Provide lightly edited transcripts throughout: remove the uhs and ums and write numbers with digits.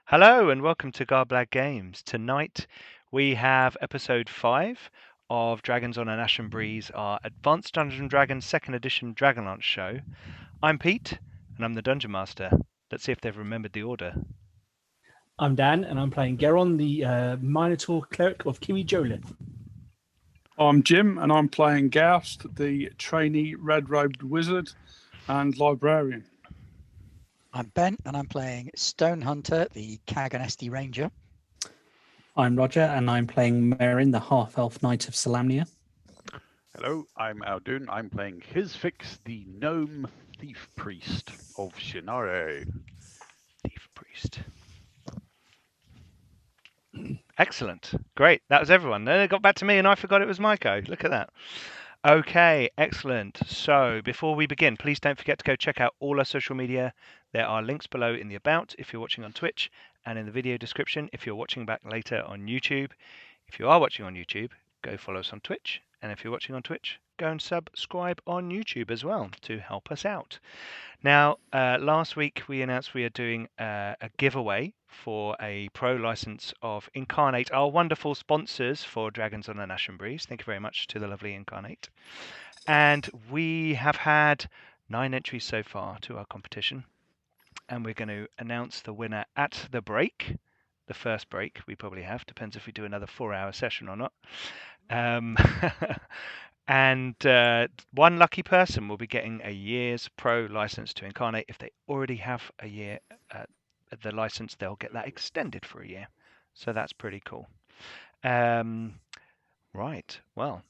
Hello and welcome to Garblag Games. Tonight we have episode 5 of Dragons on an Ashen Breeze, our Advanced Dungeons and Dragons 2nd Edition Dragonlance show. I'm Pete and I'm the Dungeon Master. Let's see if they've remembered the order. I'm Dan and I'm playing Garron, the Minotaur cleric of Kiri Jolith. I'm Jim and I'm playing Goust, the trainee red-robed wizard and librarian. I'm Ben and I'm playing Stone Hunter, the Kaganesti ranger. I'm Roger and I'm playing Merrin, the half-elf Knight of Solamnia. Hello, I'm Aldun. I'm playing Hisfix, the gnome thief priest of Shinare. Thief Priest. Excellent. Great. That was everyone. Then it got back to me and I forgot it was my go. Look at that. Okay, excellent. So before we begin, please don't forget to go check out all our social media. There are links below in the About if you're watching on Twitch and in the video description if you're watching back later on YouTube. If you are watching on YouTube, go follow us on Twitch. And if you're watching on Twitch, go and subscribe on YouTube as well to help us out. Now, last week we announced we are doing a giveaway for a pro license of Incarnate, our wonderful sponsors for Dragons on an Ashen Breeze. Thank you very much to the lovely Incarnate. And we have had 9 entries so far to our competition. And we're going to announce the winner at the break. The first break we probably have. Depends if we do another 4-hour session or not. And one lucky person will be getting a year's pro license to Incarnate. If they already have a year the license, they'll get that extended for a year. So that's pretty cool. Right. Well,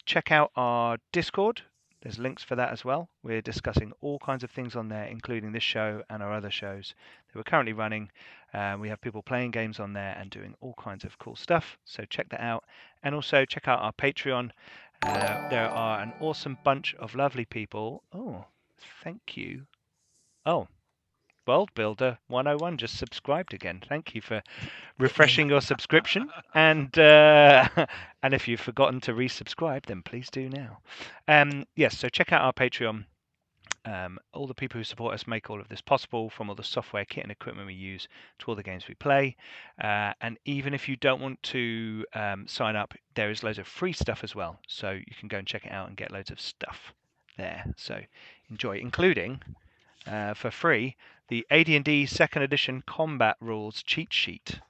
check out our Discord. There's links for that as well. We're discussing all kinds of things on there, including this show and our other shows that we're currently running. We have people playing games on there and doing all kinds of cool stuff. So check that out. And also check out our Patreon. There are an awesome bunch of lovely people. Oh, thank you. Oh, World Builder 101 just subscribed again. Thank you for refreshing your subscription. And and if you've forgotten to resubscribe, then please do now. Yes, so check out our Patreon. All the people who support us make all of this possible, from all the software, kit and equipment we use to all the games we play. And even if you don't want to sign up, there is loads of free stuff as well. So you can go and check it out and get loads of stuff there. So enjoy, including for free the AD&D 2nd Edition Combat Rules cheat sheet.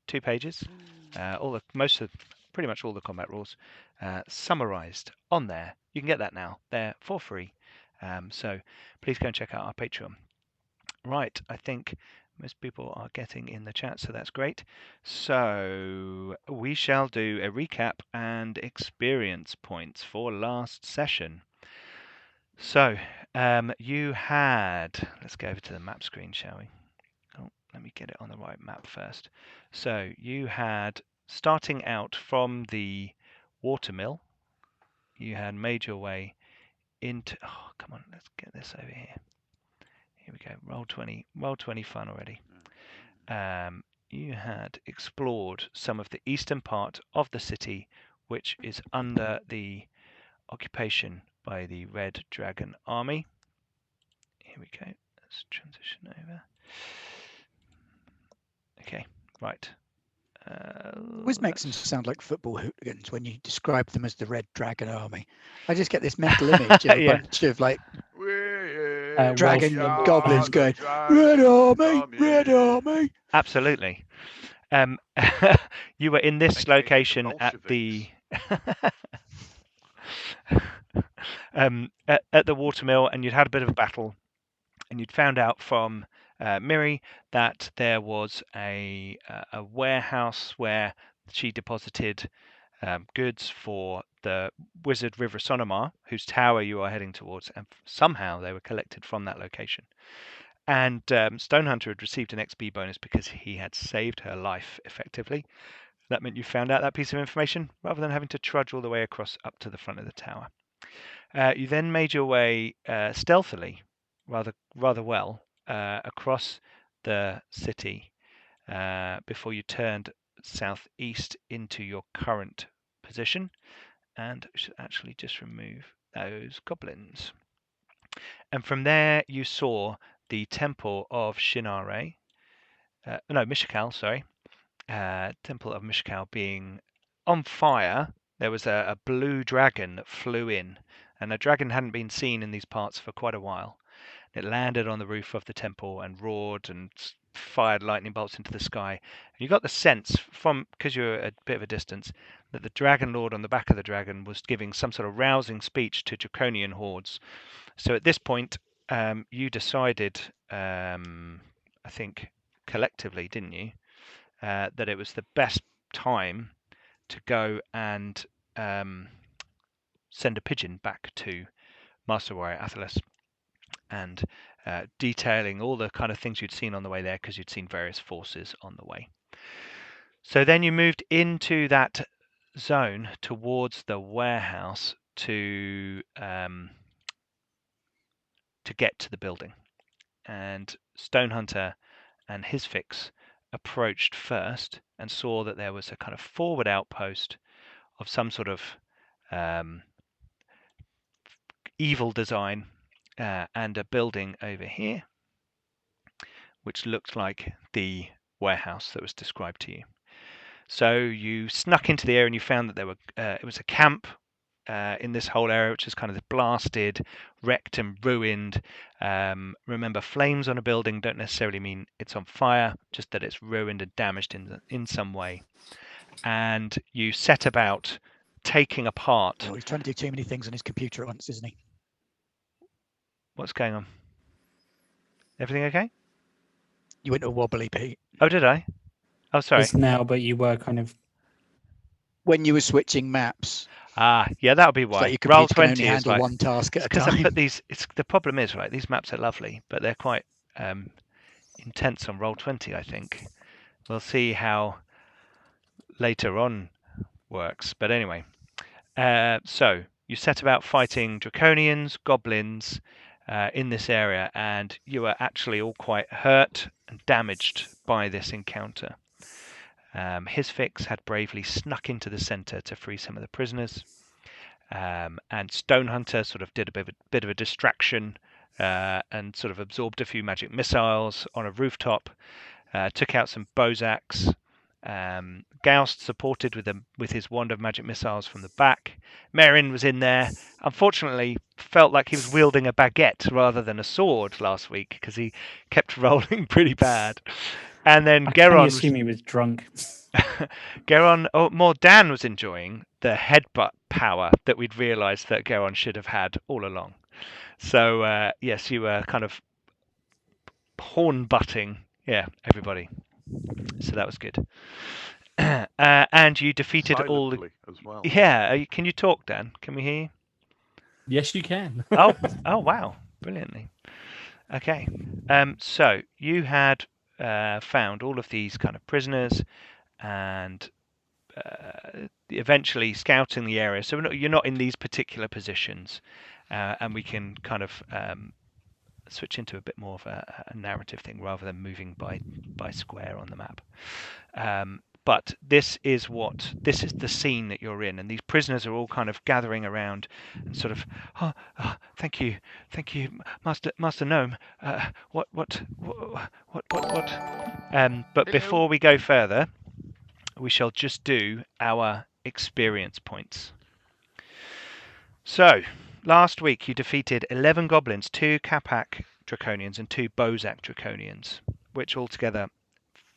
2 pages. Pretty much all the combat rules summarized on there. You can get that now. They're for free. So please go and check out our Patreon. Right, I think most people are getting in the chat, so that's great. So we shall do a recap and experience points for last session. So you had, let's go over to the map screen, shall we? Oh, let me get it on the right map first. So you had, starting out from the watermill, you had made your way into, oh, come on, let's get this over here. Here we go, roll 20 fun already. You had explored some of the eastern part of the city, which is under the occupation by the Red Dragonarmy. Here we go, let's transition over. Okay, right. Always makes them sound like football hooligans when you describe them as the Red Dragonarmy. I just get this mental image of a bunch of like dragon and goblins going, Red Army, Red Army. Absolutely. You were in this location at the at the watermill, and you'd had a bit of a battle, and you'd found out from Miri that there was a warehouse where she deposited goods for the wizard Rhivrasonomar, whose tower you are heading towards, and somehow they were collected from that location. And Stone Hunter had received an XP bonus because he had saved her life, effectively. That meant you found out that piece of information rather than having to trudge all the way across up to the front of the tower. You then made your way stealthily, rather well, across the city before you turned southeast into your current position. And I should actually just remove those goblins. And from there you saw the temple of Shinare, Mishakal, sorry, Temple of Mishakal being on fire. There was a blue dragon that flew in, and a dragon hadn't been seen in these parts for quite a while. It landed on the roof of the temple and roared and fired lightning bolts into the sky. And you got the sense from, because you're a bit of a distance, that the Dragon Lord on the back of the dragon was giving some sort of rousing speech to draconian hordes. So at this point, you decided, I think collectively, didn't you, that it was the best time to go and send a pigeon back to Master Warrior Athelas and detailing all the kind of things you'd seen on the way there, because you'd seen various forces on the way. So then you moved into that zone towards the warehouse to get to the building. And Stonehunter and his fix approached first and saw that there was a kind of forward outpost of some sort of evil design and a building over here, which looked like the warehouse that was described to you. So you snuck into the area and you found that there were it was a camp in this whole area, which is kind of blasted, wrecked and ruined. Remember, flames on a building don't necessarily mean it's on fire, just that it's ruined and damaged in some way. And you set about taking apart. Oh, he's trying to do too many things on his computer at once, isn't he? What's going on? Everything okay? You went all wobbly, Pete. Oh, did I? Oh, sorry. It's now, but you were kind of... When you were switching maps. Ah, yeah, that would be why. Like your Roll computer can 20 only is handle like, one task at a because time. I put these. The problem is, right, these maps are lovely, but they're quite intense on roll 20. I think we'll see how later on works. But anyway, so you set about fighting draconians, goblins in this area, and you were actually all quite hurt and damaged by this encounter. His fix had bravely snuck into the center to free some of the prisoners. And Stonehunter sort of did a bit of a distraction and sort of absorbed a few magic missiles on a rooftop, took out some Bozaks. Gaust supported with his wand of magic missiles from the back. Merrin was in there. Unfortunately, felt like he was wielding a baguette rather than a sword last week, because he kept rolling pretty bad. And then Garron. I assume he was drunk. Garron, more Dan was enjoying the headbutt power that we'd realised that Garron should have had all along. So yes, you were kind of horn butting, everybody. So that was good. And you defeated Silently all. as well. Yeah, can you talk, Dan? Can we hear you? Yes, you can. Oh, wow, brilliantly. Okay, so you had found all of these kind of prisoners, and eventually scouting the area. So you're not in these particular positions, and we can kind of switch into a bit more of a narrative thing rather than moving by square on the map. But this is the scene that you're in, and these prisoners are all kind of gathering around and sort of, thank you, Master Gnome. What? But before we go further, we shall just do our experience points. So, last week you defeated 11 goblins, 2 Capac Draconians and 2 Bozak Draconians, which altogether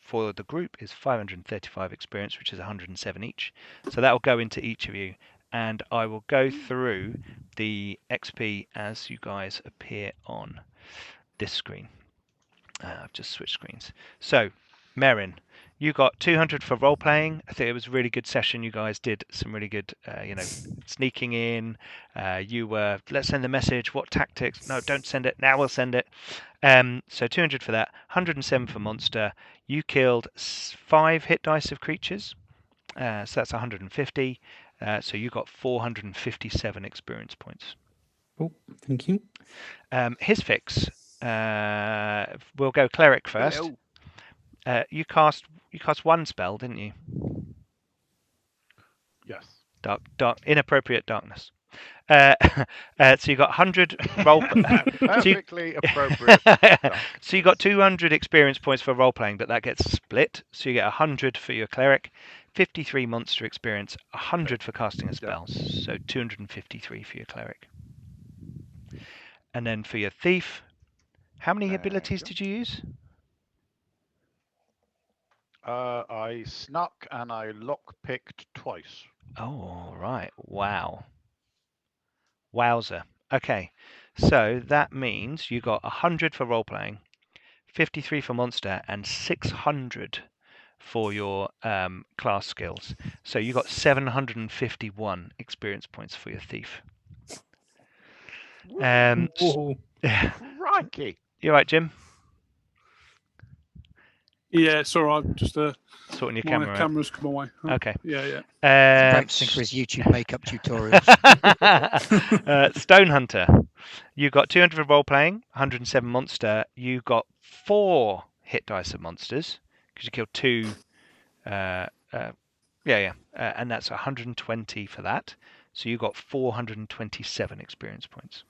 for the group is 535 experience, which is 107 each. So that will go into each of you, and I will go through the XP as you guys appear on this screen. I've just switched screens. So, Merrin, you got 200 for role playing. I think it was a really good session. You guys did some really good, sneaking in. You were, let's send the message. What tactics? No, don't send it. Now we'll send it. So 200 for that. 107 for monster. You killed 5 hit dice of creatures. So that's 150. So you got 457 experience points. Oh, thank you. His fix. We'll go cleric first. You cast one spell, didn't you? Yes. Dark, inappropriate darkness. So you got 100 roll. Perfectly appropriate. So you got 200 experience points for role playing, but that gets split. So you get 100 for your cleric, 53 monster experience, 100 for casting of spells. So 253 for your cleric. And then for your thief, how many abilities did you use? I snuck and I lockpicked twice. Oh, right. Wow. Wowzer. Okay. So that means you got 100 for role playing, 53 for monster, and 600 for your class skills. So you got 751 experience points for your thief. Crikey. You all right, Jim? Yeah, it's all right. Just Sorting your my camera out. camera's come away. Oh, Okay. Yeah. Practicing for his YouTube makeup tutorials. Stone Hunter. You got 200 for role playing, 107 monster. You got 4 hit dice of monsters because you killed 2. And that's 120 for that. So you got 427 experience points.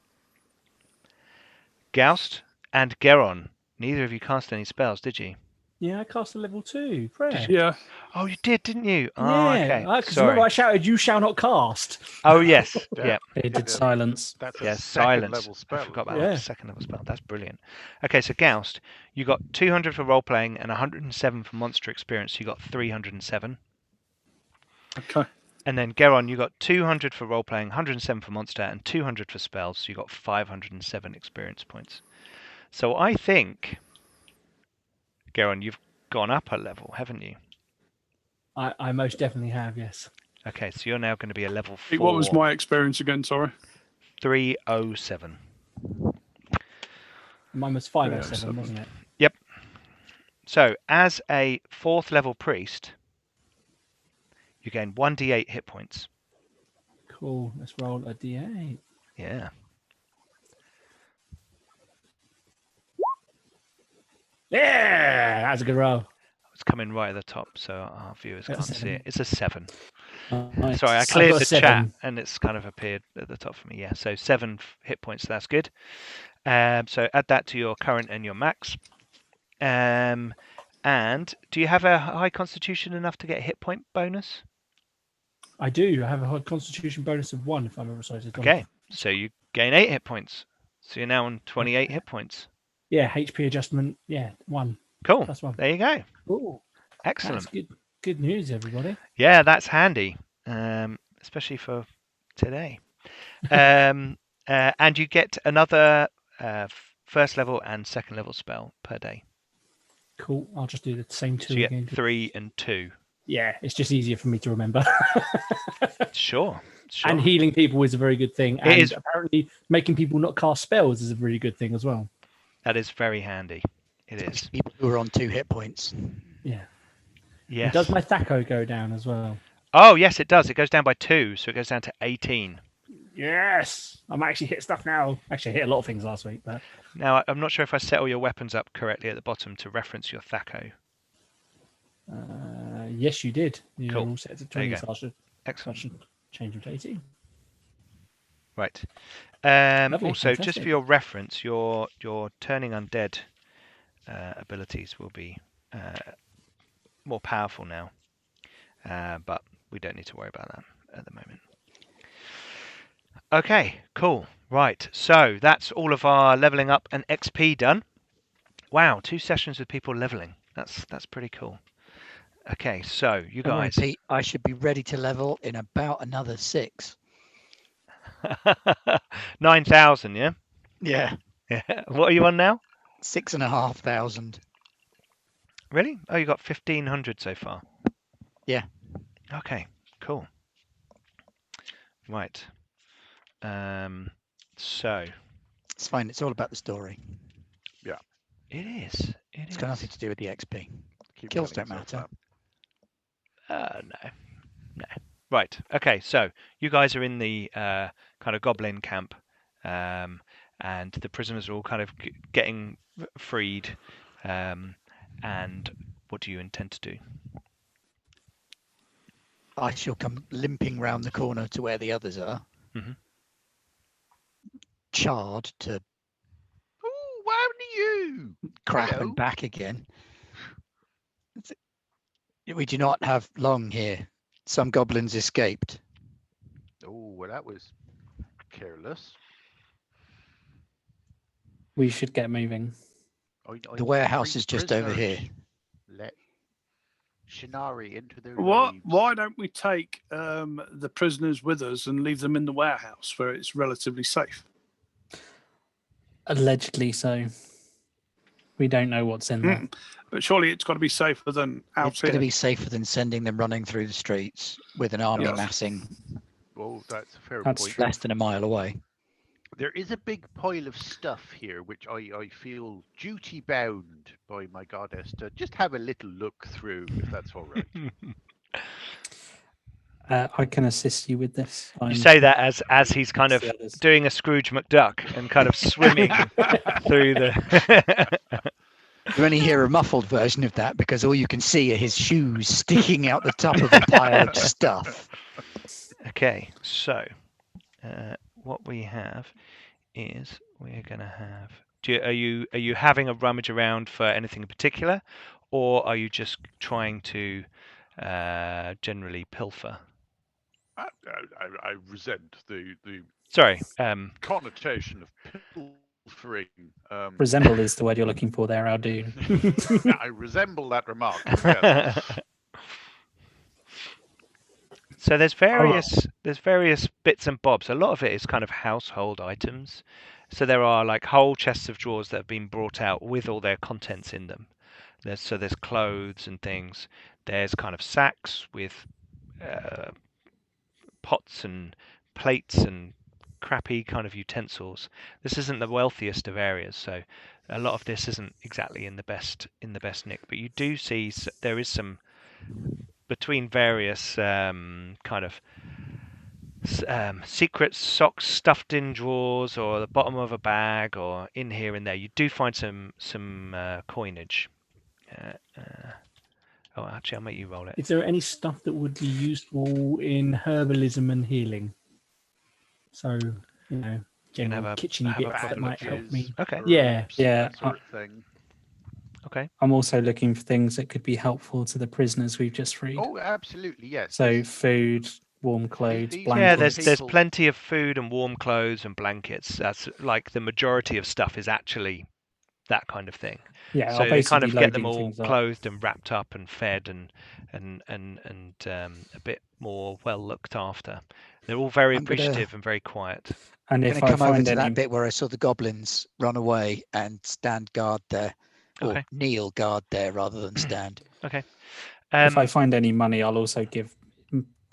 Goust and Garron. Neither of you cast any spells, did you? Yeah, I cast a level 2 prayer. Yeah. Oh, you didn't you? Oh, Yeah, okay. because Sorry. remember I shouted, "You shall not cast." Oh, yes. Yeah. They did silence. That's a Yes, second silence. level spell. I forgot about Yeah. that second level spell. That's brilliant. Okay, so Goust, you got 200 for role playing and 107 for monster experience. So you got 307. Okay. And then Garron, you got 200 for role playing, 107 for monster, and 200 for spells. So you got 507 experience points. So I think, Garron, you've gone up a level, haven't you? I most definitely have, yes. Okay, so you're now going to be a level 4. What was my experience again? Sorry. 307. Mine was 507, wasn't it? Yep. So as a 4th level priest, you gain 1d8 hit points. Cool. Let's roll a d8. Yeah. Yeah, that's a good roll. It's coming right at the top, so our viewers That's can't a see it. 7. It's a 7. Nice. Sorry, I I've cleared got a the 7. chat and it's kind of appeared at the top for me. Yeah, so 7 hit points. That's good. So add that to your current and your max. And do you have a high constitution enough to get a hit point bonus? I do. I have a hard constitution bonus of 1 if I'm ever sorry. Okay, so you gain 8 hit points. So you're now on 28 hit points. Yeah, HP adjustment. Yeah, 1. Cool. Plus 1. There you go. Ooh, Excellent. that's good news, everybody. Yeah, that's handy, especially for today. And you get another first level and second level spell per day. Cool. I'll just do the same 2 So you again. get 3 and 2. Yeah, it's just easier for me to remember. Sure. And healing people is a very good thing. It And is. apparently making people not cast spells is a really good thing as well. That is very handy. It is. People who are on 2 hit points. Yeah. Yes. And does my THAC0 go down as well? Oh, yes, it does. It goes down by 2, so it goes down to 18. Yes. I'm actually hit stuff now. Actually, I hit a lot of things last week, but Now, I'm not sure if I set all your weapons up correctly at the bottom to reference your THAC0. yes, you did. You're Cool. all set to There you 20, go. so I should Excellent. change them to 18. Right. Lovely, Also, just fantastic. for your reference, your turning undead abilities will be more powerful now, but we don't need to worry about that at the moment. Okay, cool. Right, so that's all of our leveling up and XP done. Wow, 2 sessions with people leveling. That's pretty cool. Okay, so you Don't worry, guys. Pete, I should be ready to level in about another 6. 9,000, yeah? Yeah. Yeah. What are you on now? 6,500. Really? Oh, you got 1,500 so far. Yeah. Okay, cool. Right. So It's fine. It's all about the story. it is. It's got nothing to do with the XP. Keep Kills telling don't yourself matter. No. Right. Okay. So you guys are in the kind of goblin camp, and the prisoners are all kind of getting freed. And what do you intend to do? I shall come limping round the corner to where the others are. Mhm. charred to Oh, what happened to you? crap Hello. and back again. We do not have long here. Some goblins escaped. Oh, well, that was careless. We should get moving. I The need to warehouse free is just over prisoners. here. Let Shinari into their What? lives. Why don't we take the prisoners with us and leave them in the warehouse where it's relatively safe? Allegedly so. We don't know what's in there. But surely it's got to be safer than out It's here. going to be safer than sending them running through the streets with an army Yes. massing Well, that's a fair That's point. true. less than a mile away. There is a big pile of stuff here which I feel duty bound by my goddess to just have a little look through, if that's all right. I can assist you with this. You say that as he's kind of the others. doing a Scrooge McDuck and kind of swimming through the. You only hear a muffled version of that because all you can see are his shoes sticking out the top of the pile of stuff. Okay, so what we have is we're going to have. Are you having a rummage around for anything in particular, or are you just trying to generally pilfer? I resent the Sorry. connotation of pilfering. Resemble is the word you're looking for there, Aldoon. I resemble that remark. Yes. So there's various bits and bobs. A lot of it is kind of household items. So there are like whole chests of drawers that have been brought out with all their contents in them. There's clothes and things. There's kind of sacks with pots and plates and crappy kind of utensils. This isn't the wealthiest of areas, so a lot of this isn't exactly in the best nick. But you do see there is some between various kind of secret socks stuffed in drawers or the bottom of a bag or in here and there. You do find some coinage. Oh, actually, I'll make you roll it. Is there any stuff that would be useful in herbalism and healing? So, general have a kitchen bits that might help bandages, me. Okay. herbs, Yeah. Yeah, that sort of thing. Okay. I'm also looking for things that could be helpful to the prisoners we've just freed. Oh, absolutely, yes. So food, warm clothes, these- Yeah, blankets. there's people- plenty of food and warm clothes and blankets. That's like the majority of stuff is actually that kind of thing. Yeah, So I'll they kind basically of get them loading all things up. clothed and wrapped up and fed and a bit more well looked after. They're all very I'm gonna- appreciative and very quiet. And I'm if going to I come over find to any, that bit where I saw the goblins run away and stand guard there. Or Okay. kneel guard there rather than stand. if I Um, find any money, I'll also give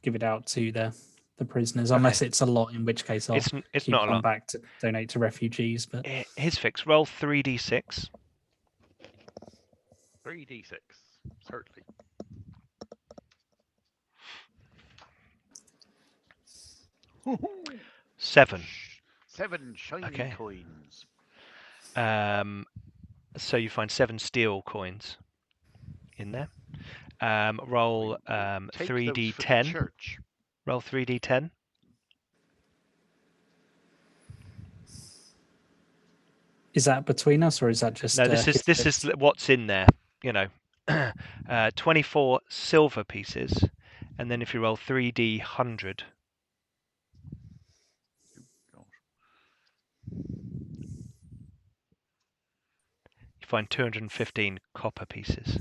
it out to the prisoners, unless it's a lot, in which case I'll it's keep not a one lot. back to donate to refugees. But His fix. Roll 3d6. 3d6, certainly. Seven. 7 shiny Okay. coins. So you find 7 steel coins in there. Roll Take those for the 3d10. church. Roll 3d10. is that between us, or is that just? No, this his is fix? what's in there. 24 silver pieces, and then if you roll 3d100, you find 215 copper pieces.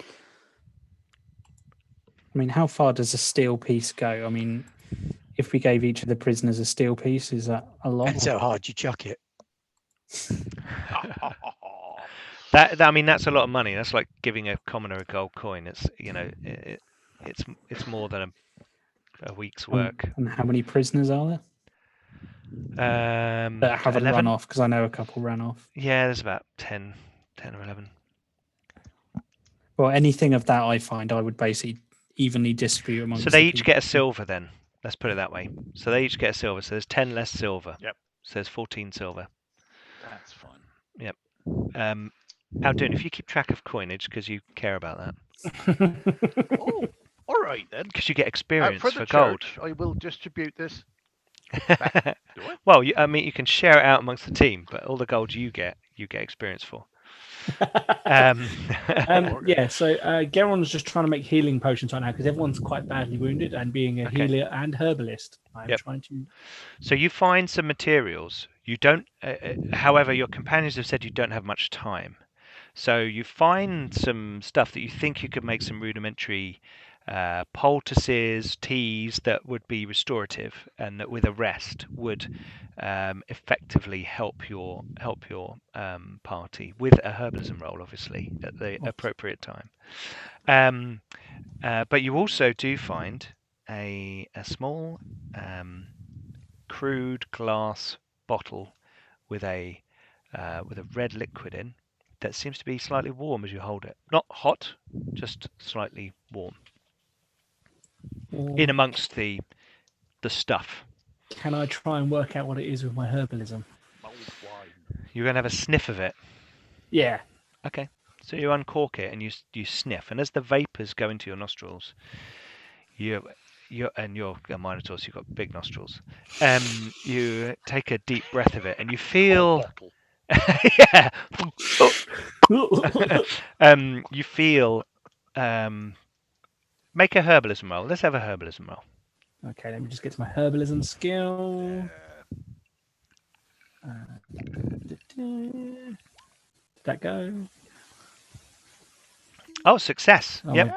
I mean, how far does a steel piece go? I mean, if we gave each of the prisoners a steel piece, is that a lot? And so hard you chuck it. That I mean, that's a lot of money. That's like giving a commoner a gold coin. It's it's more than a week's work. And how many prisoners are there that haven't 11? run off? Because I know a couple ran off. Yeah, there's about 10 or 11. Well, anything of that I find, I would basically evenly distribute amongst. So they the each people. get a silver then. Let's put it that way. So they each get a silver. So there's 10 less silver. Yep. So there's 14 silver. That's fun. Aldoon, if you keep track of coinage, because you care about that, Oh, all right then. because you get experience For for, the gold. church, I will distribute this. Well, I mean, you can share it out amongst the team, but all the gold you get experience for. Yeah, so Garron's just trying to make healing potions right now because everyone's quite badly wounded, and being a healer and herbalist, I'm trying to. So you find some materials. You don't. However, your companions have said you don't have much time. So you find some stuff that you think you could make some rudimentary poultices, teas that would be restorative, and that with a rest would effectively help your party with a herbalism roll, obviously at the appropriate time. But you also do find a small crude glass bottle with a red liquid in that seems to be slightly warm as you hold it. Not hot, just slightly warm. In amongst the stuff. Can I try and work out what it is with my herbalism? You're going to have a sniff of it. Yeah. Okay. So you uncork it and you sniff, and as the vapors go into your nostrils, you're a Minotaur, so you've got big nostrils. You take a deep breath of it, and you feel. Yeah. You feel. Make a herbalism roll. Let's have a herbalism roll. Okay, let me just get to my herbalism skill. Did that go? Oh, success. Oh Yep.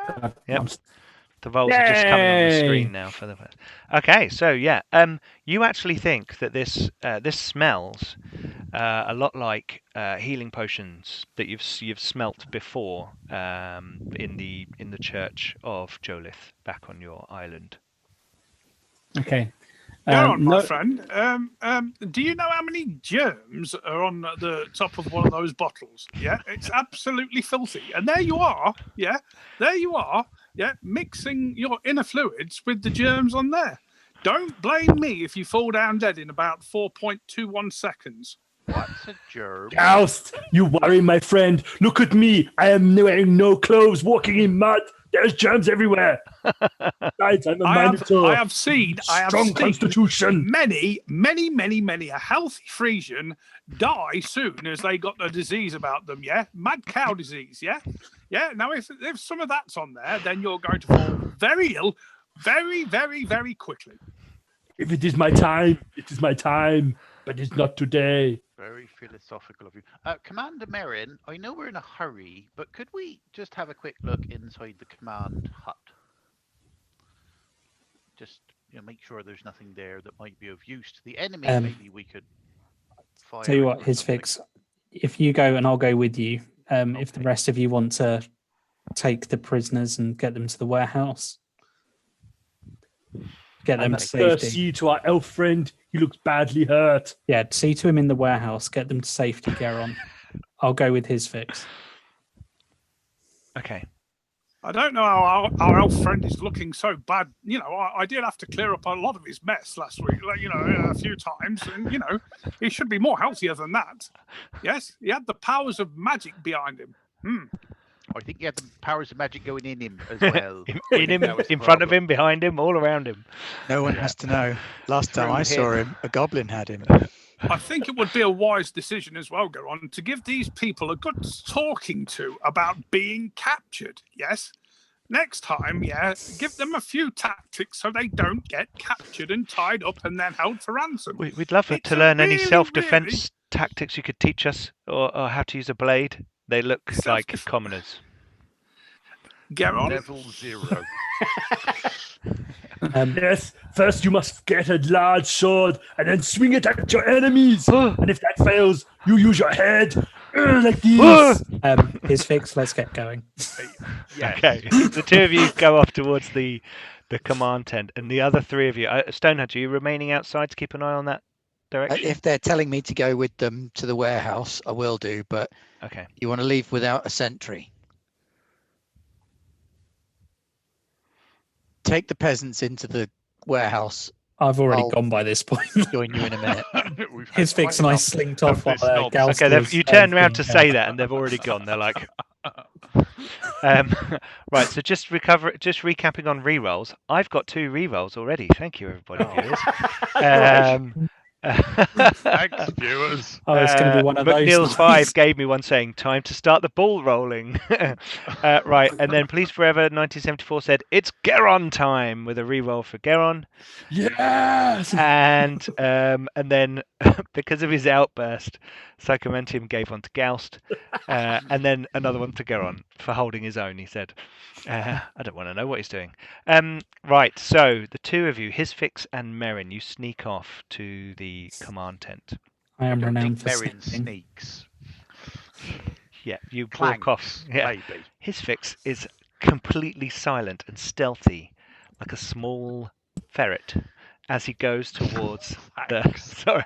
The rolls are just coming on the screen now for the first. Okay, so yeah, you actually think that this smells a lot like healing potions that you've smelt before in the church of Jolith back on your island. Okay. Garron, my friend, do you know how many germs are on the top of one of those bottles? Yeah, it's absolutely filthy. And there you are, mixing your inner fluids with the germs on there. Don't blame me if you fall down dead in about 4.21 seconds. What's a germ? Joust, you worry, my friend. Look at me. I am wearing no clothes, walking in mud. There's germs everywhere. Besides, I'm a Minotaur. I have seen constitution. Many a healthy Frisian die soon as they got the disease about them. Yeah, mad cow disease. Yeah. Now, if some of that's on there, then you're going to fall very ill, very, very, very quickly. If it is my time, it is my time. But it's not today. Very philosophical of you. Commander Merrin, I know we're in a hurry, but could we just have a quick look inside the command hut? Just make sure there's nothing there that might be of use to the enemy. Maybe we could fire. Tell you what, his fix. If you go and I'll go with you. If the rest of you want to take the prisoners and get them to the warehouse, get them to safety. See to our elf friend. He looks badly hurt. Yeah, see to him in the warehouse. Get them to safety, Garron. I'll go with his fix. Okay. I don't know how our elf friend is looking so bad. I did have to clear up a lot of his mess last week, a few times. And, he should be more healthier than that. Yes, he had the powers of magic behind him. I think he had the powers of magic going in him as well. in him, in front of him, behind him, all around him. No one has to know. Last time I saw him, a goblin had him. I think it would be a wise decision as well, Garron, to give these people a good talking to about being captured. Yes? Next time, give them a few tactics so they don't get captured and tied up and then held for ransom. We'd love to learn any self-defense tactics you could teach us, or how to use a blade. They look like commoners. Garron. Level 0. Yes, first you must get a large sword and then swing it at your enemies. And if that fails, you use your head like this. His fix, let's get going. Yes. Okay, the two of you go off towards the command tent, and the other three of you, Stonehenge, are you remaining outside to keep an eye on that direction? If they're telling me to go with them to the warehouse, I will do, but okay. You want to leave without a sentry. Take the peasants into the warehouse. I've already gone by this point. Join you in a minute. His fix and I slinked off while Okay, you turn around to say that, and they've already gone. They're like, Right, so just recapping on rerolls. I've got 2 rerolls already. Thank you, everybody, viewers. Thanks, viewers. Oh, it's going to be one of McNeil's those. 5 gave me one saying, time to start the ball rolling. Right, and then Please Forever 1974 said, it's Garron time, with a reroll for Garron. Yes. And then, because of his outburst, Psychomentium gave one to Goust, and then another one to Garron for holding his own, he said. I don't want to know what he's doing. Right, so the 2 of you, Hisfix and Merrin, you sneak off to the command tent. I am renowned for Merrin sneaking. sneaks. Yeah, you Clanks, walk off. Yeah. maybe. Hisfix is completely silent and stealthy, like a small ferret, as he goes towards the. Sorry,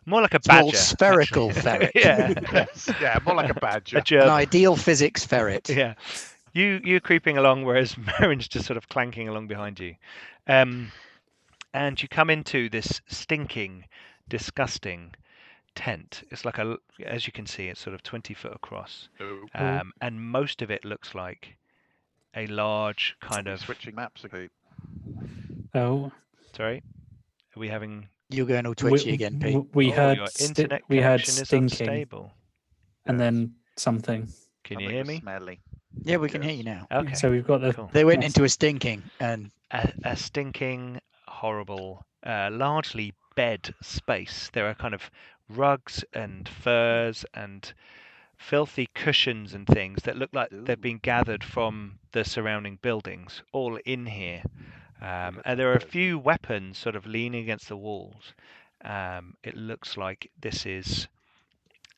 more like a Small badger. spherical actually. ferret. Yeah, Yes, yeah, more like a badger. a gerbil. An ideal physics ferret. Yeah, you're creeping along, whereas Merrin's just sort of clanking along behind you, and you come into this stinking, disgusting tent. It's like as you can see, it's sort of 20 foot across, and most of it looks like a large kind of. Switching maps again. Oh, Sorry, are we having? You're going all twitchy again, Pete. We Oh, heard your internet we heard connection is stinking, unstable. and then something. Can And you it hear was me? Smelly. Yeah, we can hear you now. Okay. So we've got the. Cool. They went Yes. into a stinking, and A stinking, horrible, largely bed space. There are kind of rugs and furs and filthy cushions and things that look like they've been gathered from the surrounding buildings, all in here. And there are a few weapons sort of leaning against the walls. It looks like this is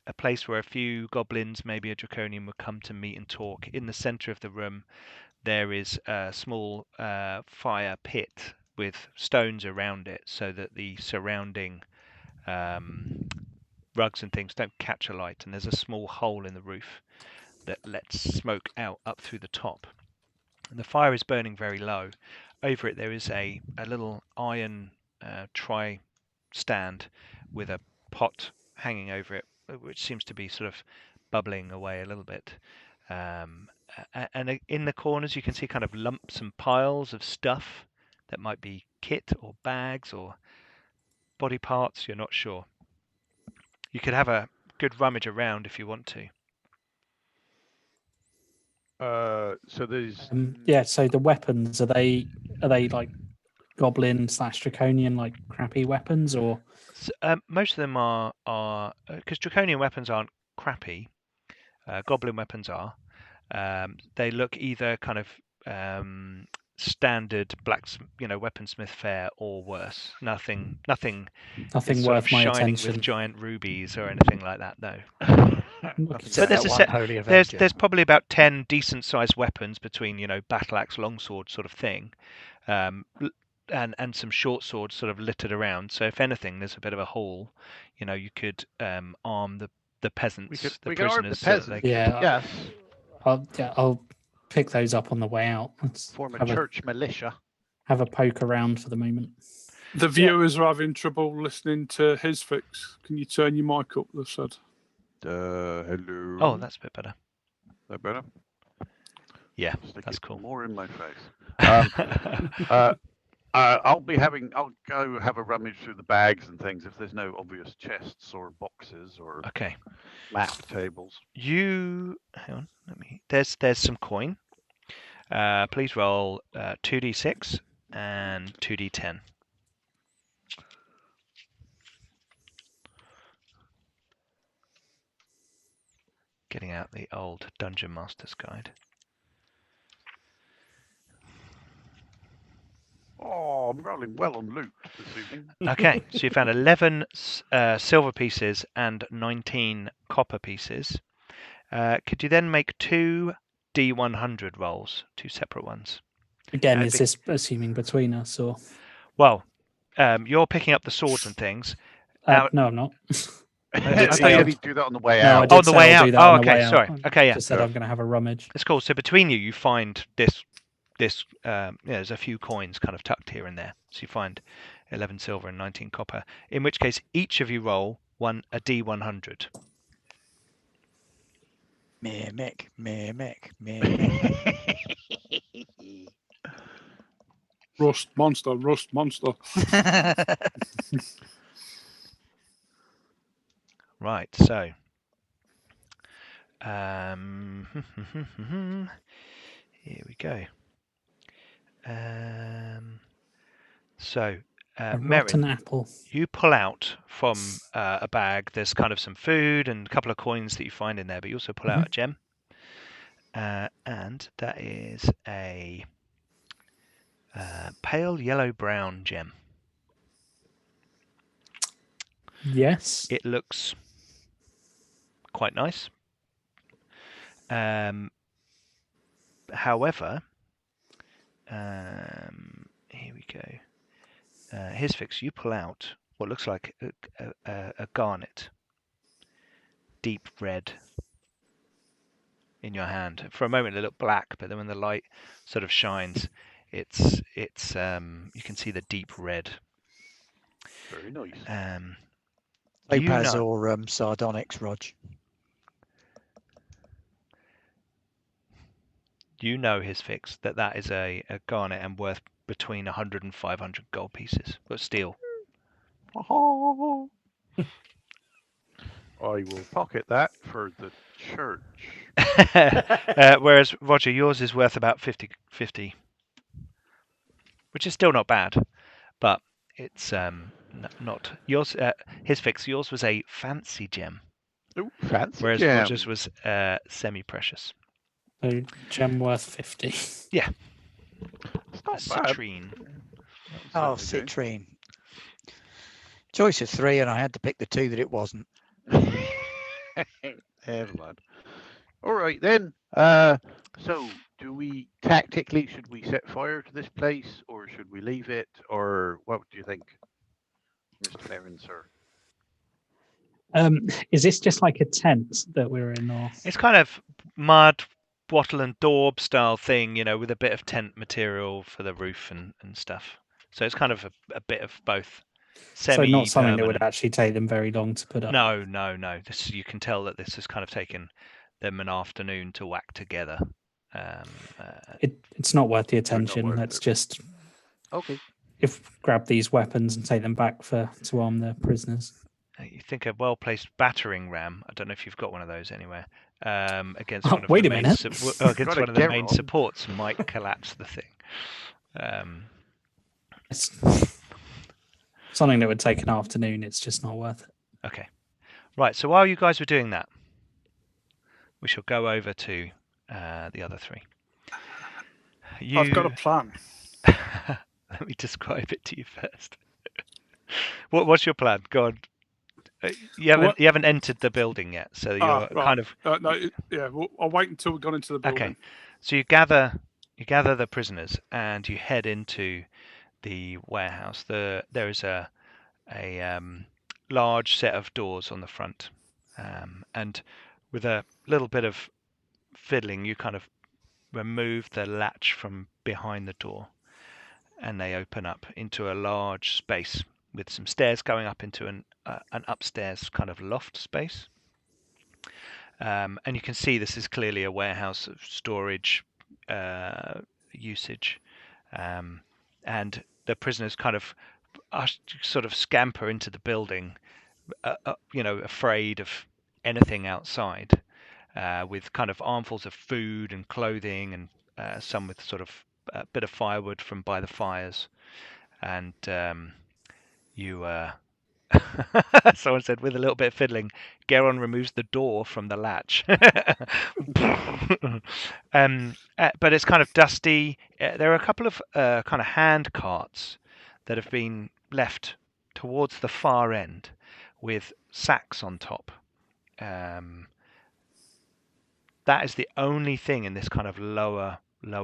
a place where a few goblins, maybe a draconian, would come to meet and talk. In the center of the room, there is a small fire pit with stones around it so that the surrounding rugs and things don't catch alight, and there's a small hole in the roof that lets smoke out up through the top. And the fire is burning very low. Over it there is a little iron try stand with a pot hanging over it, which seems to be sort of bubbling away a little bit. And in the corners you can see kind of lumps and piles of stuff that might be kit or bags or body parts, you're not sure. You could have a good rummage around if you want to. So there's Yeah. So the weapons, are they like goblin / draconian, like crappy weapons, or? Most of them are because draconian weapons aren't crappy. Goblin weapons are. They look either kind of standard weaponsmith fare or worse. Nothing is sort Worth of my shining attention. with giant rubies or anything like that. No. so there's that a one set- holy avenger. There's probably about 10 decent sized weapons between battle axe, longsword sort of thing, and some short swords sort of littered around. So if anything, there's a bit of a haul. You could arm the peasants, we could arm the prisoners. So that peasants. they could- Yeah. Yes. I'll pick those up on the way out. Let's Form a have church militia. have a poke around for the moment. The viewers are having trouble listening to his fix. Can you turn your mic up? They've said. Hello. Oh, that's a bit better. Is that better? Yeah, Stick that's it cool. More in my face. I'll go have a rummage through the bags and things if there's no obvious chests or boxes or Okay. map tables. Hang on. There's some coin. Please roll 2d6 and 2d10. Getting out the old Dungeon Master's Guide. Oh, I'm rolling well on loot this evening. Okay, so you found 11 silver pieces and 19 copper pieces. Could you then make 2 D100 rolls, 2 separate ones? Again, is this assuming between us, or? Well, you're picking up the swords and things. No, I'm not. I said he'd do that on the way No, I out. did On the say way I'll out. do that Oh, on the okay, way out. sorry. Okay, yeah. Just said I'm going to have a rummage. That's cool. So between you find this. There's a few coins kind of tucked here and there. So you find 11 silver and 19 copper. In which case, each of you roll a D100. Mimic. Rust monster. Right, so here we go. So, A Merrin, rotten apple. you pull out from a bag. There's kind of some food and a couple of coins that you find in there, but you also pull out a gem, and that is a pale yellow-brown gem. Yes. It looks quite nice. However, here we go. Here's Fix. You pull out what looks like a garnet, deep red, in your hand. For a moment, it looked black, but then when the light sort of shines, it's you can see the deep red. Very nice. Topaz or sardonyx, Rog. You know, his Fix, that is a garnet and worth between 100 and 500 gold pieces, but steel. I will pocket that for the church. Whereas, Roger, yours is worth about 50, which is still not bad, but it's not yours. His Fix, yours was a fancy gem. Ooh, fancy whereas gem. Roger's was semi-precious. So gem worth 50. Yeah. It's not bad. Citrine. Oh, citrine. Choice of 3, and I had to pick the 2 that it wasn't. Never mind. All right then. So, do we tactically should we set fire to this place, or should we leave it, or what do you think, Mr. Merrin, sir? Is this just like a tent that we're in, or It's kind of mud, wattle and daub style thing, with a bit of tent material for the roof and stuff. So it's kind of a bit of both. so not something that would actually take them very long to put up? No. This, you can tell that this has kind of taken them an afternoon to whack together. It's not worth the attention. Let's just grab these weapons and take them back to arm the prisoners. You think a well-placed battering ram? I don't know if you've got one of those anywhere. Against one of wait the a minute. against one of the main supports might collapse the thing. It's something that would take an afternoon. It's just not worth it. Okay, right. So while you guys were doing that, we shall go over to the other three. I've got a plan. Let me describe it to you first. What's your plan? Go on. You haven't entered the building yet, so you're kind of. I'll wait until we've gone into the building. Okay, so you gather the prisoners and you head into the warehouse. There is a large set of doors on the front, and with a little bit of fiddling, you kind of remove the latch from behind the door, and they open up into a large space with some stairs going up into an upstairs kind of loft space. And you can see this is clearly a warehouse of storage usage. And the prisoners kind of sort of scamper into the building, afraid of anything outside, with kind of armfuls of food and clothing, and some with sort of a bit of firewood from by the fires. And someone said, with a little bit of fiddling, Garron removes the door from the latch. But it's kind of dusty. There are a couple of kind of hand carts that have been left towards the far end with sacks on top. That is the only thing in this kind of lower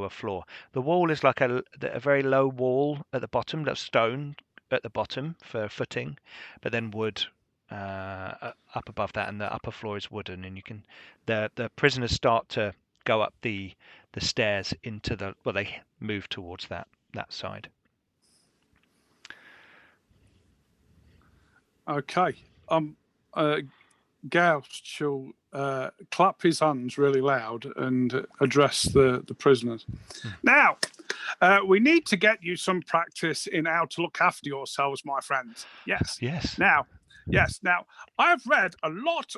floor. The wall is like a very low wall at the bottom, that's stone at the bottom for footing, but then wood up above that, and the upper floor is wooden, and the prisoners start to go up the stairs into they move towards that side. Okay. Gauss shall clap his hands really loud and address the prisoners. Now, we need to get you some practice in how to look after yourselves, my friends. Yes. Now, I have read a lot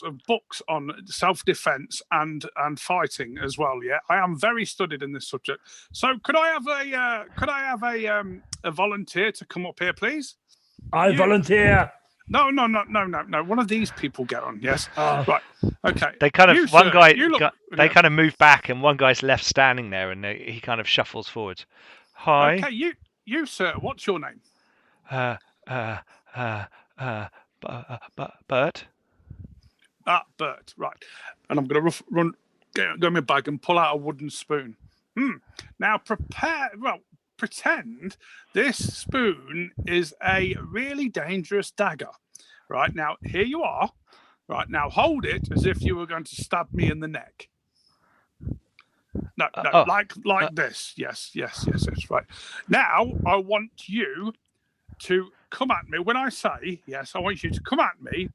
of books on self-defense and fighting as well. Yeah, I am very studied in this subject. So, could I have a volunteer to come up here, please? I volunteer. No. One of these people get on. Yes. Right. Okay. They kind of they kind of move back, and one guy's left standing there, and he kind of shuffles forwards. Hi. Okay. You sir. What's your name? Bert. Bert. Right. And I'm going to go in my bag and pull out a wooden spoon. Now pretend this spoon is a really dangerous dagger. Right, now here you are. Right, now hold it as if you were going to stab me in the neck. No, like this. Yes, right. Now I want you to come at me. When I say yes, I want you to come at me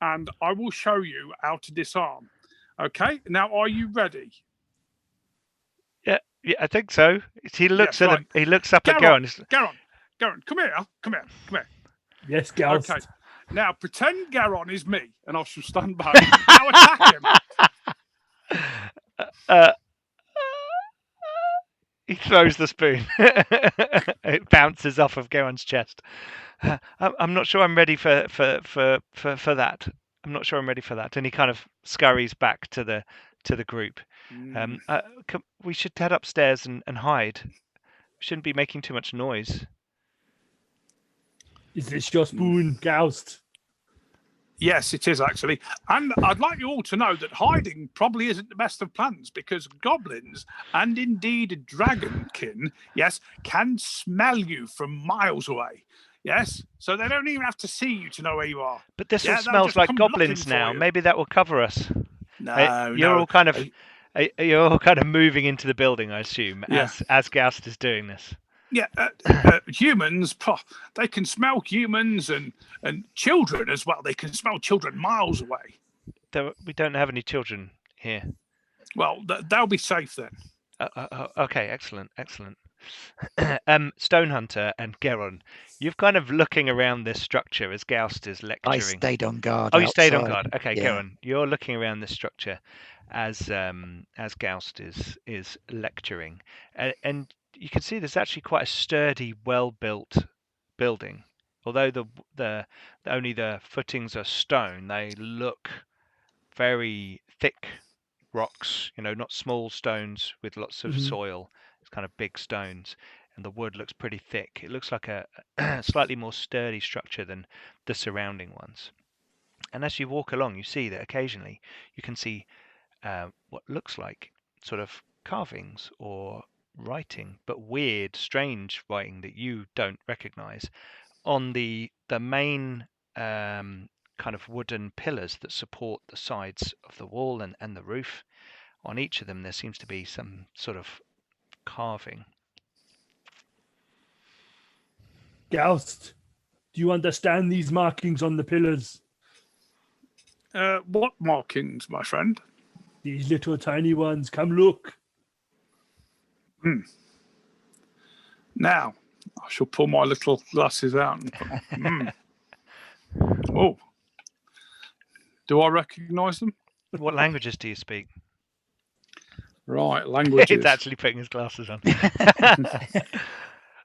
and I will show you how to disarm. Okay, now are you ready? Yeah, I think so. He looks at him. He looks up at Garron. Garron, come here. Yes, Ghost. Okay. Now pretend Garron is me, and I shall stand by. Now attack him. He throws the spoon. It bounces off of Garron's chest. I'm not sure I'm ready for that. I'm not sure I'm ready for that. And he kind of scurries back to the group. We should head upstairs and hide. We shouldn't be making too much noise. Is this your spoon, Ghost? Yes, it is actually. And I'd like you all to know that hiding probably isn't the best of plans, because goblins and indeed dragonkin, yes, can smell you from miles away. Yes, so they don't even have to see you to know where you are. But this all smells like goblins now. Maybe that will cover us. You're all kind of moving into the building, I assume, as Ghost is doing this. Yeah, humans, they can smell humans and children as well. They can smell children miles away. We don't have any children here. Well, they'll be safe then. Okay, excellent. Stone Hunter and Garron, you've kind of looking around this structure as Ghost is lecturing. I stayed on guard. Oh, you stayed on guard. Okay, yeah. Garron, you're looking around this structure as Ghost is lecturing, and you can see there's actually quite a sturdy, well-built building. Although only the footings are stone, they look very thick rocks. Not small stones with lots of soil. It's kind of big stones, and the wood looks pretty thick. It looks like a slightly more sturdy structure than the surrounding ones. And as you walk along, you see that occasionally you can see what looks like sort of carvings or writing, but weird, strange writing that you don't recognize on the main kind of wooden pillars that support the sides of the wall and the roof. On each of them there seems to be some sort of carving. Ghost, do you understand these markings on the pillars? What markings, my friend? These little tiny ones. Come look. Now, I shall pull my little glasses out. Oh, do I recognise them? What languages do you speak? Right, languages. He's actually putting his glasses on.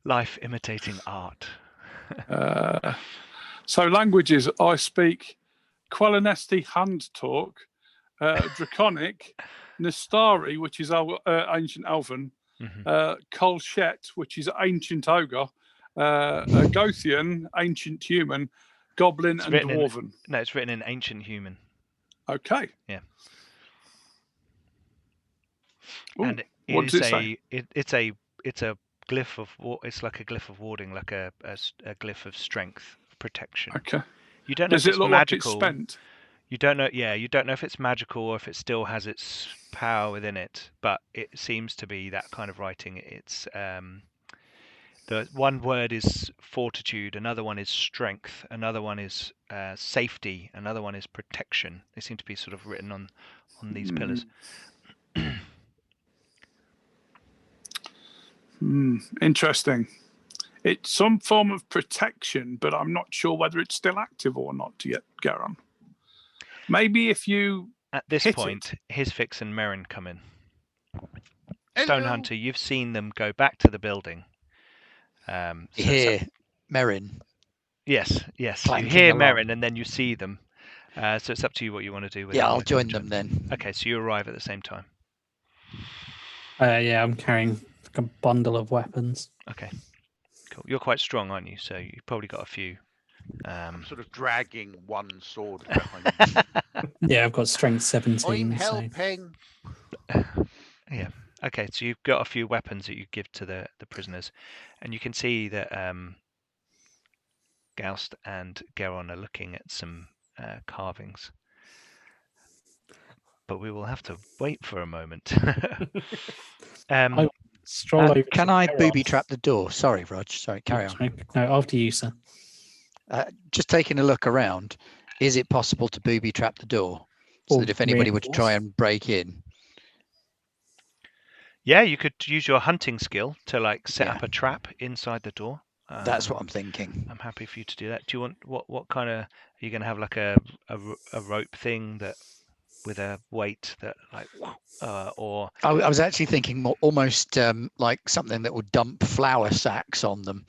Life imitating art. So languages, I speak Quellenesti hand talk, Draconic, Nistari, which is ancient Elven, Kolshet, which is ancient ogre, Gothian, ancient human, goblin, and dwarven. It's written in ancient human. Okay. Yeah. Ooh, and what does it say? It's a glyph of. It's like a glyph of warding, like a glyph of strength, protection. Okay. You don't know Does if it look magical. like it's spent? You don't know. Yeah, you don't know if it's magical or if it still has its power within it. But it seems to be that kind of writing. It's The one word is fortitude, another one is strength, another one is safety, another one is protection. They seem to be sort of written on these pillars. Interesting. It's some form of protection, but I'm not sure whether it's still active or not yet, Garron. Maybe if you At this hit point, Hisfix and Merrin come in. Hello. Stone Hunter, you've seen them go back to the building. You hear Merrin. Yes. You clanking hear along. Merrin, and then you see them. So it's up to you what you want to do with it. Yeah, I'll join them then. Okay, so you arrive at the same time. Yeah, I'm carrying a bundle of weapons. Okay, cool. You're quite strong, aren't you? So you've probably got a few. I'm sort of dragging one sword behind me. Yeah, I've got strength 17. I'm So. helping. Yeah. Okay, so you've got a few weapons that you give to the prisoners, and you can see that Gaust and Garron are looking at some carvings. But we will have to wait for a moment. I stroll over. Can to I Garron. booby trap the door? Sorry, Rog. Sorry, carry on. No, after you, sir. Just taking a look around, is it possible to booby trap the door so that if anybody were to try and break in? Yeah, you could use your hunting skill to like set up a trap inside the door. That's what I'm thinking. I'm happy for you to do that. Do you want what kind of? Are you going to have like a rope thing that with a weight that like or? I was actually thinking more, almost like something that would dump flour sacks on them.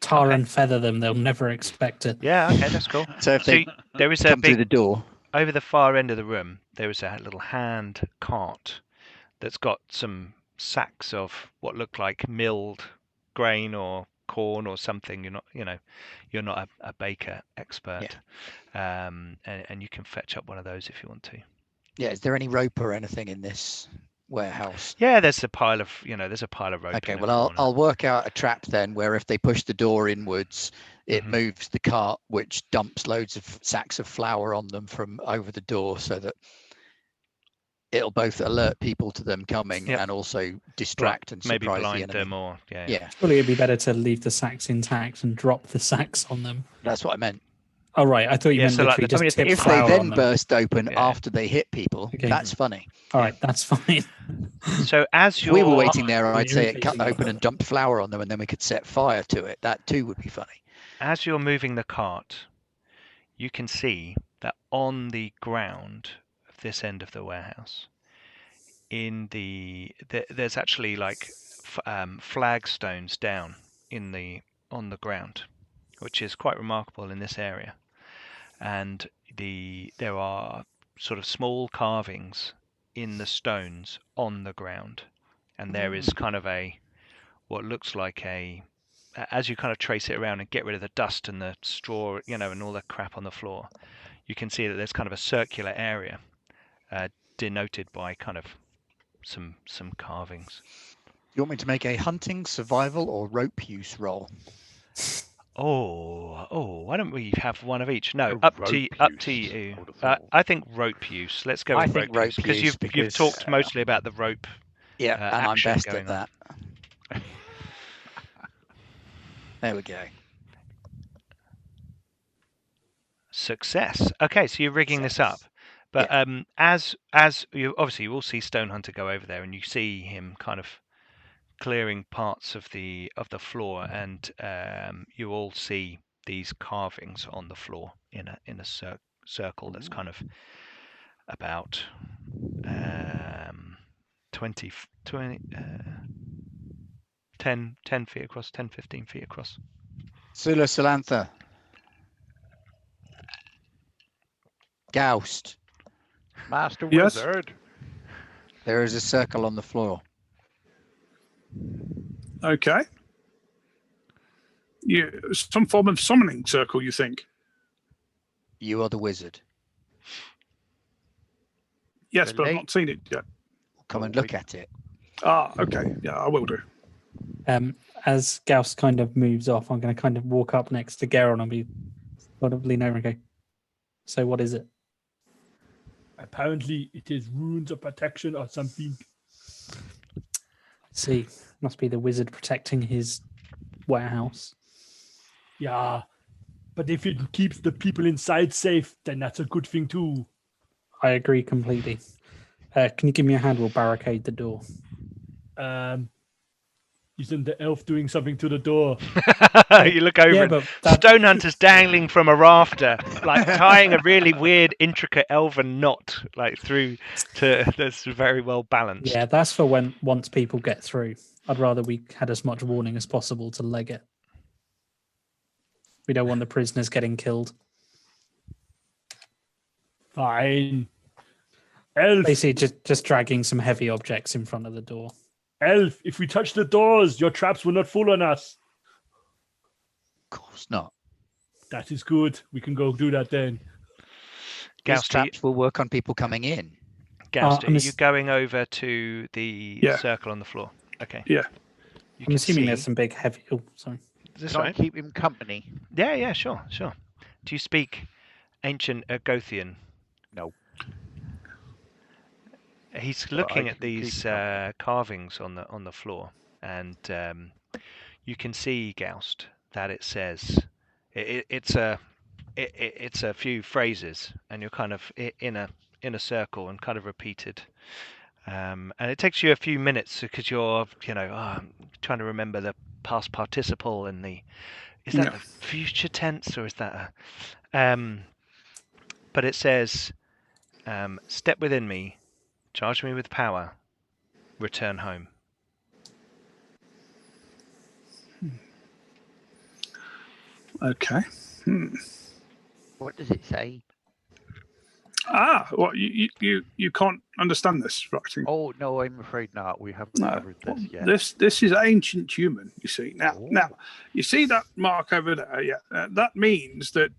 Tar and feather them; they'll never expect it. Yeah, okay, that's cool. So if they there is come through the door, over the far end of the room, there is a little hand cart that's got some sacks of what look like milled grain or corn or something. You're not a baker expert, and you can fetch up one of those if you want to. Yeah, is there any rope or anything in this warehouse? Yeah, there's a pile of rope. Okay, well I'll work out a trap then where if they push the door inwards, it moves the cart, which dumps loads of sacks of flour on them from over the door, so that it'll both alert people to them coming and also distract and maybe surprise blind the enemy. them or Surely it'd be better to leave the sacks intact and drop the sacks on them. That's what I meant. Oh right, I thought you meant literally just tip if flour they on then them. burst open after they hit people, that's funny. All right, that's fine. So as we were waiting there, I'd say it cut open and dumped flour on them, and then we could set fire to it. That too would be funny. As you're moving the cart, you can see that on the ground of this end of the warehouse, there's actually like flagstones down on the ground, which is quite remarkable in this area. And there are sort of small carvings in the stones on the ground, and there is kind of what looks like as you kind of trace it around and get rid of the dust and the straw, and all the crap on the floor, you can see that there's kind of a circular area denoted by kind of some carvings. You want me to make a hunting, survival, or rope use roll? Oh! Why don't we have one of each? No, up to you. I think rope use. Let's go with rope use because you've talked mostly about the rope. Yeah, and I'm best at going on. that. There we go. Success. Okay, so you're rigging this up, but as you obviously you will see Stone Hunter go over there, and you see him kind of clearing parts of the floor, and you all see these carvings on the floor in a circle that's kind of about 10 feet across, 10-15 feet across. Sula Salantha. Gaust. Master Yes? Wizard. There is a circle on the floor. Okay. Some form of summoning circle, you think? You are the wizard. Yes, but I've not seen it yet. Come and look at it. Ah, okay. Yeah, I will do. As Gauss kind of moves off, I'm going to kind of walk up next to Garron and be sort of lean over and go, so what is it? Apparently it is runes of protection or something. See, must be the wizard protecting his warehouse. Yeah, but if it keeps the people inside safe, then that's a good thing too. I agree completely. Can you give me a hand? We'll barricade the door. Isn't the elf doing something to the door? You look over, and Stone Hunter's dangling from a rafter, like tying a really weird, intricate elven knot, like through to that's very well balanced. Yeah, that's for once people get through. I'd rather we had as much warning as possible to leg it. We don't want the prisoners getting killed. Fine. Elf. Basically, just dragging some heavy objects in front of the door. Elf, if we touch the doors, your traps will not fall on us. Of course not. That is good. We can go do that then. These traps will work on people coming in. Gauster, are you going over to the circle on the floor? Okay. Yeah. I'm assuming there's some big heavy... Oh, sorry. Is this Can I right? keep him company? Yeah, sure. Do you speak ancient Gothian? No. He's looking at these carvings on the floor, and you can see, Gaust, that it says it's a few phrases, and you're kind of in a circle and kind of repeated. And it takes you a few minutes because you're trying to remember the past participle and is that the future tense or is that but it says step within me, charge me with power, return home. Okay. What does it say? Well, you can't understand this writing. Oh no, I'm afraid not. We haven't covered this yet. This is ancient human. You see now. You see that mark over there. Yeah, that means that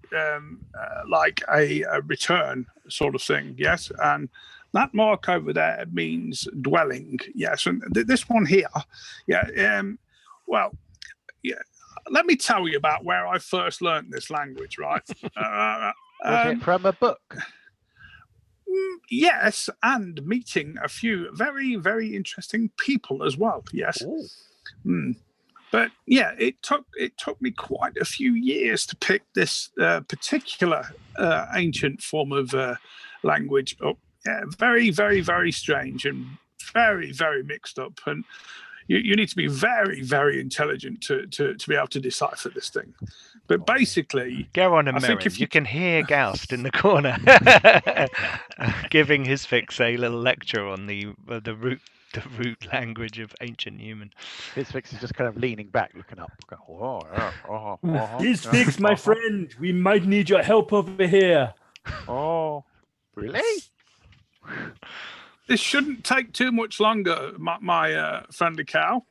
like a return sort of thing. Yes, and that mark over there means dwelling. Yes, and this one here. Yeah. Well. Yeah. Let me tell you about where I first learned this language. Right. Was it from a book? Yes, and meeting a few very, very interesting people as well. Yes, but yeah, it took me quite a few years to pick this particular ancient form of language up. Yeah, very, very, very strange and very, very mixed up. And you need to be very, very intelligent to be able to decipher this thing. But basically, Garron and Merrin, you can hear Gaust in the corner giving his fix a little lecture on the root language of ancient human. His fix is just kind of leaning back, looking up. His fix, my friend. We might need your help over here. Oh, really? This shouldn't take too much longer, my friendly cow.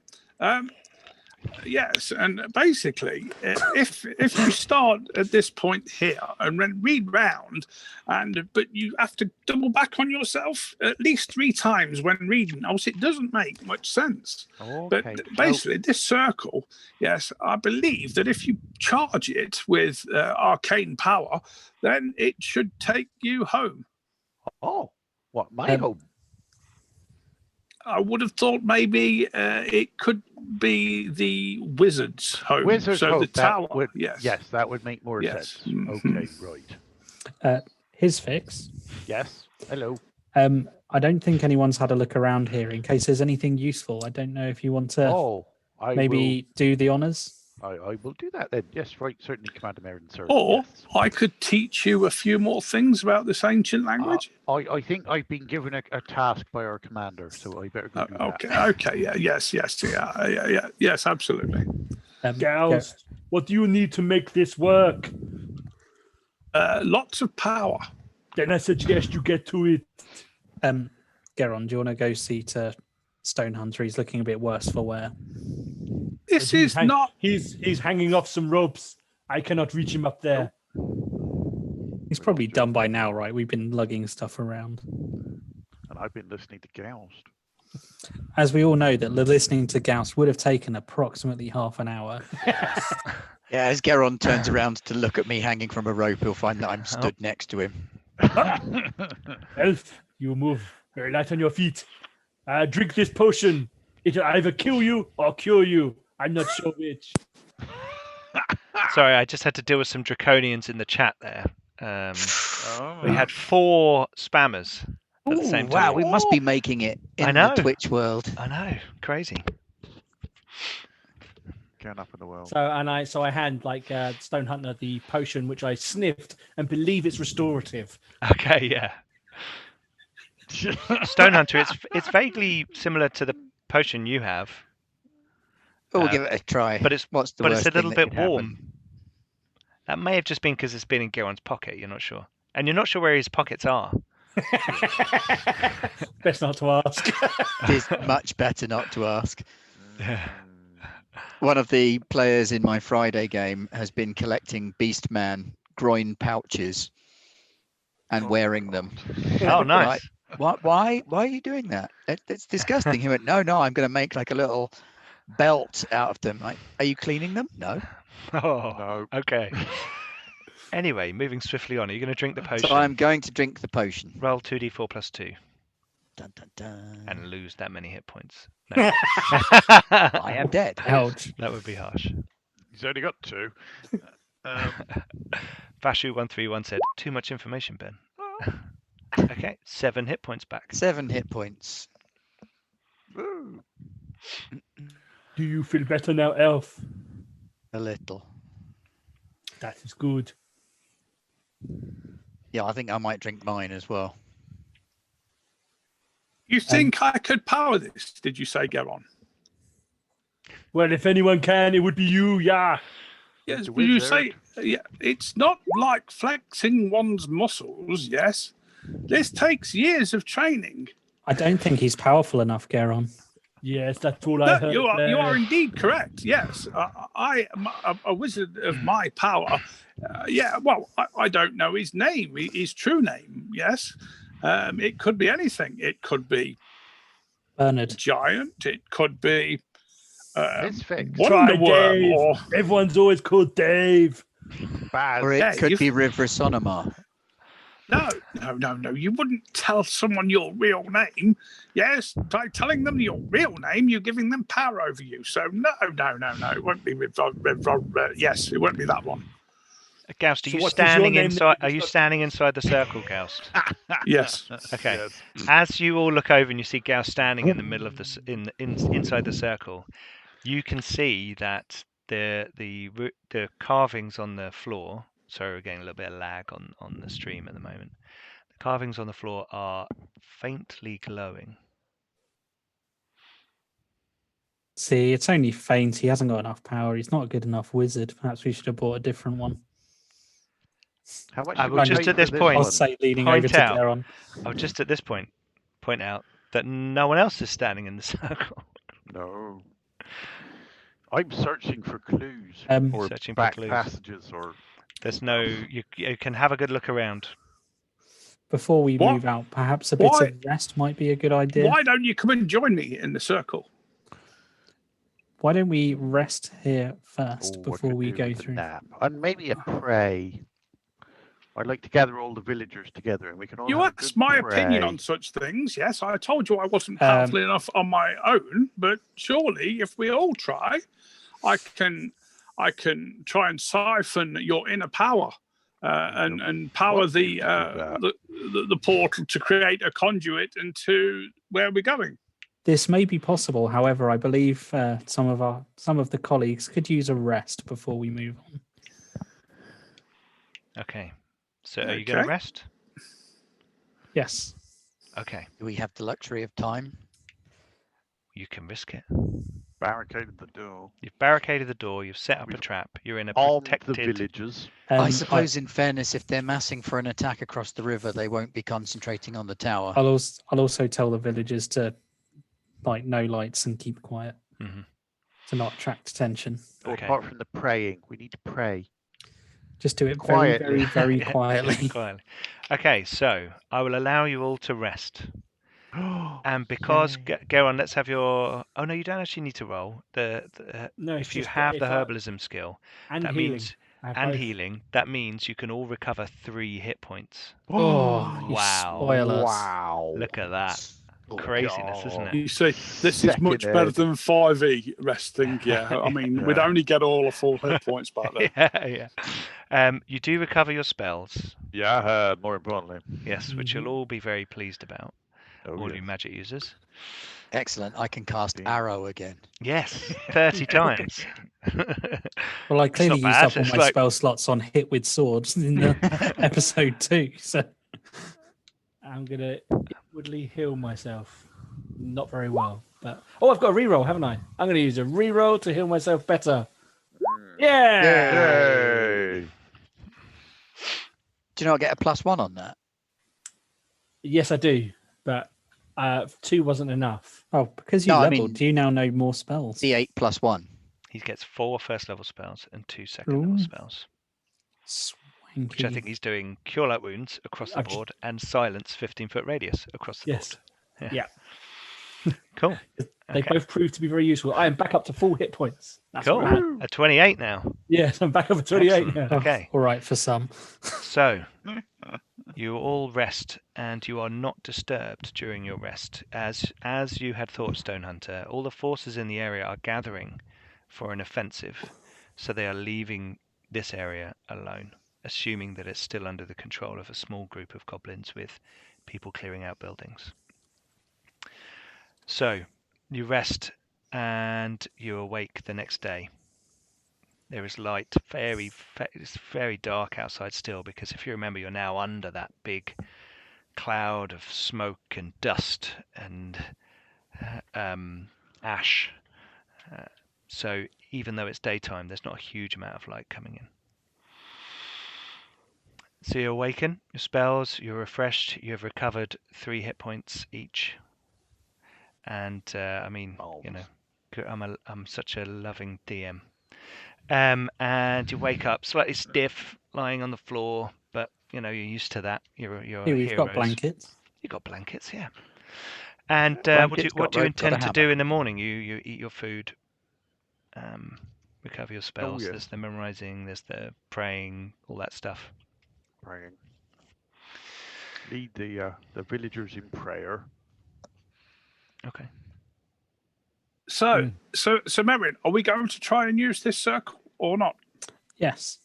Yes, and basically, if you start at this point here and then read round, but you have to double back on yourself at least 3 times when reading, else it doesn't make much sense. Okay. But basically, this circle, yes, I believe that if you charge it with arcane power, then it should take you home. Oh, what, my home? I would have thought maybe it could be the wizard's home. Wizard's home. The tower. Yes, that would make more sense. Okay, right. His fix. Yes. Hello. I don't think anyone's had a look around here in case there's anything useful. I don't know if you want to do the honours. I will do that then. Yes, right. Certainly, Commander Merrin, sir. Or yes. I could teach you a few more things about this ancient language. I think I've been given a task by our commander, so I better go do that. Okay. Yeah. Yes. Absolutely. Gals, what do you need to make this work? Lots of power. Then I suggest you get to it. Garron, do you want to go see to Stone Hunter? He's looking a bit worse for wear. This is not. He's hanging off some ropes. I cannot reach him up there. He's probably done by now, right? We've been lugging stuff around. And I've been listening to Gaust. As we all know, that listening to Gaust would have taken approximately half an hour. Yeah, as Garron turns around to look at me hanging from a rope, he'll find that I'm stood next to him. Elf, you move very light on your feet. Drink this potion. It'll either kill you or cure you. I'm not sure which. Sorry, I just had to deal with some draconians in the chat there. Oh. We had 4 spammers at the same Wow, time. we must be making it I in know. the Twitch world. I know, crazy. Going up in the world. So I hand like Stone Hunter the potion, which I sniffed and believe it's restorative. Okay, yeah. Stone Hunter, it's vaguely similar to the potion you have, Oh, we'll give it a try. but it's What's the but worst it's a little thing that bit could warm. happen? That may have just been because it's been in Garron's pocket. You're not sure, and you're not sure where his pockets are. Best not to ask. It is much better not to ask. Yeah. One of the players in my Friday game has been collecting Beastman groin pouches and wearing them. Oh, nice. Right. Why are you doing that? It's disgusting. He went, no, I'm going to make like a little belt out of them. Like, are you cleaning them? No. Oh, No. okay. Anyway, moving swiftly on. Are you going to drink the potion? So I'm going to drink the potion. Roll 2d4 plus 2 Dun, dun, dun. and lose that many hit points. No. I am dead. Ouch. That would be harsh. He's only got 2. Vashu131 said, too much information, Ben. Okay, 7 hit points back. 7 hit points. Woo. Do you feel better now, Elf? A little. That is good. Yeah, I think I might drink mine as well. You think I could power this? Did you say, Garron? Well, if anyone can, it would be you, yeah. Yes, a you wizard. say it's not like flexing one's muscles. Yes, this takes years of training. I don't think he's powerful enough, Garron. Yes, that's all I No, heard. you are indeed correct. Yes, I am a wizard of my power. Yeah, well, I don't know his name, his true name. Yes, it could be anything. It could be Bernard. giant. It could be It's fixed. Try Wonder Worm, Dave. or Everyone's always called Dave. Bad. Or it Yeah, could you- be Rhivrasonomar. no. You wouldn't tell someone your real name. Yes, by telling them your real name, you're giving them power over you. So no. It won't be yes, it won't be that one. Joust, are So you what does your standing name inside? then? Are you standing inside the circle, Joust? Yes. Okay. Yes. As you all look over and you see Joust standing in the middle of inside the circle, you can see that the carvings on the floor. Sorry, we're getting a little bit of lag on the stream at the moment. The carvings on the floor are faintly glowing. See, it's only faint. He hasn't got enough power. He's not a good enough wizard. Perhaps we should have bought a different one. How much I did will we just pay at this for point- I'll one? say leaning Point over to out. Garron. I'll just at this point point out that no one else is standing in the circle. No. I'm searching for clues or Searching for back clues. passages or There's no. You can have a good look around. Before we What? move out, perhaps a bit Why? of rest might be a good idea. Why don't you come and join me in the circle? Why don't we rest here first Oh, I before could we do go with a through? nap. And maybe a pray. I'd like to gather all the villagers together and we can all You have a asked good my pray. opinion on such things. Yes, I told you I wasn't powerful enough on my own, but surely if we all try, I can try and siphon your inner power and power What the, if we do the portal to create a conduit into where we're going. This may be possible. However, I believe some of the colleagues could use a rest before we move on. Okay. So are you going to Okay. rest? Yes. Okay. Do we have the luxury of time? You can risk it. Barricaded the door. You've barricaded the door. You've set up a We've trap. You're in a Armed the protected. villagers. I suppose, in fairness, if they're massing for an attack across the river, they won't be concentrating on the tower. I'll also tell the villagers to light no lights and keep quiet Mhm. to not attract attention. Or Okay. apart from the praying, we need to pray. Just do it Quietly. very quietly. Quietly. Okay, so I will allow you all to rest. And because Garron, let's have your. Oh no, you don't actually need to roll. No, If you have the herbalism skill, and that healing. means I have and both. healing, that means you can all recover 3 hit points. Oh, you Wow. spoil us. Wow. Look at that. craziness, isn't it? You see, this is much better than 5e resting. Yeah, I mean, we'd only get all the full hit points back then. You do recover your spells. Yeah, more importantly. Yes, which you'll all be very pleased about. All you magic users. Excellent. I can cast Arrow again. Yes, 30 times. Well, I clearly used bad. up all my spell slots on hit with swords in the episode 2. So I'm going to inwardly heal myself. Not very well. But I've got a reroll, haven't I? I'm going to use a reroll to heal myself better. Yeah! Yay! Do you know I get a +1 on that? Yes, I do. But 2 wasn't enough. Oh, because you leveled, do you now know more spells? D8 +1. He gets 4 first-level spells and 2 second-level spells. Swanky. Which I think he's doing Cure Light Wounds across the board and Silence 15-foot radius across the board. Yeah. Cool. They both proved to be very useful. I am back up to full hit points. That's cool. At 28 now. Yes, I'm back up at 28 now. Okay. All right for some. So, you all rest, and you are not disturbed during your rest. As you had thought, Stone Hunter, all the forces in the area are gathering for an offensive, so they are leaving this area alone, assuming that it's still under the control of a small group of goblins with people clearing out buildings. So, you rest and you awake the next day. There is light, it's very dark outside still, because if you remember, you're now under that big cloud of smoke and dust and ash. So even though it's daytime, there's not a huge amount of light coming in. So you awaken, your spells, you're refreshed, you have recovered 3 hit points each. And I mean, you know, I'm such a loving DM. And you wake up slightly stiff, lying on the floor, but you know you're used to that. You've got blankets. You've got blankets, yeah. And what do you intend to do in the morning? You eat your food, recover your spells. There's the memorizing, there's the praying, all that stuff. Praying. Lead the villagers in prayer. Okay. So, Merrin, are we going to try and use this circle or not? Yes.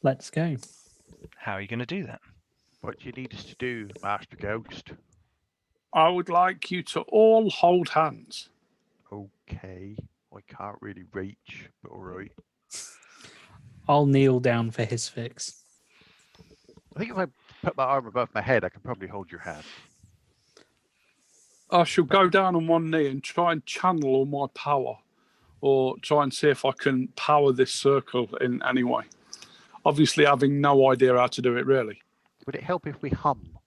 Let's go. How are you going to do that? What do you need us to do, Master Ghost? I would like you to all hold hands. Okay. I can't really reach, but all right. I'll kneel down for his fix. I think if I put my arm above my head, I can probably hold your hand. I shall go down on one knee and try and channel all my power, or try and see if I can power this circle in any way. Obviously, having no idea how to do it, really. Would it help if we hum?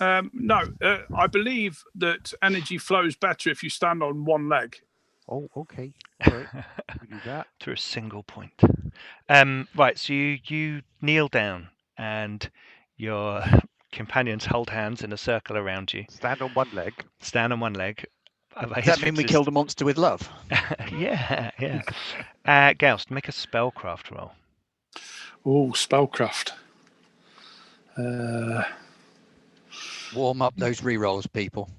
No, I believe that energy flows better if you stand on one leg. Oh, okay. All right. We do that. Through a single point. Right, so you kneel down and your companions hold hands in a circle around you. Stand on one leg. Stand on one leg. Does that mean we killed a monster with love? Yeah. Gaust, make a spellcraft roll. Oh, spellcraft. Warm up those rerolls, people.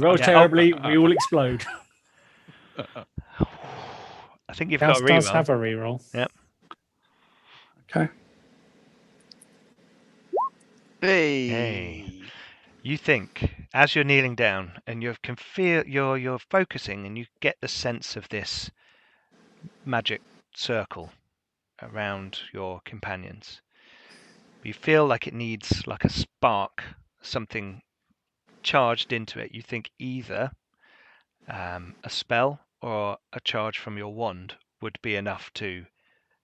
Roll terribly, we all explode. I think you've got a reroll. Does have a reroll. Yep. Okay. Hey. You think as you're kneeling down and you can feel you're focusing and you get the sense of this magic circle around your companions. You feel like it needs like a spark, something charged into it. You think either a spell or a charge from your wand would be enough to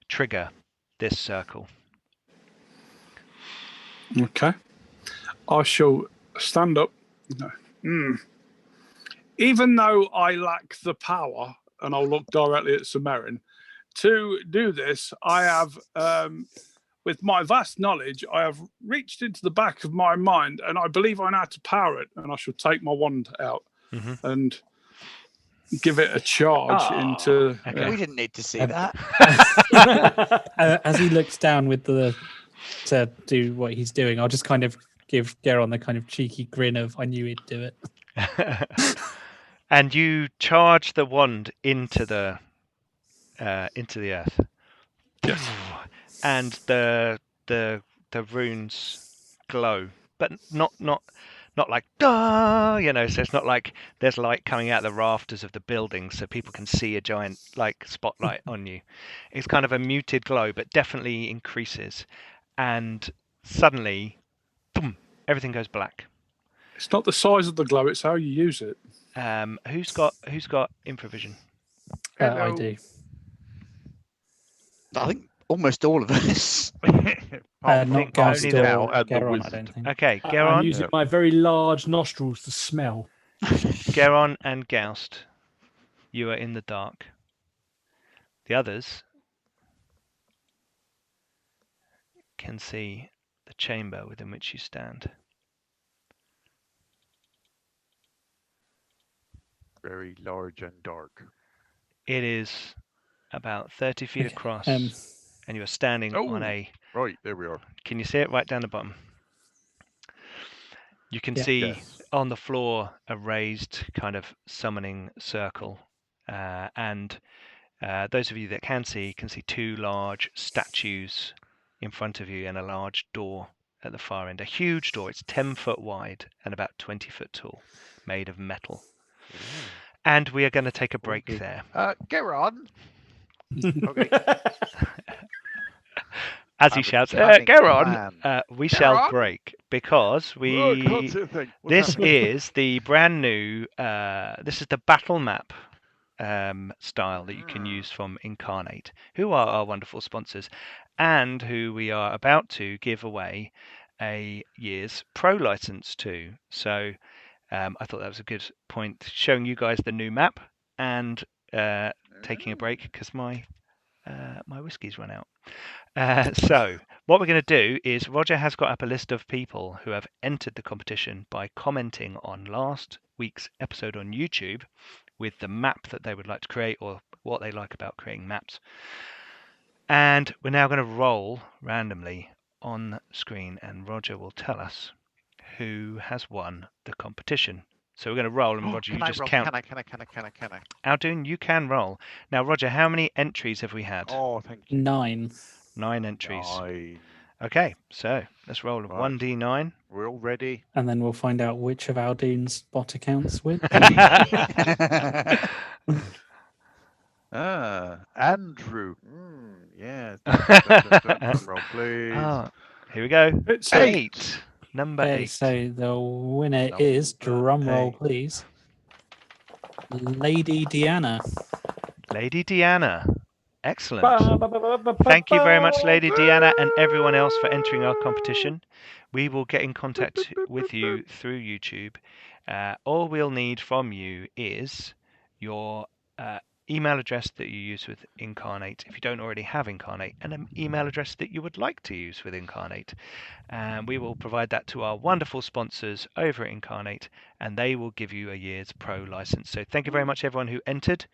trigger this circle. Okay. I shall stand up. No. Even though I lack the power, and I'll look directly at Samarin, to do this, I have, with my vast knowledge, I have reached into the back of my mind, and I believe I know how to power it, and I shall take my wand out and give it a charge into. Okay. We didn't need to see that. As he looks down with to do what he's doing, I'll just kind of give Garron the kind of cheeky grin of I knew he'd do it. And you charge the wand into the earth. Yes. And the runes glow, but not like so it's not like there's light coming out of the rafters of the building so people can see a giant like spotlight on you. It's kind of a muted glow, but definitely increases, and suddenly boom, everything goes black. It's not the size of the glow; it's how you use it. Who's got infravision? I do. I think almost all of us. Not Gast only the- or and the Garron, I wizard. don't think. Okay, I'm Garron, using my very large nostrils to smell. Garron and Gaust, you are in the dark. The others can see the chamber within which you stand. Very large and dark. It is about 30 feet Okay, across, um, and you are standing on Oh. a... Right, there we are. Can you see it right down the bottom? You can Yeah. see Yes. on the floor a raised kind of summoning circle, and those of you that can see two large statues in front of you and a large door at the far end. A huge door. It's 10 foot wide and about 20 foot tall, made of metal. And we are going to take a break Okay. there. Garron. Okay. As he Have a shouts, cunning Garron, plan. we shall Garron? break because Oh, can't say a thing. What's this happening? is the brand new, this is the battle map style that you can use from Incarnate, who are our wonderful sponsors, and who we are about to give away a year's pro license to. So I thought that was a good point, showing you guys the new map and taking a break because my whiskey's run out. So what we're going to do is Roger has got up a list of people who have entered the competition by commenting on last week's episode on YouTube with the map that they would like to create or what they like about creating maps. And we're now going to roll randomly on screen, and Roger will tell us who has won the competition. So we're going to roll, and Roger, you just count. Can I? Aldun, you can roll. Now, Roger, how many entries have we had? Oh, thank you. 9. 9 entries. 9. Okay, so let's roll a Right. 1d9. We're all ready. And then we'll find out which of Aldun's bot accounts win. Andrew. Yeah. Drum roll, please. Oh, here we go. It's 8. Number Okay, 8. so the winner is, drum roll please, Lady Deanna. Lady Deanna. Excellent. Thank you very much, Lady Deanna, and everyone else for entering our competition. We will get in contact with you through YouTube. All we'll need from you is your email address that you use with Incarnate, if you don't already have Incarnate, and an email address that you would like to use with Incarnate. And we will provide that to our wonderful sponsors over at Incarnate, and they will give you a year's pro license. So thank you very much, everyone who entered.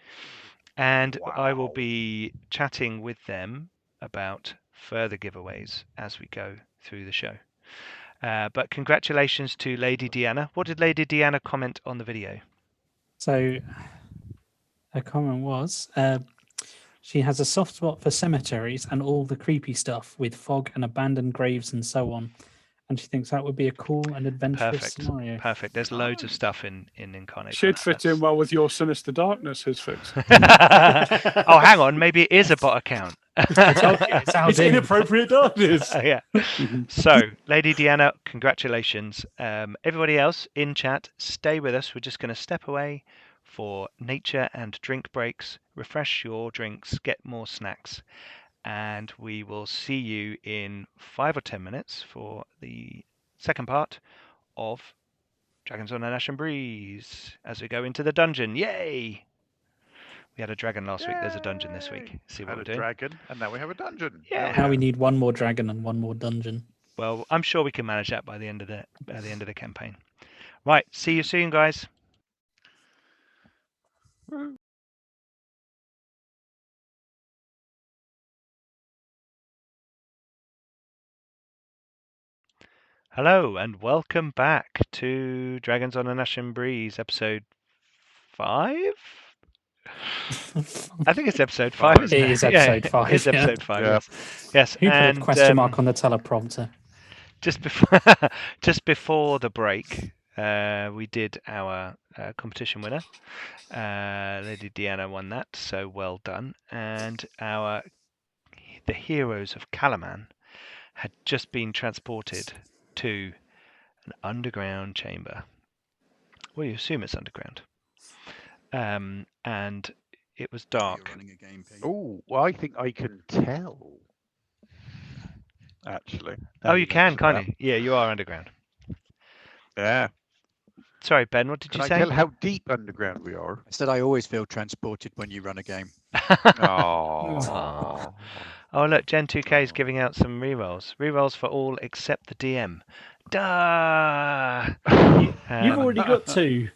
And I will be chatting with them about further giveaways as we go through the show. But congratulations to Lady Deanna. What did Lady Deanna comment on the video? So her comment was, she has a soft spot for cemeteries and all the creepy stuff with fog and abandoned graves and so on. And she thinks that would be a cool and adventurous scenario. Perfect. There's loads of stuff in Incarnate. Should fit in well with your Sinister Darkness, his fix. Oh, hang on. Maybe it is a bot account. It's inappropriate darkness. Yeah. So, Lady Deanna, congratulations. Everybody else in chat, stay with us. We're just going to step away for nature and drink breaks. Refresh your drinks, get more snacks. And we will see you in 5 or 10 minutes for the second part of Dragons on an Ashen Breeze as we go into the dungeon. Yay! We had a dragon last week. There's a dungeon this week. See what Had we're a doing. dragon, and now we have a dungeon. Yeah. Now we need one more dragon and one more dungeon. Well, I'm sure we can manage that by the end of the campaign. Right. See you soon, guys. Hello and welcome back to Dragons on an Ashen Breeze, episode 5? I think it's episode 5, isn't it? It is episode 5. It is episode 5, Yeah. yes. Who put a And question mark on the teleprompter? just before the break, we did our competition winner. Lady Deanna won that, so well done. And the heroes of Kalaman had just been transported to an underground chamber. Well, you assume it's underground. And it was dark. Oh, well, I think I can tell. Actually. Oh, you can, can't you? Yeah, you are underground. Yeah. Sorry, Ben, what did Can you I say? tell how deep underground we are? I said I always feel transported when you run a game. Oh. Oh, look, Gen 2K is giving out some rerolls. Rerolls for all except the DM. Duh! You've already got 2.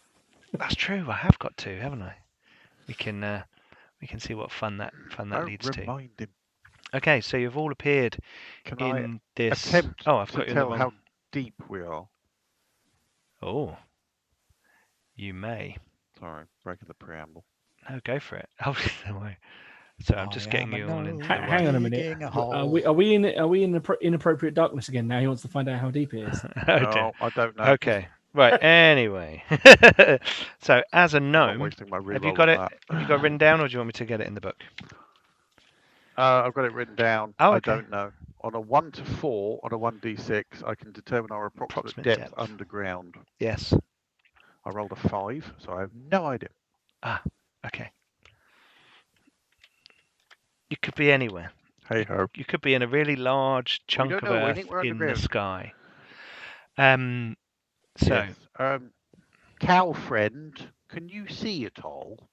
That's true. I have got 2, haven't I? We can see what fun that leads to. Remind him. Okay, so you've all appeared Can in this. Attempt Oh, I've to got you in tell the how wrong. deep we are. Oh, you may. Sorry, breaking the preamble. No, go for it. Oh, no way. So I'm just getting you all into the Hang on a minute. Digging a Are we in inappropriate darkness again? Now he wants to find out how deep it is. Oh, No, dear. I don't know. Okay. Right. Anyway, so as a I'm not gnome, wasting my have you reroll got on it? that. Have you got it written down, or do you want me to get it in the book? I've got it written down. Oh, I okay. don't know. On a 1 to 4, on a 1d6, I can determine our approximate depth underground. Yes. I rolled a 5, so I have no idea. Ah. Okay. You could be anywhere. Hey ho. You could be in a really large chunk don't of know, I earth think we're in the underground. sky. So Yes. Cow friend, can you see at all?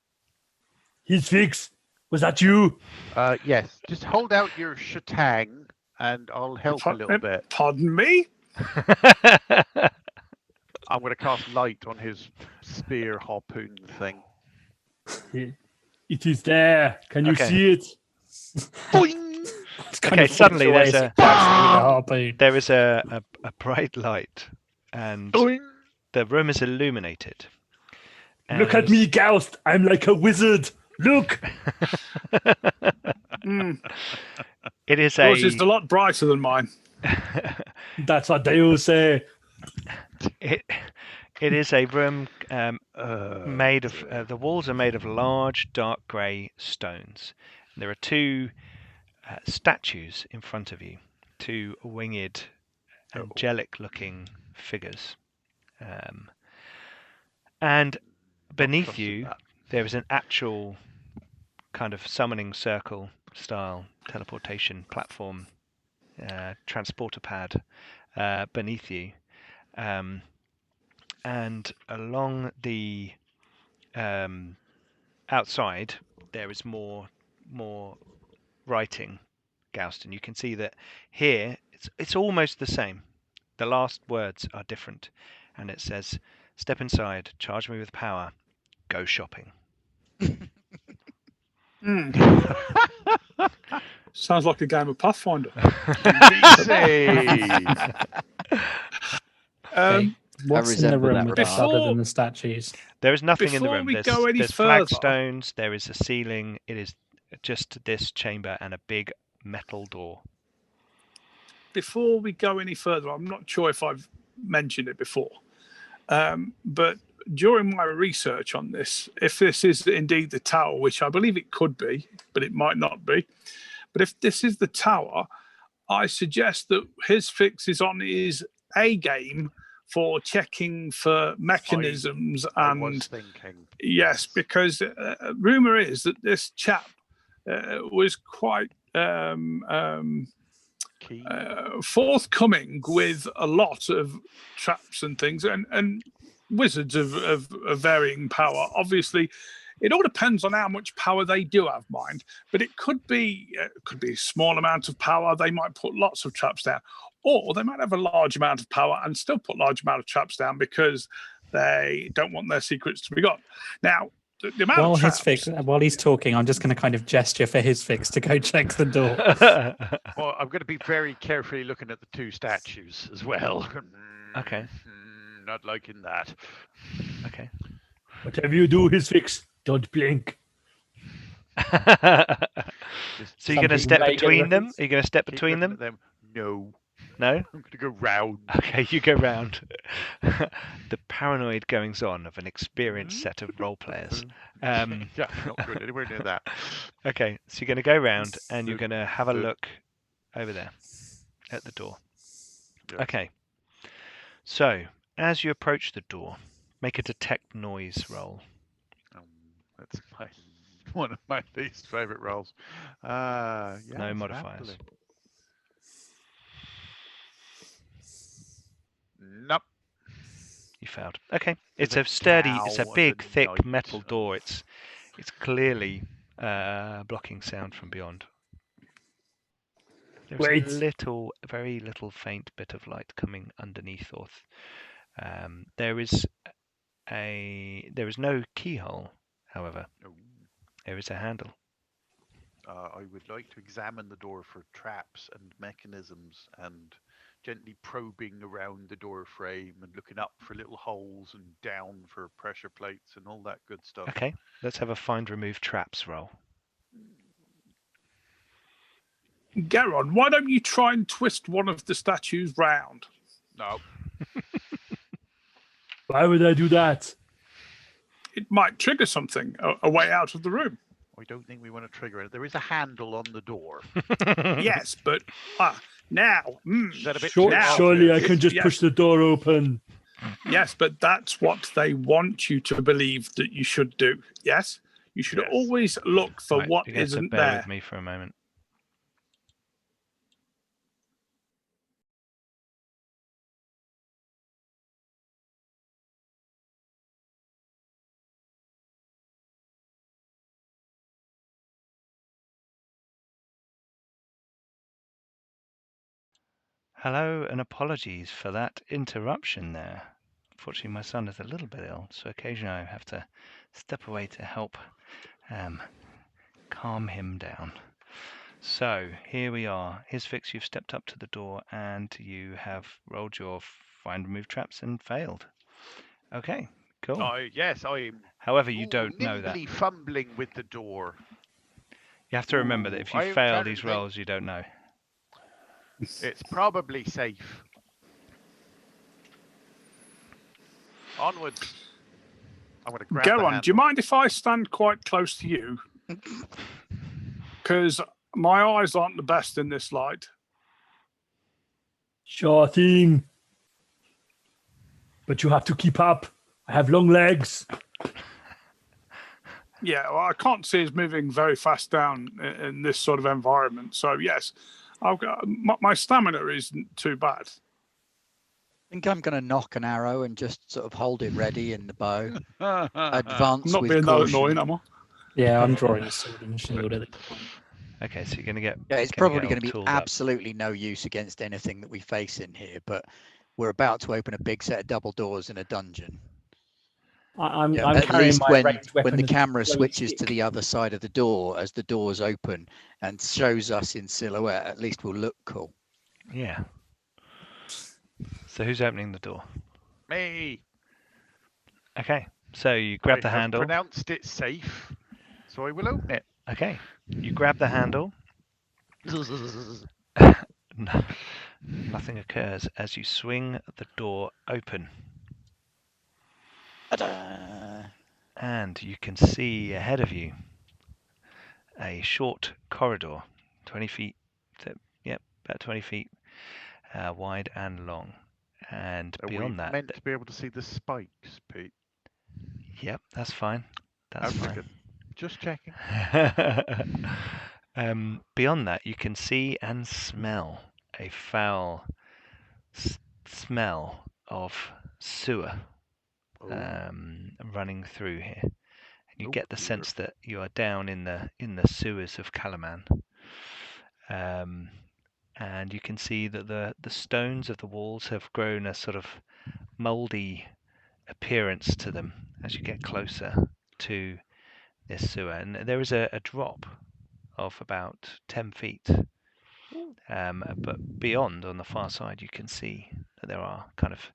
He's fixed. Was that you? Yes. Just hold out your shatang and I'll help a little bit. Pardon me? I'm going to cast light on his spear harpoon thing. It is there. Can you Okay. see it? Okay, suddenly there is a bright light, and the room is illuminated. Look at me, Ghost. I'm like a wizard. Look. It is Yours is a lot brighter than mine. That's what they all say. It is a room made of the walls are made of large dark grey stones. There are 2 statues in front of you, 2 winged, angelic-looking figures, and beneath you there is an actual kind of summoning circle style teleportation platform, transporter pad beneath you. And along the outside, there is more writing, Gouston. You can see that here it's almost the same. The last words are different, and it says, "Step inside, charge me with power, go shopping." Sounds like a game of Pathfinder. What's in the room with us other than the statues? There is nothing in the room. There's further, flagstones, there is a ceiling, it is just this chamber and a big metal door. Before we go any further, I'm not sure if I've mentioned it before, but during my research on this, if this is indeed the tower, which I believe it could be, but it might not be, but if this is the tower, I suggest that his fix is on his A game for checking for mechanisms. I was thinking. Yes, because rumor is that this chap was quite forthcoming with a lot of traps and things, and wizards of varying power. Obviously, it all depends on how much power they do have, mind. But it could be a small amount of power. They might put lots of traps down, or they might have a large amount of power and still put large amount of traps down because they don't want their secrets to be got. Now, The amount of traps. While he's talking, I'm just going to kind of gesture for his fix to go check the door. Well, I'm going to be very carefully looking at the two statues as well. Okay. Not liking that. Okay. Whatever you do, his fix. Don't blink. So you're going to step between them? Are you going to step between them? No. No? I'm going to go round. Okay, you go round. The paranoid goings on of an experienced set of role players. Yeah, not good. Anywhere near that. Okay, so you're going to go round and you're going to have a look over there at the door. Yeah. Okay. So, as you approach the door, make a detect noise roll. That's one of my least favourite rolls. Yeah, no modifiers. Happily. Nope. You failed. Okay. It's a sturdy, it's a big, thick metal door. It's clearly blocking sound from beyond. There's a very little faint bit of light coming underneath Orth. There is no keyhole, however. No. There is a handle. I would like to examine the door for traps and mechanisms and gently probing around the door frame and looking up for little holes and down for pressure plates and all that good stuff. Okay, let's have a find remove traps roll. Garron, why don't you try and twist one of the statues round? No. Why would I do that? It might trigger something, a way out of the room. I don't think we want to trigger it. There is a handle on the door. Yes, but now. Is that a bit surely I can just push the door open. Yes, but that's what they want you to believe that you should do. Yes? You should always look for what isn't bear there. With me for a moment. Hello, and apologies for that interruption there. Unfortunately, my son is a little bit ill, so occasionally I have to step away to help calm him down. So here we are. His fix, you've stepped up to the door and you have rolled your find remove traps and failed. Okay, cool. Yes, I'm. However, you don't know that. Nimbly fumbling with the door. You have to remember that if you fail these rolls, you don't know. It's probably safe. Onwards. I'm going to grab Garron, do you mind if I stand quite close to you? Because my eyes aren't the best in this light. Sure thing. But you have to keep up. I have long legs. Yeah, well, I can't see us moving very fast down in this sort of environment. So, yes, I've got, my stamina isn't too bad. I think I'm going to knock an arrow and just sort of hold it ready in the bow. Advance Not with being caution. that annoying, am I? Yeah, I'm drawing a sword and shield at it. Okay, so you're going to get... Yeah, it's probably going to be absolutely no use against anything that we face in here, but we're about to open a big set of double doors in a dungeon. I'm at carrying least my ranged weapon when the as camera a switches stick. to the other side of the door as the doors open and shows us in silhouette, at least we'll look cool. Yeah. So who's opening the door? Me. Okay, so you grab the handle. I pronounced it safe, so I will open it. Okay, you grab the handle. Nothing occurs as you swing the door open. And you can see ahead of you a short corridor, 20 feet, about 20 feet wide and long. And beyond that... meant to be able to see the spikes, Pete. Yep, that's fine. That's fine. Just checking. Beyond that, you can see and smell a foul smell of sewer running through here. And you get the sense that you are down in the sewers of Kalaman. And you can see that the stones of the walls have grown a sort of mouldy appearance to them as you get closer to this sewer, and there is a drop of about 10 feet. But beyond, on the far side, you can see that there are kind of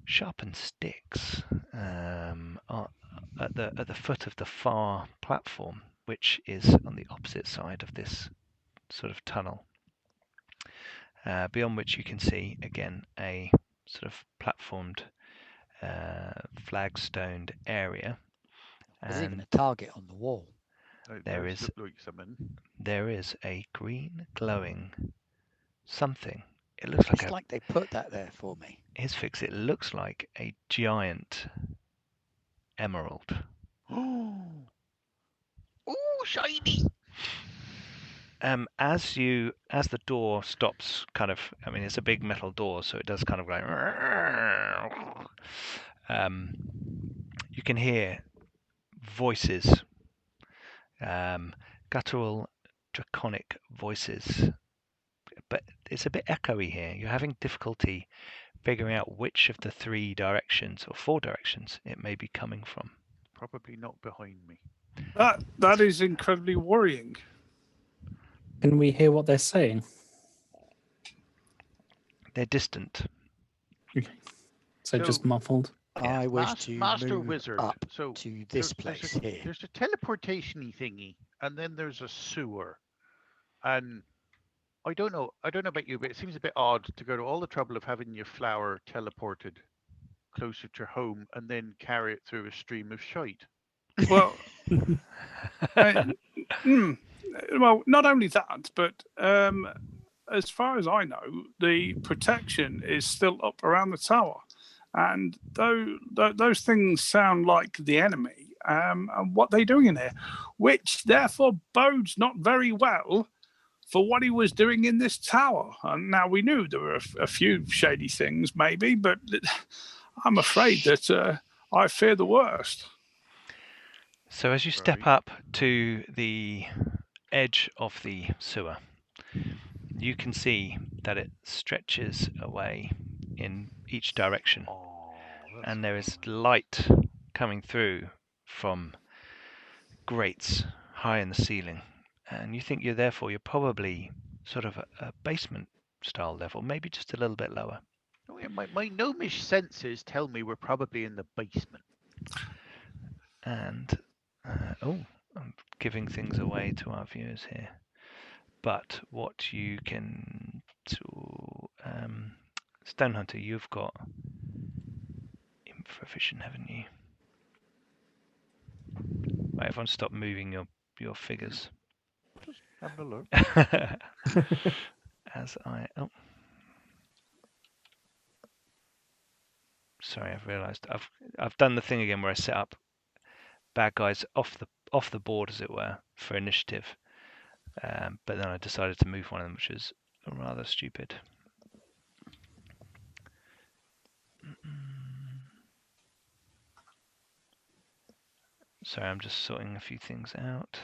sharpened sticks at the foot of the far platform, which is on the opposite side of this sort of tunnel. Beyond which you can see again a sort of platformed, flagstoned area. There's even And a target on the wall. there is a green glowing something. It looks like It's like they put that there for me. Isfix, it looks like a giant emerald. Oh, shiny! As the door stops, kind of, I mean, it's a big metal door, so it does kind of like. You can hear voices, guttural, draconic voices, but it's a bit echoey here. You're having difficulty figuring out which of the 3 directions or 4 directions it may be coming from. Probably not behind me. That is incredibly worrying. Can we hear what they're saying? They're distant. Okay. So just muffled. Yeah. I wish to Master move Wizard. up So to this place here. There's a teleportation-y thingy, and then there's a sewer. And I don't know about you, but it seems a bit odd to go to all the trouble of having your flower teleported closer to home and then carry it through a stream of shite. Well, well, not only that, but as far as I know, the protection is still up around the tower, and those things sound like the enemy. And what they're doing in there, which therefore bodes not very well for what he was doing in this tower. And now we knew there were a few shady things, maybe, but I'm afraid that I fear the worst. So as you step up to the edge of the sewer, you can see that it stretches away in each direction, and there is light coming through from grates high in the ceiling, and you think you're probably sort of a basement style level, maybe just a little bit lower. Oh, yeah, my gnomish senses tell me we're probably in the basement. And I'm giving things away to our viewers here. But what you can Stone Hunter, you've got infravision, haven't you? Right, everyone stop moving your figures. Just having a look. As I sorry, I've realised I've done the thing again where I set up bad guys off the board, as it were, for initiative. But then I decided to move one of them, which is rather stupid. Sorry, I'm just sorting a few things out.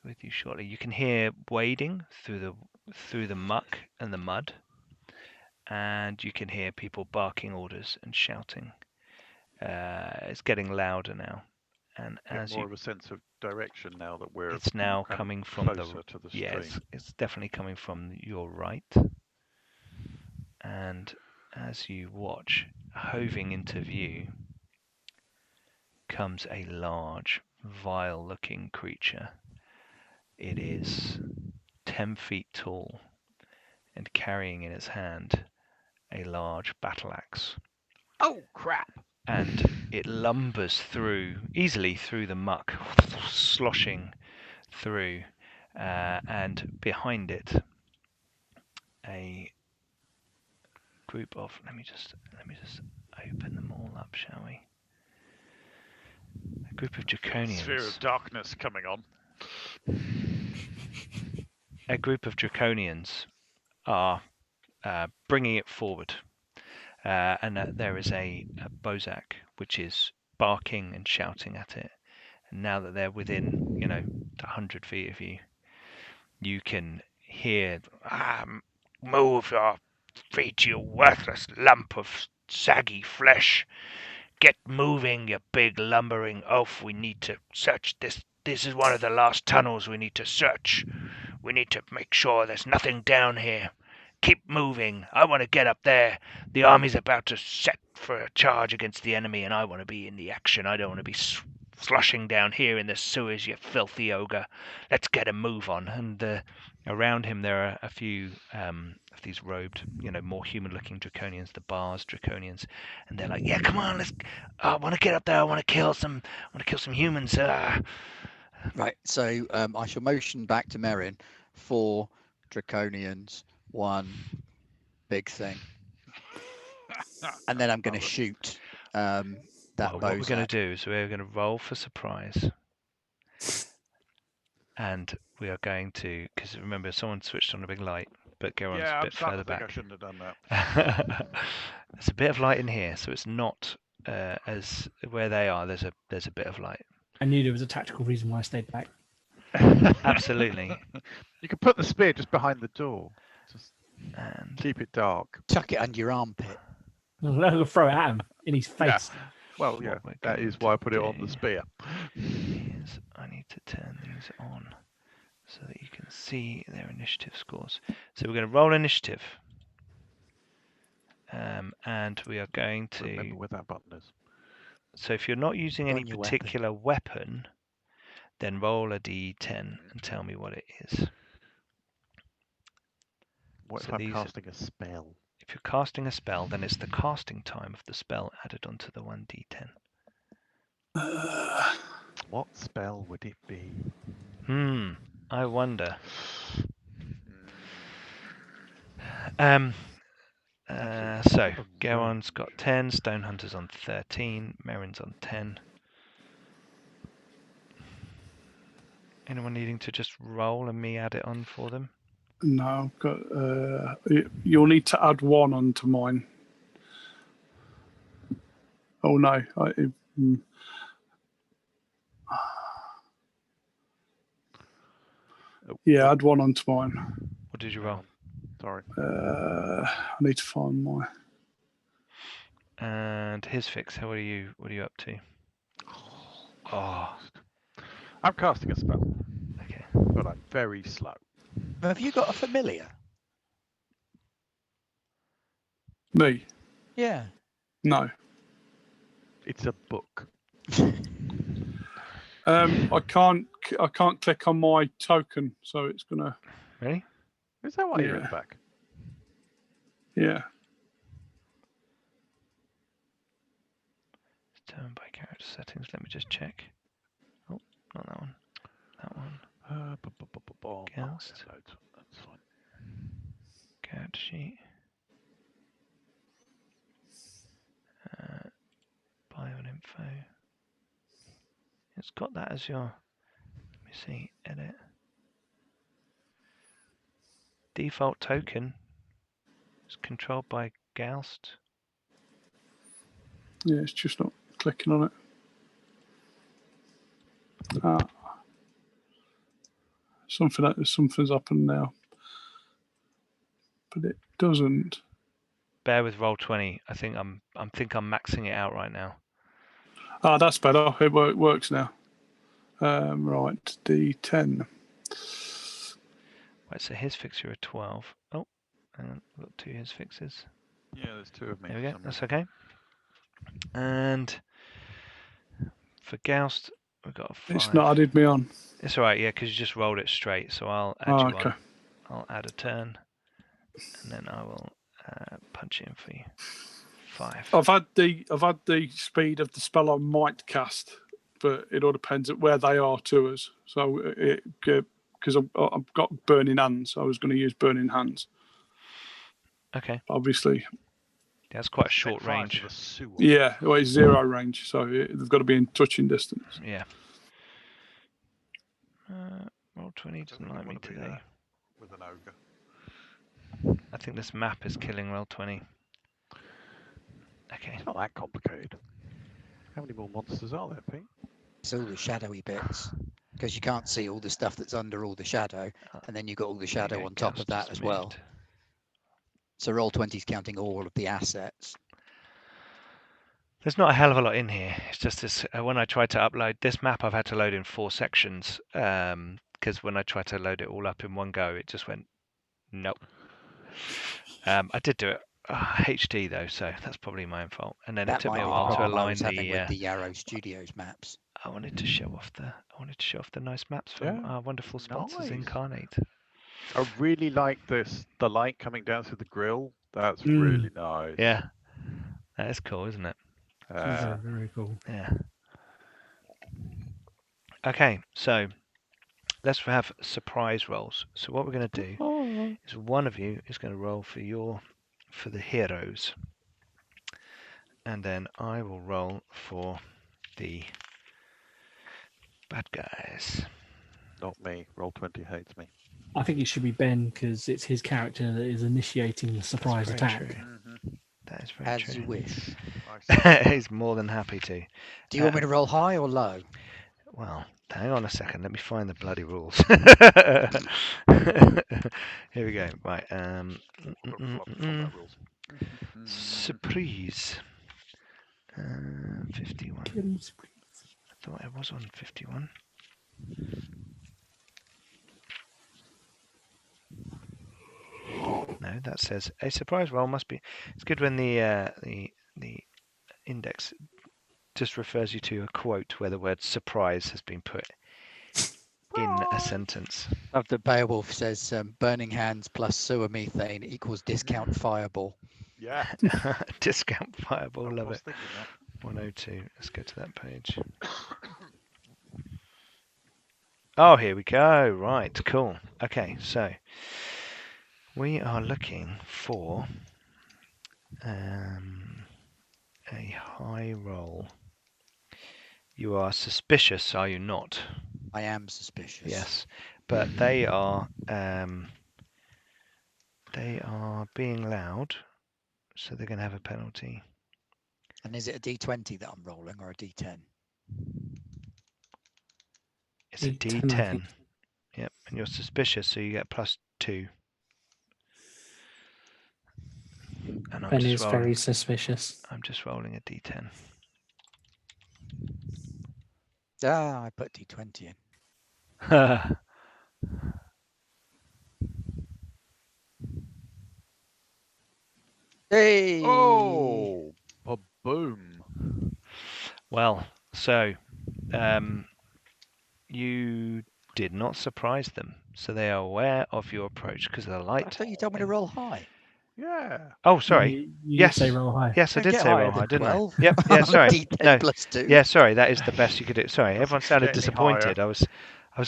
Be with you shortly. You can hear wading through the muck and the mud, and you can hear people barking orders and shouting. It's getting louder now, and as more of a sense of direction now that it's now coming from closer to the stream. Yeah, it's definitely coming from your right. And as you watch, hoving into view comes a large, vile-looking creature. It is 10 feet tall and carrying in its hand a large battle axe. Oh, crap! And it lumbers easily through the muck, sloshing through, and behind it a group of, let me just open them all up, shall we? A group of draconians. Sphere of darkness coming on. A group of draconians are bringing it forward, and there is a Bozak which is barking and shouting at it. And now that they're within, 100 feet of you, you can hear, "Move your feet, you worthless lump of saggy flesh! Get moving, you big lumbering oaf. We need to search this. This is one of the last tunnels we need to search. We need to make sure there's nothing down here. Keep moving. I want to get up there. The army's about to set for a charge against the enemy, and I want to be in the action. I don't want to be slushing down here in the sewers, you filthy ogre. Let's get a move on. And around him there are a few of these robed, more human-looking draconians, the bars draconians, and they're like, "Yeah, come on, let's. I want to get up there. I want to kill some. Humans." Right. So I shall motion back to Merrin for draconians. One big thing, and then I'm going to shoot that what we're going to do is we're going to roll for surprise, and we are going to, because remember someone switched on a big light, but Garron's a bit further back. I shouldn't have done that. There's a bit of light in here, so it's not as where they are. There's a bit of light. I knew there was a tactical reason why I stayed back. Absolutely. You could put the spear just behind the door. Just And keep it dark. Tuck it under your armpit. I'm going to throw it at him in his face. Well, yeah, that is why I put it on the spear. Is I need to turn these on so that you can see their initiative scores. So we're going to roll initiative, and we are going to remember where that button is. So if you're not using any particular weapon, then roll a d10 and tell me what it is. What if I'm casting a spell? If you're casting a spell, then it's the casting time of the spell added onto the 1d10. What spell would it be? I wonder. So Garron's got 10, Stonehunter's on 13, Merrin's on 10. Anyone needing to just roll and me add it on for them? No, I've got. You'll need to add 1 onto mine. Oh no! Yeah, add 1 onto mine. What did you roll? Sorry. I need to find my. And his fix. What are you up to? Oh, I'm casting a spell. Okay. But I'm very slow. Have you got a familiar? Me? Yeah. No. It's a book. I can't click on my token, so it's gonna. Really? Is that why you're in the back? Yeah. Determined by character settings. Let me just check. Oh, not that one. That one. Cast. That's fine. Character sheet. Bio and info. It's got that as your. Let me see. Edit. Default token. It's controlled by Ghost. Yeah, it's just not clicking on it. Something's happened now, but it doesn't. Bear with Roll20. I think I'm maxing it out right now. Ah, that's better. It works now. Right, D10. Right, so his fixture are 12. Oh, hang on, we've got 2 his fixes. Yeah, there's 2 of me. There we go. That's okay. And for Ghost, we've got a 5. It's not added me on. It's all right, yeah, because you just rolled it straight. So I'll add you on. I'll add a turn, and then I will punch it in for you. 5. I've had the speed of the spell I might cast, but it all depends at where they are to us. So because I've got burning hands, I was going to use burning hands. Okay. Obviously. That's quite a short range. Yeah, well, it's 0 range, so they've got to be in touching distance. Yeah. Roll20 doesn't like me today. With an ogre. I think this map is killing Roll20. Okay. It's not that complicated. How many more monsters are there, Pete? It's all the shadowy bits. Because you can't see all the stuff that's under all the shadow, and then you've got all the shadow on top of that as well. So Roll20 is counting all of the assets. There's not a hell of a lot in here. It's just this. When I tried to upload this map, I've had to load in 4 sections because when I tried to load it all up in one go, it just went nope. I did do it HD though, so that's probably my own fault. And then it took me a while to align with the Yarrow Studios maps. I wanted to show off the nice maps from our wonderful sponsors, Incarnate. I really like the light coming down through the grill. That's really nice. Yeah, that is cool, isn't it? Very, very cool. Yeah. Okay, so let's have surprise rolls. So what we're going to do is one of you is going to roll for the heroes, and then I will roll for the bad guys. Not me. Roll20 hates me. I think it should be Ben because it's his character that is initiating the surprise attack. That is very true. As you wish. He's more than happy to. Do you want me to roll high or low? Well, hang on a second. Let me find the bloody rules. Here we go. Right. Surprise. 51. I thought I was on 51. No, that says a surprise roll must be. It's good when the index just refers you to a quote where the word surprise has been put in a sentence. Of the Beowulf says burning hands plus sewer methane equals discount fireball. Yeah. Discount fireball, love it. 102. Let's go to that page. Oh, here we go. Right, cool. Okay, so we are looking for a high roll. You are suspicious, are you not? I am suspicious. Yes, but they are being loud, so they're going to have a penalty. And is it a D20 that I'm rolling or a D10? It's a D10. Yep, and you're suspicious, so you get +2. And Ben is very suspicious. I'm just rolling a D10. Ah, I put D20 in. Hey! Oh, boom! Well, so you did not surprise them, so they are aware of your approach because of the light. I thought you told me to roll high. Yeah. Oh, sorry. Yes. Did say roll high. Yes, I did say roll high, didn't 12. I? Yep. Yeah, sorry. D10 plus 2. Yeah, sorry. That is the best you could do. Sorry, everyone sounded disappointed. I was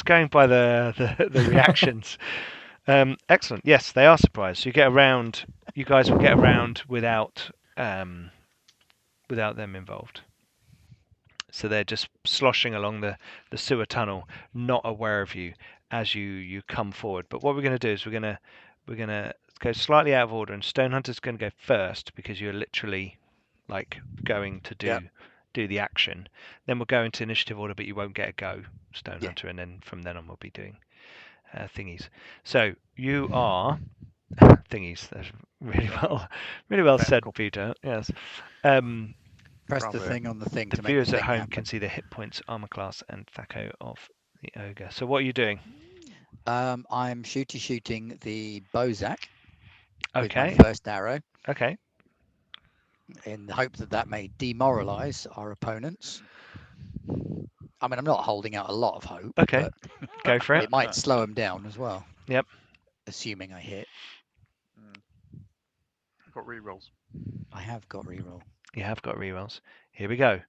going by the reactions. Excellent. Yes, they are surprised. So you get around. You guys will get around without them involved. So they're just sloshing along the sewer tunnel, not aware of you as you come forward. But what we're going to do is we're going to go slightly out of order, and Stone Hunter's going to go first because you're literally like going to do the action. Then we'll go into initiative order, but you won't get a go, Stone Hunter, and then from then on we'll be doing thingies. So you are thingies. That's really well said, Peter. Yes. Press the thing on the thing. The viewers at home can see the hit points, armor class, and THAC0 of the ogre. So what are you doing? I'm shooting the Bozak. Okay. With my first arrow. Okay. In the hope that may demoralize our opponents. I mean, I'm not holding out a lot of hope. Okay. Go for it. It might slow them down as well. Yep. Assuming I hit. Got rerolls. I have got reroll. You have got rerolls. Here we go.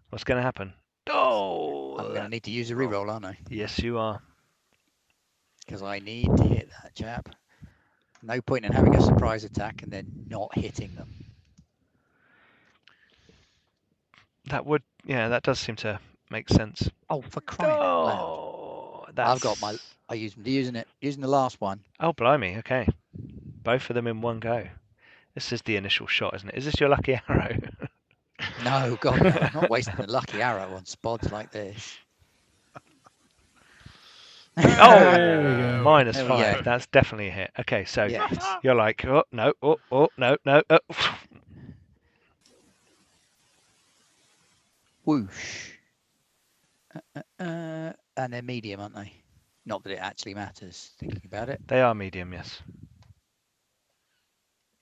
What's going to happen? Oh! I'm going to need to use a reroll, aren't I? Yes, you are. Because I need to hit that chap. No point in having a surprise attack and then not hitting them. That does seem to make sense. Oh, for crying out loud. I've got using the last one. Oh, blimey. Okay. Both of them in one go. This is the initial shot, isn't it? Is this your lucky arrow? No, God, no. I'm not wasting a lucky arrow on spods like this. Oh, -5. That's definitely a hit. Okay, so you're like, oh, no, no. whoosh. And they're medium, aren't they? Not that it actually matters, thinking about it. They are medium, yes.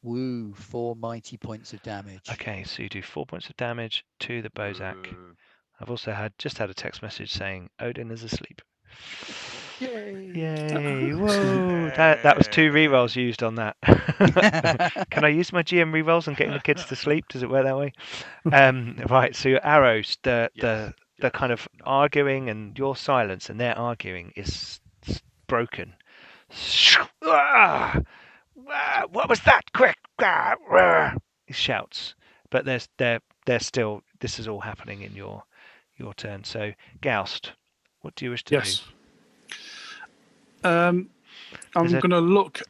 Woo, 4 mighty points of damage. Okay, so you do 4 points of damage to the Bozak. I've also just had a text message saying Odin is asleep. Yay! Yay! Whoa! That was 2 rerolls used on that. Can I use my GM rerolls on getting the kids to sleep? Does it work that way? Right. So your arrows, the kind of arguing and your silence and their arguing is broken. What was that? Quick! He shouts, but they're still. This is all happening in your turn. So Goust, what do you wish to do? I'm going to look.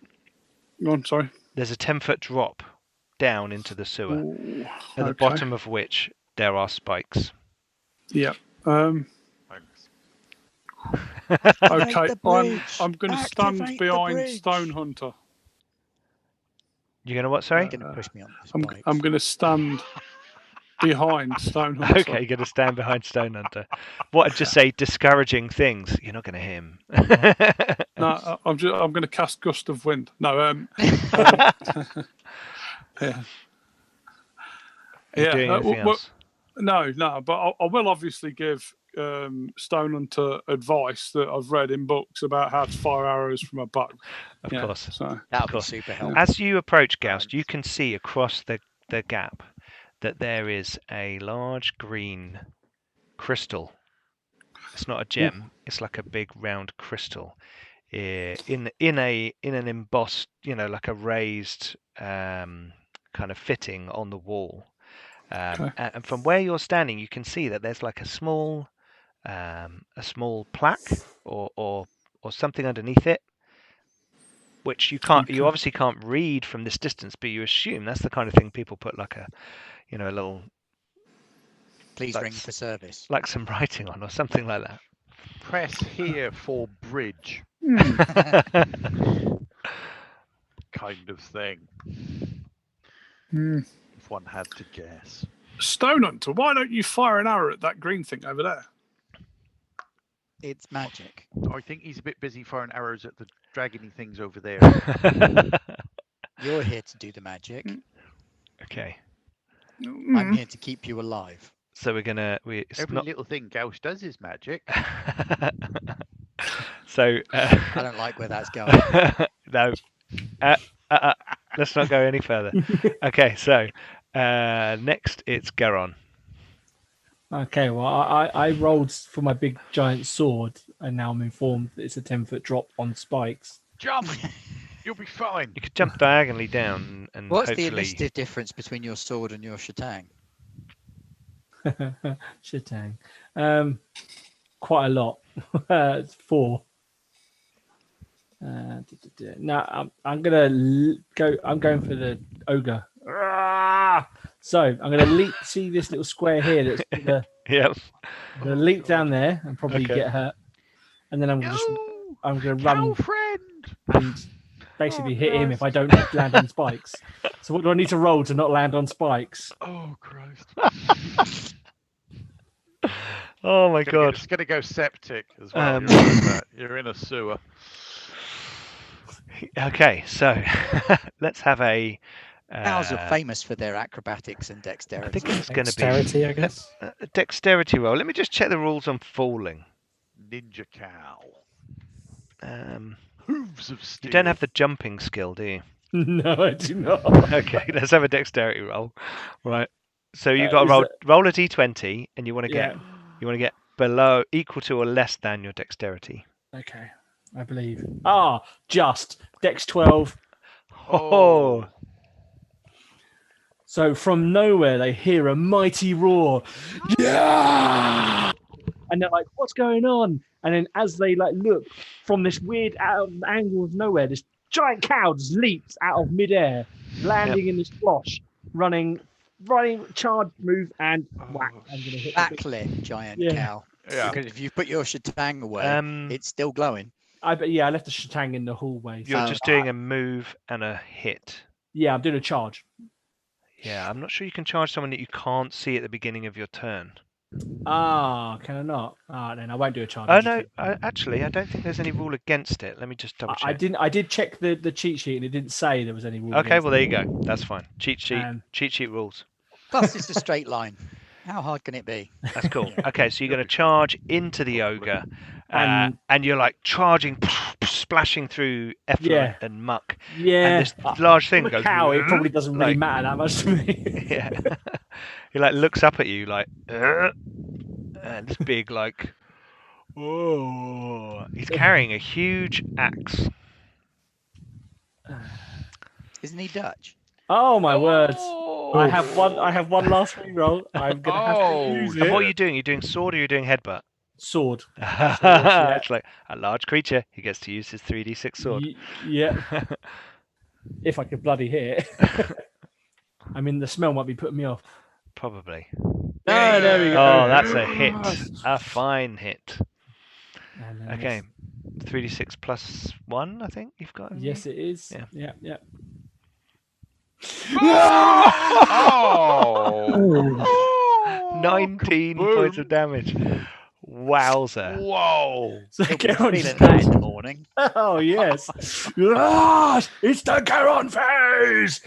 Go on, sorry. There's a 10-foot drop down into the sewer, Ooh, at the bottom of which there are spikes. Yeah. Okay, I'm going to stand behind Stone Hunter. You're going to what, sorry? You're going to push me on this I'm going to stand behind Stone Hunter. Okay, you're going to stand behind Stone Hunter. What I'd just say, discouraging things. You're not going to hear him. No, I'm going to cast Gust of Wind. No, yeah. You're doing anything else? No, but I will obviously give Stone Hunter advice that I've read in books about how to fire arrows from a bow. Of course. So. That'll be super helpful. As you approach Goust, you can see across the gap that there is a large green crystal. It's not a gem. It's like a big round crystal in an embossed, like a raised kind of fitting on the wall. And from where you're standing, you can see that there's like a small plaque or something underneath it, which you obviously can't read from this distance, but you assume that's the kind of thing people put like a little. Please ring for service. Like some writing on or something like that. Press here for bridge. Kind of thing. If one had to guess. Stone Hunter, why don't you fire an arrow at that green thing over there? It's magic. I think he's a bit busy firing arrows at the dragony things over there. You're here to do the magic. Okay. I'm here to keep you alive. So we're gonna. Every little thing Gauss does is magic. So I don't like where that's going. No. Let's not go any further. Okay, so next it's Garron. Okay, well, I rolled for my big giant sword, and now I'm informed that it's a 10-foot drop on spikes. Jump! You'll be fine. You could jump diagonally down and What's hopefully... the initiative difference between your sword and your shatang? Shatang. Quite a lot. It's 4. Now I'm gonna go. I'm going for the ogre. So I'm gonna leap. See this little square here? That's Yep. I'm gonna leap down there and probably get hurt, and then I'm gonna run and basically hit him if I don't land on spikes. So what do I need to roll to not land on spikes? Oh Christ! Oh my God! It's gonna go septic as well. You're in a sewer. Okay, so let's have a. Owls are famous for their acrobatics and dexterity. I think it's going to be Dexterity, I guess. A dexterity roll. Let me just check the rules on falling. Ninja cow. Hooves of steel. You don't have the jumping skill, do you? No, I do not. Okay, let's have a dexterity roll. Right. So you got to roll a d20, and you want to get below, equal to, or less than your dexterity. Okay, I believe. Just Dex 12. Oh. So from nowhere, they hear a mighty roar. Yeah! And they're like, what's going on? And then as they look from this weird angle of nowhere, this giant cow just leaps out of midair, landing in this splosh, running, charge, move, and whack. I'm gonna hit backlit giant cow. Yeah. Because if you put your shatang away, it's still glowing. I left the shatang in the hallway. You're just doing a move and a hit. Yeah, I'm doing a charge. Yeah, I'm not sure you can charge someone that you can't see at the beginning of your turn. Ah, can I not? Ah, then I won't do a charge. Oh I'll just no, do- actually, I don't think there's any rule against it. Let me just double check. I didn't. I did check the cheat sheet, and it didn't say there was any rule. Okay, against well there you go. That's fine. Cheat sheet. Um, Cheat sheet rules. Plus, it's a straight line. How hard can it be? That's cool. Yeah. Okay, so you're going to It'll be fine. charge into the Hopefully. ogre, And- and you're like charging, splashing through effluent Yeah. and muck, Yeah. and this large thing From a goes. cow, it probably doesn't really like- matter that much to me. Yeah. He like looks up at you like, and this big like, whoa. He's carrying a huge axe. Isn't he Dutch? Oh my words! Oh. I have one. I have one last reroll. I'm gonna have to use And it. what are you doing? You're doing sword or you're doing headbutt? Sword. It's like a large creature. He gets to use his 3d6 sword. Yeah. If I could bloody hit it. I mean, the smell might be putting me off. Probably. Oh, there we go. Oh, that's a hit. A fine hit. And then Okay. 3d6 plus 1, I think you've got. haven't you? Yes, it is. Yeah. Yeah. Oh! 19 points of damage. Wowzer. Whoa! So He'll be Garron feeling that in the morning. Oh yes. Ah, it's the Garron phase.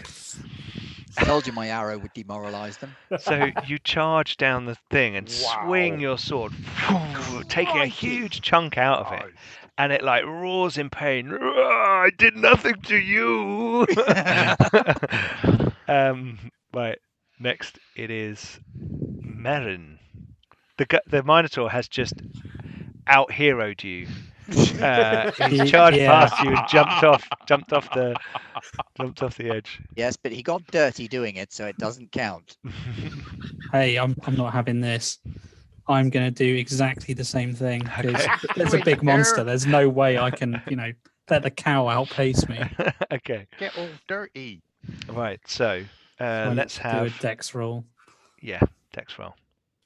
Told you my arrow would demoralize them. So you charge down the thing and swing Wow. your sword, taking a huge chunk out of it. And it like roars in pain. I did nothing to you. Right. Next, it is Merrin. The Minotaur has just out-heroed you. He's charged past you and jumped off the edge. Yes, but he got dirty doing it, so it doesn't count. Hey, I'm not having this. I'm going to do exactly the same thing because Okay. there's a big monster. There's no way I can, let the cow outpace me. Okay. Get all dirty. Right. So So I need let's to do have a dex roll. dex roll.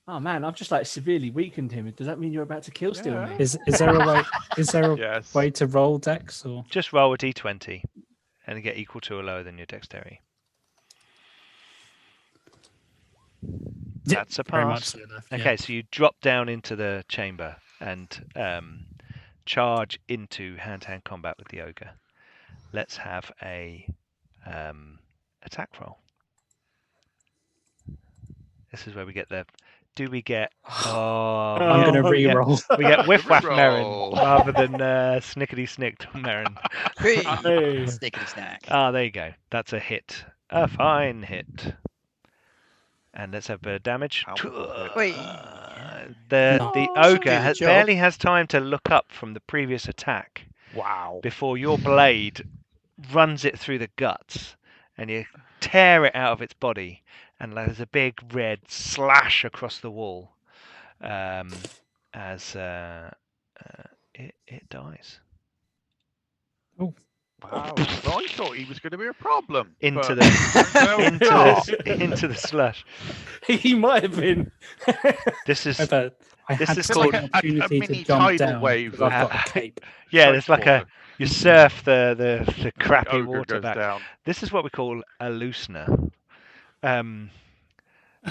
Oh man, I've just like severely weakened him. Does that mean you're about to kill steal Yeah. me? Is there a way? Is there a Yes. way to roll dex or? Just roll a d20 and get equal to or lower than your dexterity. Yeah, That's a very pass. much so enough, yeah. Okay, so you drop down into the chamber and charge into hand-to-hand combat with the ogre. Let's have a attack roll. This is where we get the. Do we get? Oh, I'm going to Oh, yeah. re-roll. we get whiff waff Merrin Reroll. rather than snickety snicked Merrin. Hey, Hey. snickety snack. Ah, there you go. That's a hit. A fine hit. And let's have a bit of damage. Wait. The No. the Oh, should ogre do the has, job. barely has time to look up from the previous attack Wow. before your blade runs it through the guts and you tear it out of its body, and there's a big red slash across the wall as it dies Wow. Well, I thought he was going to be a problem. into but the turns out not. into the slush. He might have been. This is But I This had is the called a opportunity mini to jump tidal down wave because I've of- got a cape. yeah. There's like a Water. you surf the crappy Ogre water goes back. down. This is what we call a loosener.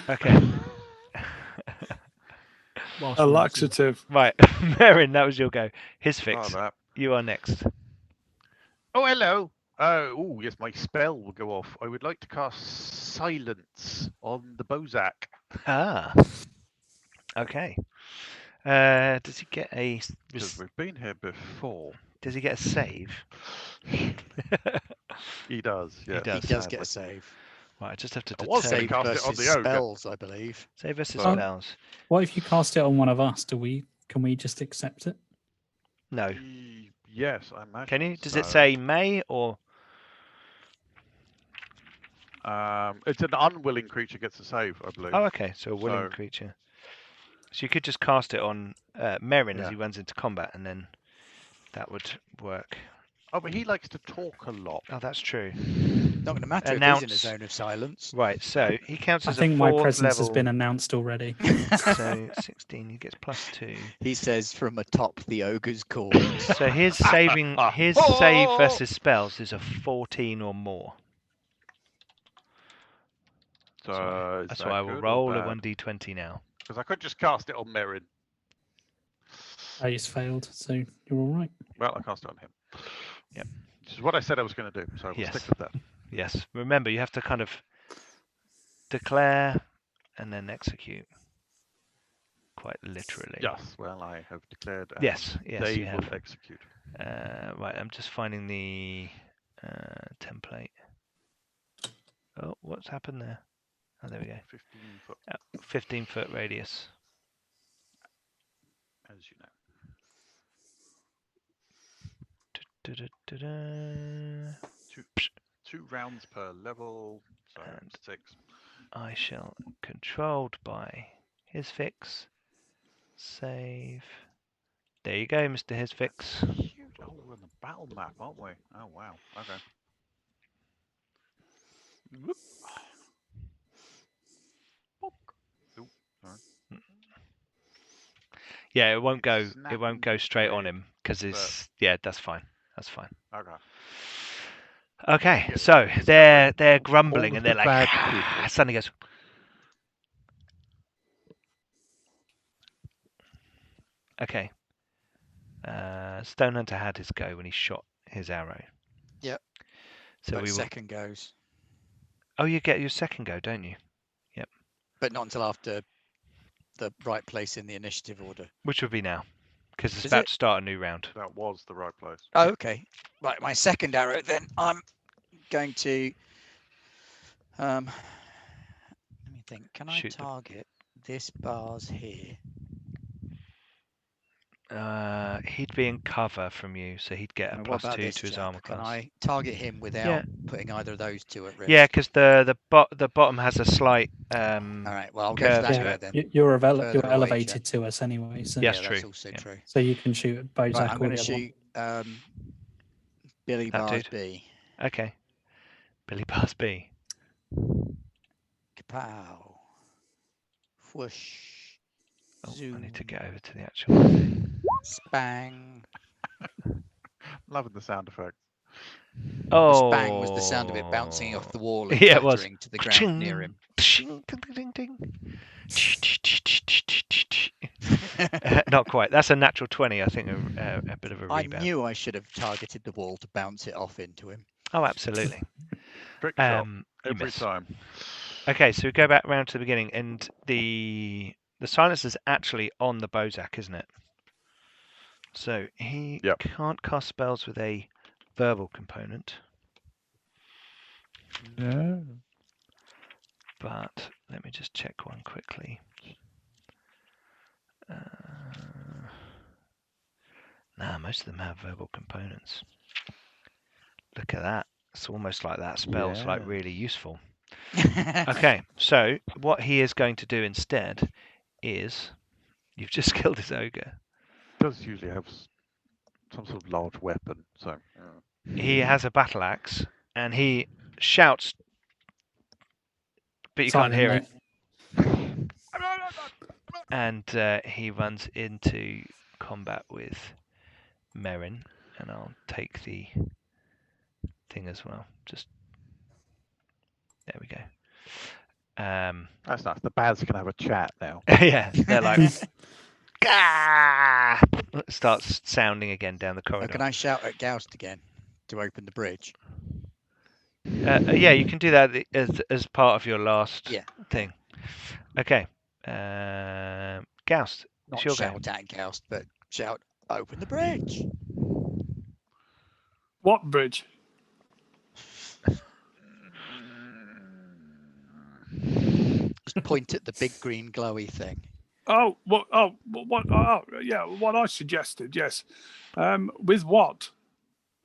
Okay. Whilst A we're laxative. Right, Merrin, that was your go. His Oh, fix. that. You are next. Oh, hello. Oh, yes, my spell will go off. I would like to cast Silence on the Bozak. Ah. Okay. Does he get a Because we've been here before. does he get a save? He does, yes. does. He does get a save. Right, I just have to I was determine saying cast it on versus the ogre. spells, I believe. save versus Oh. spells. What if you cast it on one of us? Can we just accept it? No. Yes, I imagine. Can you? Does it so. say may or It's an unwilling creature gets a save, I believe. oh okay, so a willing So- creature. So you could just cast it on Merrin as Yeah. he runs into combat and then that would work. Oh, but he likes to talk a lot. Oh, that's true. Not going to matter if he's in a Announce. zone of silence. Right, so he counts I as think a my fourth presence level. has been announced already. So 16, he gets +2. He says from atop the ogre's corns. So his saving, his save versus spells is a 14 or more. So is That's that why I will good or roll a bad? 1d20 now. Because I could just cast it on Merrin. He's failed, so you're all right. Well, I cast it on him. Yep. Which is what I said I was going to do, so we'll stick with that. Yes. Remember, you have to kind of declare and then execute. Quite literally. Yes. Well, I have declared. And Yes. they You will have. execute. Right. I'm just finding the template. Oh, what's happened there? Oh, there we go. 15 foot. 15-foot radius. As you know. Two rounds per level, so And 6. I shall, controlled by his fix, save. There you go, Mr. His fix. Huge. Oh, we're on the battle map, aren't we? Oh, wow. Okay. Whoop. Bonk. Ooh, sorry. Yeah, it won't go. Snap It won't go into straight on grid, him because but- it's. Yeah, that's fine. That's fine. Okay. Okay, Yeah, so it's they're grumbling all and of they're the like. bad people. Suddenly goes. Okay. Stone Hunter had his go when he shot his arrow. Yep. So But we will. second goes, Oh, you get your second go, don't you? but not until after the right place in the initiative order. Which would be now, because it's Is about it? to start a new round. That was the right place. Oh, okay. Right, my second arrow. Then I'm going to. Let me think. Can I Shoot the- target this bars here? He'd be in cover from you, so he'd get a What about +2 this to his chap? armor Can class. I target him without Yeah. putting either of those two at risk? Yeah, because the bottom has a slight. All right. Well, I'll go curve for that to guy it. then. You're Further away, elevated to us anyway, so Yeah. Yeah, That's that's true, also yeah. true. so you can shoot at Bozak Right, I'm or going the to other one. shoot Billy That Bars dude. B. Okay. Billy Bars B. Kapow. Whoosh. Oh, Zoom. I need to get over to the actual. Spang. Loving the sound effect. Oh. The spang was the sound of it bouncing off the wall and Yeah, it was. clattering to the ground near him. Not quite. That's a natural 20. I think a bit of a I rebound. knew I should have targeted the wall to bounce it off into him. Oh, absolutely. Trick shot. You Every miss. time. Okay, so we go back round to the beginning, and the silence is actually on the Bozak, isn't it? So he Yep. can't cast spells with a verbal component, No. but let me just check one quickly. Nah, most of them have verbal components. Look at that. It's almost like that spell's like Yeah. really useful. Okay, so what he is going to do instead is, you've just killed his ogre. Does usually have some sort of large weapon, so. He has a battle axe and he shouts, but you can't hear it. And he runs into combat with Merrin, and I'll take the thing as well. Just there we go. That's nice. The Baz can have a chat now. Yeah, they're like, "Gah!" It starts sounding again down the Oh, corridor. can I shout at Goust again to open the bridge? Yeah, you can do that as part of your last Yeah. thing. Okay. Goust, Not it's your go. shout at Goust, but shout, open the bridge. What bridge? Just point at the big green glowy thing. Oh, what? Oh, what? Oh, yeah. What I suggested, yes. With what?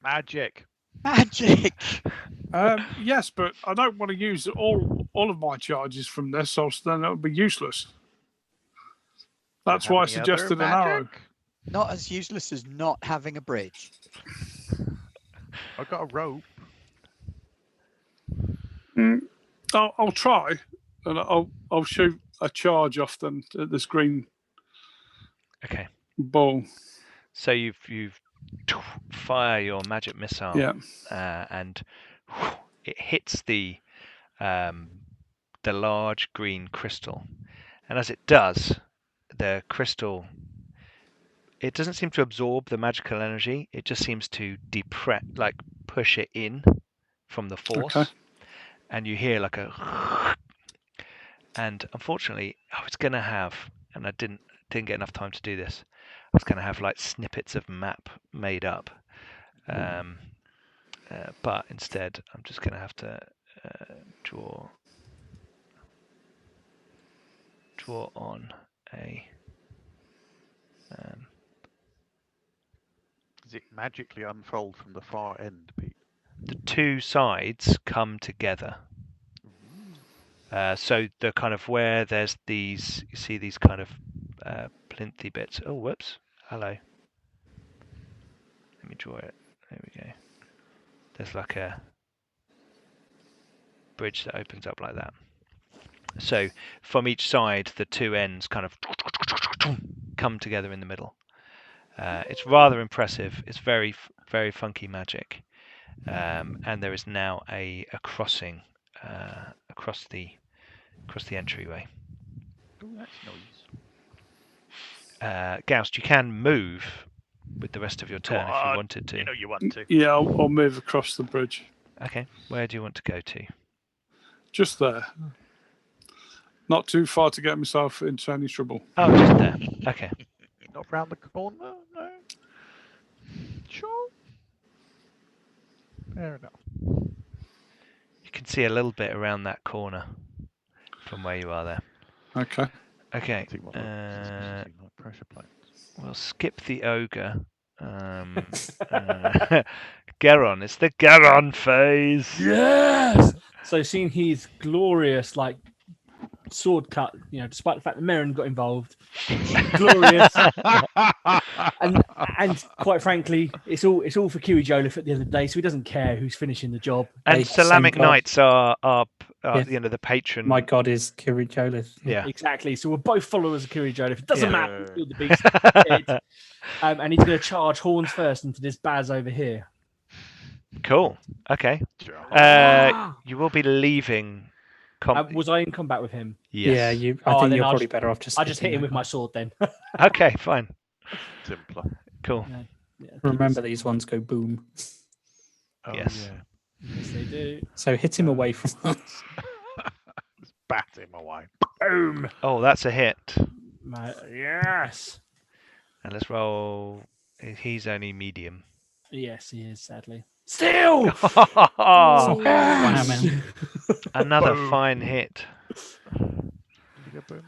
Magic. Magic! Yes, but I don't want to use all of my charges from this, so then it would be useless. That's Do you why I have any other suggested an arrow. magic? Not as useless as not having a bridge. I've got a rope. I'll try, and I'll shoot a charge off them at this green Okay. ball. So you've fire your magic missile, Yeah. and it hits the large green crystal, And as it does, the crystal, it doesn't seem to absorb the magical energy. It just seems to push it in from the force. Okay. And you hear like a, and unfortunately, I was going to have, and I didn't get enough time to do this. I was going to have like snippets of map made up. But instead, I'm just going to have to draw on a. Does it magically unfold from the far end, Pete? The two sides come together. So the kind of where there's these, you see these kind of plinthy bits. Oh, whoops! Hello. Let me draw it. There we go. There's like a bridge that opens up like that. So from each side, the two ends kind of come together in the middle. It's rather impressive. It's very, very funky magic, and there is now a crossing across the entryway. Oh, that's nice. Ghost, you can move with the rest of your turn if you wanted to. You know you want to. Yeah, I'll move across the bridge. Okay, where do you want to go to? Just there. Not too far to get myself into any trouble. Oh, just there. Okay. Not round the corner, no. Sure. Fair enough. You can see a little bit around that corner from where you are there. Okay. Okay. Pressure plates. We'll skip the ogre. Garron, it's the Garron phase. Yes. So seeing his glorious sword cut, despite the fact that Merrin got involved, glorious, and quite frankly, it's all for Kiwi Joliffe at the end of the day, so he doesn't care who's finishing the job. And Solamic Knights are the patron. My god is Kiwi Joliffe. Yeah, exactly. So we're both followers of Kiwi Joliffe. It doesn't matter who killed the beast. And he's going to charge horns first into this Baz over here. Cool. Okay. You will be leaving. Was I in combat with him? Yes. Yeah, I think you're probably better off just. I just hit him with my sword then. Okay, fine. Simpler. Cool. Yeah, remember, these ones go boom. Oh, yes. Yeah. Yes, they do. So hit him away from us. Just bat him away. Boom. Oh, that's a hit. Yes. And let's roll. He's only medium. Yes, he is, sadly. Still! Oh, Yes! Another fine hit.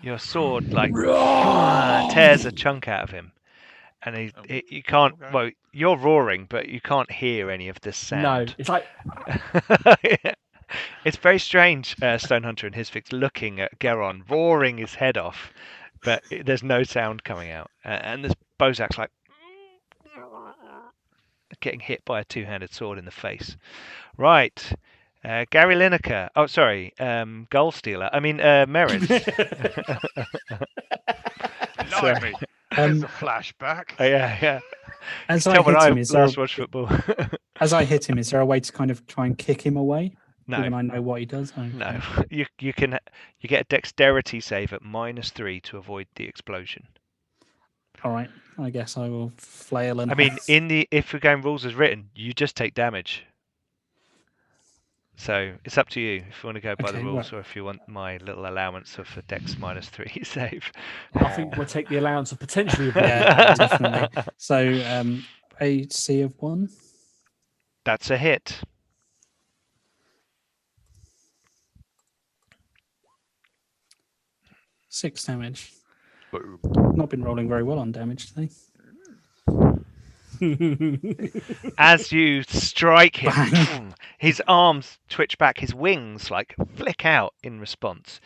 Your sword tears a chunk out of him, and you can't. Well, you're roaring, but you can't hear any of this sound. No, it's like it's very strange. Stonehunter and his fix looking at Garron, roaring his head off, but there's no sound coming out, and this Bozak's like getting hit by a two-handed sword in the face. Right. Gary Lineker. Oh, sorry. Goal Stealer. I mean, Merrin. Blimey. There's a flashback. Oh, yeah. As I hit him, last watched football. As I hit him, is there a way to kind of try and kick him away? No. Given I know what he does. Oh, no. You get a dexterity save at -3 to avoid the explosion. All right. I guess I will flail and. I mean, if we're going rules as written, you just take damage. So it's up to you if you want to go by the rules, or if you want my little allowance of a dex -3 save. I think we'll take the allowance of potentially. Yeah, definitely. So AC of 1. That's a hit. Six damage. Boom. Not been rolling very well on damage today. As you strike him, his arms twitch back, his wings flick out in response.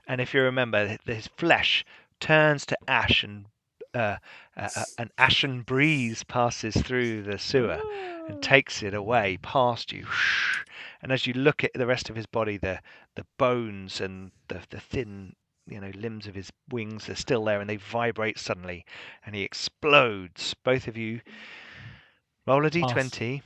And if you remember, his flesh turns to ash, and an Ashen Breeze passes through the sewer and takes it away past you. And as you look at the rest of his body, the bones and the thin limbs of his wings are still there, and they vibrate suddenly, and he explodes. Both of you Roll a d20.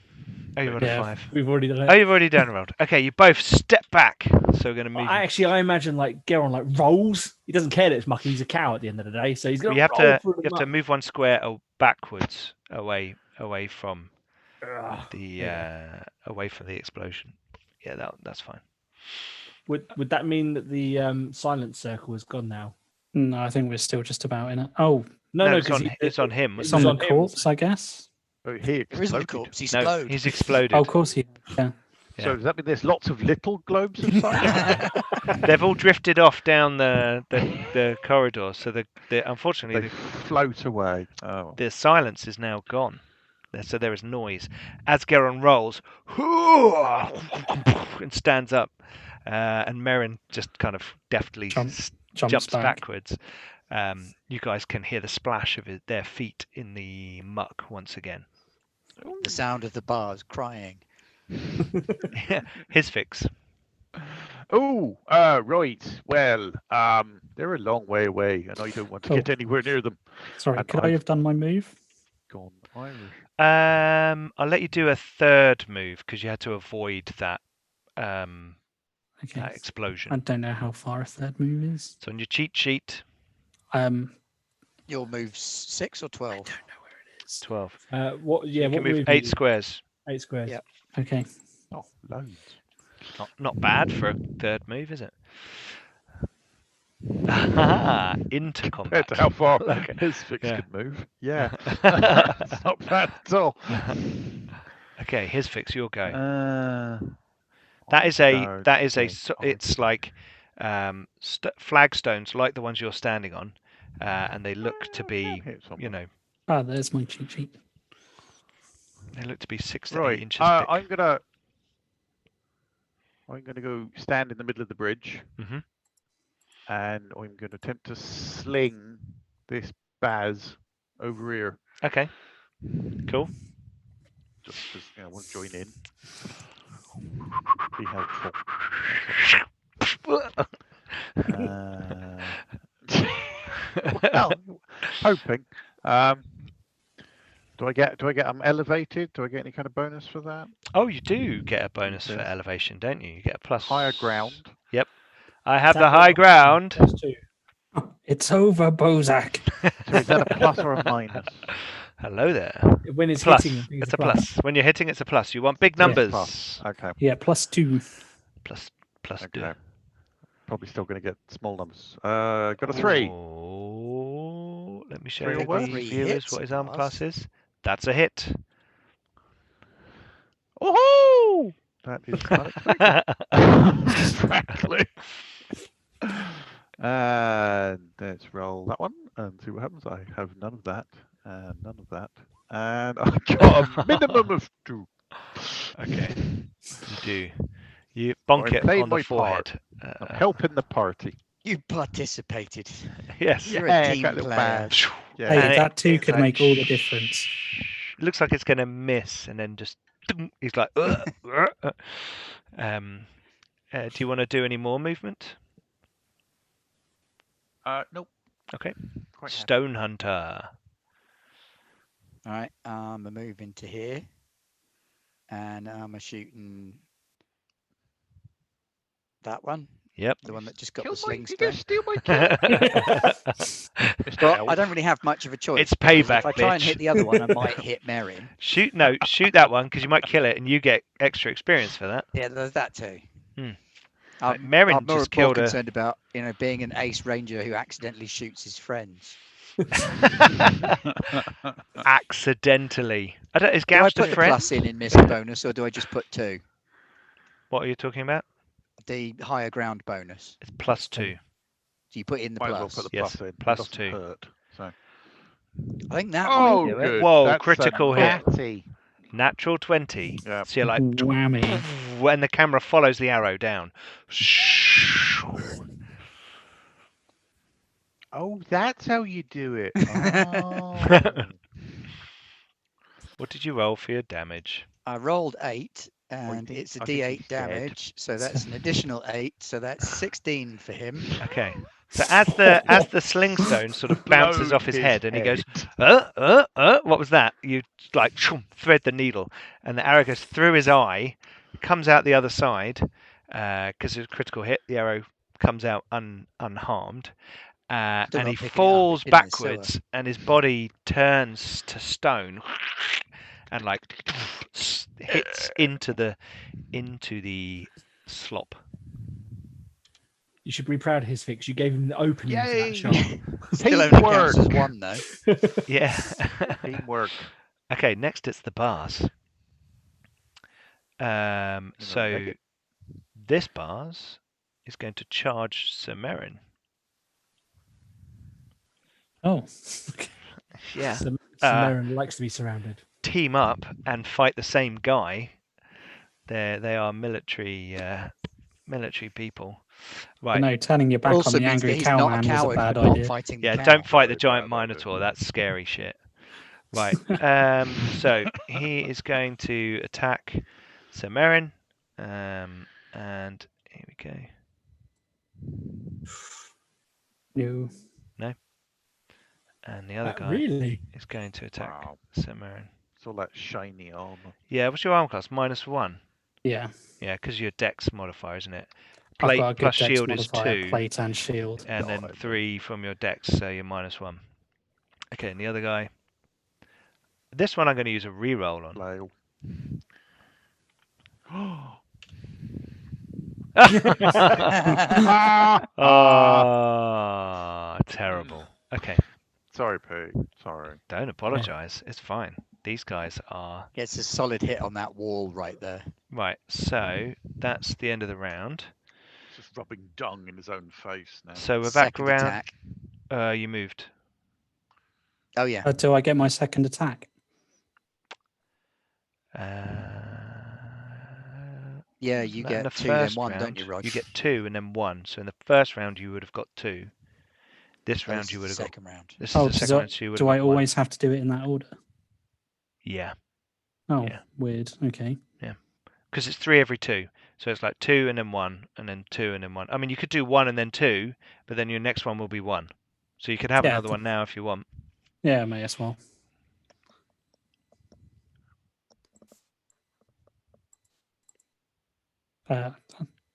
Oh, you rolled a 5. We've already done it. Oh, you've already done rolled. Okay, you both step back. So we're going to move. I imagine like Garron like rolls. He doesn't care that it's mucky. He's a cow at the end of the day, so he's going you have roll to through you have to move one square backwards away from the away from the explosion. Yeah, that's fine. Would that mean that the silent circle is gone now? No, I think we're still just about in it. Oh, no, it's on him. It's on the corpse, I guess. Oh, he There isn't a exploded. corpse. He's No, exploded. he's exploded. Oh, of course he. Yeah. So does that mean there's lots of little globes inside? They've all drifted off down the corridor. So unfortunately They float away. Oh. the silence is now gone. So there is noise. As Garron rolls and stands up, and Merrin just kind of deftly jumps backwards. You guys can hear the splash of their feet in the muck once again. The sound of the bars crying. His fix. Oh, right. Well, they're a long way away, and I don't want to get anywhere near them. Sorry, And could I have done my move? Gone Irish. I'll let you do a third move because you had to avoid that Okay. that explosion. I don't know how far a third move is. So on your cheat sheet, Your move's 6 or 12? I don't know where it is. 12. What? Yeah, You what can move move 8 is it? squares. 8 squares. Yep. Okay. Oh, loads. Not bad for a third move, is it? Into combat. Compared to how far Okay. his fix Yeah. could move. Yeah. It's not bad at all. Okay, his fix. Your go. It's It's like flagstones, like the ones you're standing on, and they look to be, Ah, there's my cheat sheet. they look to be 6 to 8 right. inches thick. I'm gonna go stand in the middle of the bridge, Mhm. and I'm gonna attempt to sling this Baz over here. Okay. Cool. Just because I want to join in. Be helpful. Well, hoping. Do I get elevated? Do I get any kind of bonus for that? Oh, you do get a bonus for Yes. elevation, don't you? You get a plus. Higher ground. Yep. I have the high ground. +2. It's over, Bozak. So is that a plus or a minus? Hello there. When it's Plus. hitting, I think It's a plus. When you're hitting, it's a plus. You want big Yeah, numbers. plus. Okay. Yeah, +2. Plus Okay. two. Probably still going to get small numbers. Got a 3. Oh, let me show 3 you or worse? the 3 viewers hits what his armor plus. class is. That's a hit. Oh! That is exactly. And let's roll that one and see what happens. I have none of that and none of that. And I've got a minimum of 2. Okay. You do. You bonk I'm it playing on the my forehead. I'm helping the party. You participated. Yes. You're Yeah, a team got a little player. badge. Yeah. Hey, And that too it's could like, make all the difference. Looks like it's going to miss, and then just he's like. Do you want to do any more movement? Nope. Okay. Quite happy. Stone Hunter. All right, I'm a move into here, and I'm a shooting that one. Yep. The one that just got Kill the my, sling you stone. just steal my kill. Mr. Well, Elf. I don't really have much of a choice. It's because payback, If I try and bitch. hit the other one, I might hit Merrin. Shoot that one because you might kill it, and you get extra experience for that. Yeah, there's that too. Like, Merrin I'm more just killed a. concerned about being an ace ranger who accidentally shoots his friends. Accidentally. Is Do I gouged put a the friend? plus in missed bonus, or do I just put 2? What are you talking about? The higher ground bonus. It's +2. So you put in the Might as well plus. put the Yes, plus in. It plus doesn't 2. hurt, so. I think that Oh, might do it. good. Whoa, That's critical a hit. natty. Natural 20. Yeah. So you're like, Whammy. when the camera follows the arrow down. Oh, that's how you do it. Oh. What did you roll for your damage? I rolled 8, and I think- it's a I think D8 he's dead. damage, so that's an additional 8, so that's 16 for him. Okay. So as the sling stone sort of bounces off his head, and he goes, what was that? You like thread the needle, and the arrow goes through his eye, comes out the other side, because it's a critical hit. The arrow comes out unharmed, and he falls backwards, and his body turns to stone, and like hits into the slop. You should be proud of his fix. You gave him the opening to that shot. Still only counts as one, though. Yeah. Teamwork. Okay, next it's the bars. So this bars is going to charge Sir Merrin. Oh. Yeah. Sir Merrin likes to be surrounded. Team up and fight the same guy. They are military people. Right. No, turning your back on the angry cowman is a bad idea. Yeah, don't fight the giant Minotaur. That's scary shit. Right. So he is going to attack Sir Merrin. And here we go. No. No. And the other guy really is going to attack Sir Merrin. It's all that shiny armor. Yeah, what's your armor class? -1. Yeah. Yeah, because your dex modifier, isn't it? I've Plate got a good plus dex shield modifier, is 2. Plate and shield. And then 3 from your dex, so you're -1. Okay, and the other guy. This one I'm going to use a reroll on. Flail. Terrible. Okay. Sorry, Pete. Sorry. Don't apologise. It's fine. These guys are... Gets a solid hit on that wall right there. Right, so that's the end of the round. Just rubbing dung in his own face now. So we're back Second around... attack. You moved. Oh, yeah. Do I get my second attack? Yeah, you get 2 then 1, don't you, Rog? You get 2 and then 1. So in the first round you would have got 2. This round you would have got... second round. This is the second round, so you would do have I got always have to do it in that order? Yeah. Oh, yeah. Weird. Okay. Yeah. Because it's 3 every 2. So it's like 2 and then 1, and then 2 and then 1. I mean, you could do 1 and then 2, but then your next one will be 1. So you could have another one now if you want. Yeah, may as well. So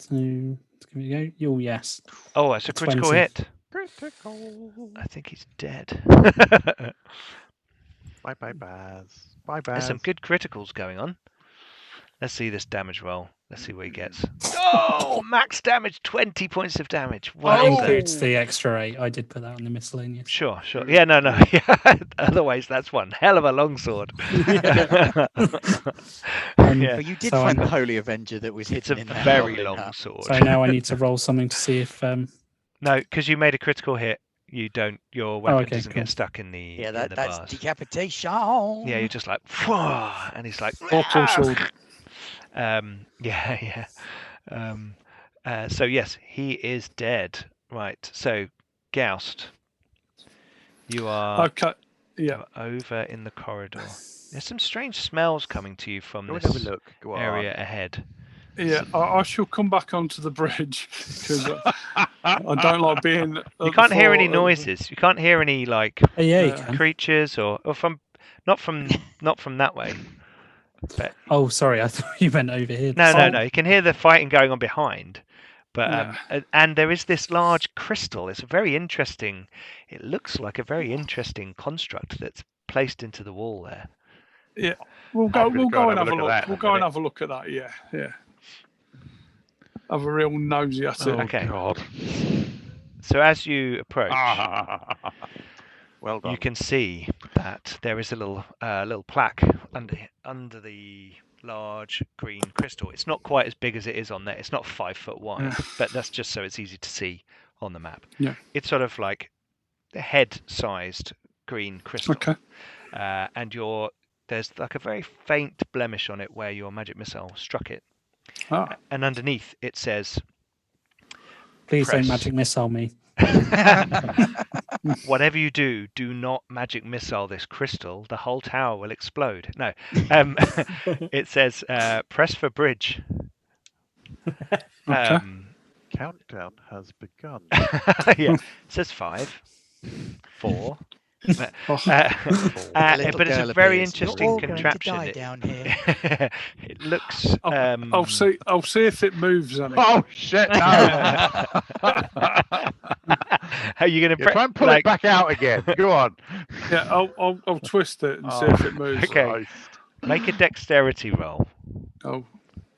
give it a go. Oh, yes. Oh, it's a critical 20. hit. Critical. I think he's dead. Bye, Baz. Bye, Baz. There's some good criticals going on. Let's see this damage roll. Let's see what he gets. Oh, max damage, 20 points of damage. That includes the extra 8. I did put that on the miscellaneous. Sure. Yeah, no. Yeah. Otherwise, that's one hell of a longsword. But you did find the Holy Avenger that was hidden in that. It's a very long sword. So now I need to roll something to see if... No, because you made a critical hit. You don't. Your weapon doesn't get stuck in the that's bars. decapitation. Yeah, you're just like, and he's like, yeah. So yes, he is dead. Right. So, Goust, you are okay. Yeah. over in the corridor. There's some strange smells coming to you from this area ahead. Yeah, I shall come back onto the bridge because I don't like being. You can't hear any noises. You can't hear any like creatures or from not from that way. But, sorry, I thought you meant over here. No. You can hear the fighting going on behind, but and there is this large crystal. It's a very interesting. It looks like a very interesting construct that's placed into the wall there. Yeah, we'll go and have a look. We'll go and have a look at that. Yeah. Have a real nosy at it. Okay. God. So as you approach, well done. You can see that there is a little plaque under the large green crystal. It's not quite as big as it is on there. It's not 5 foot wide, but that's just so it's easy to see on the map. Yeah. It's sort of like a head-sized green crystal. Okay. And there's like a very faint blemish on it where your magic missile struck it. And underneath it says, "Please don't magic missile me." Whatever you do, do not magic missile this crystal. The whole tower will explode. No. It says, press for bridge. Can countdown has begun. Yeah, it says 5, 4. But, A little but it's a girl very appears. You're interesting all going to contraption. die down here. It looks. I'll see if it moves. Annie. Oh shit! No. Are you going to Try and pull it back out again. Go on. Yeah, I'll twist it and see if it moves. Okay. Christ. Make a dexterity roll. Oh.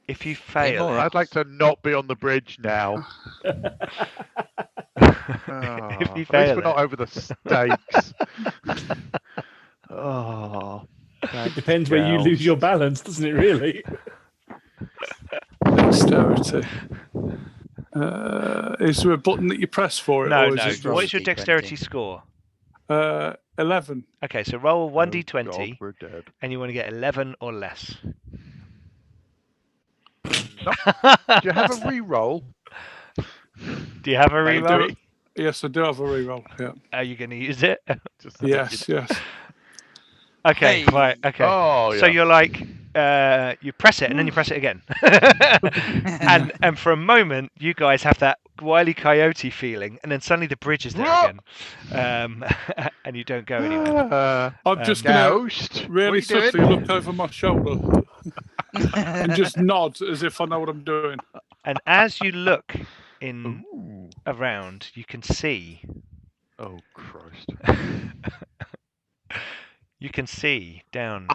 If you fail, I'd like to not be on the bridge now. if you At least fail, we're not over the stakes. Oh, It depends where you lose your balance, doesn't it? Really. Dexterity. Is there a button that you press for it? No, or no. is it What is your D20? dexterity score? 11. Okay, so roll oh 1d20, God, we're dead. and you want to get 11 or less. Do you have a re-roll? Do you have a I do. reroll? Yes, I do have a reroll. Yeah. Are you going to use it? Just Yes. Okay, Hey. right. Okay. Oh, So yeah. you're like, you press it and then you press it again, and for a moment you guys have that Wile E. Coyote feeling, and then suddenly the bridge is there again, and you don't go anywhere. I'm just going Ghost. to really What are you subtly doing? look over my shoulder and just nod as if I know what I'm doing. And as you look in Ooh. around, you can see. Oh Christ! You can see down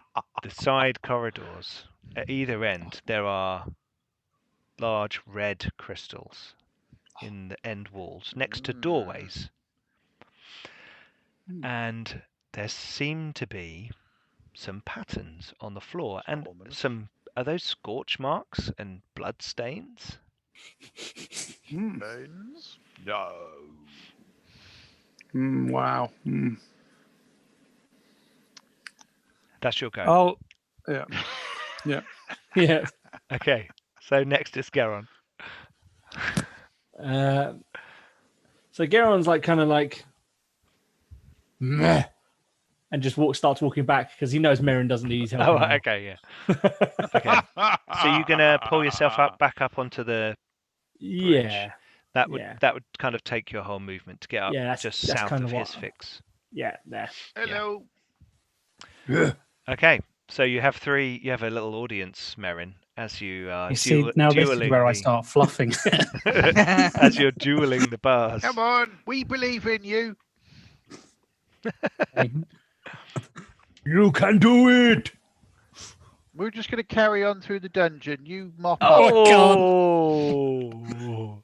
the side corridors at either end there are large red crystals in the end walls next to doorways. And there seem to be some patterns on the floor and some. Are those scorch marks and blood stains? Bones? No. Wow. That's your go. Oh, yeah. Yeah. Okay, so next is Garron. So Garron's like kind of like, meh, and just starts walking back because he knows Merrin doesn't need his help. Oh, anymore. okay, yeah. Okay. So you're gonna pull yourself back up onto the Yeah. That would Yeah. that would kind of take your whole movement to get up Yeah, just that's south kind of of his what- fix. Yeah. There. Hello. Okay, so you have a little audience, Merrin, as you are You see, now this is dueling where I the- start fluffing. as you're dueling the bars. Come on, we believe in you. You can do it. We're just going to carry on through the dungeon. You mop up. Oh,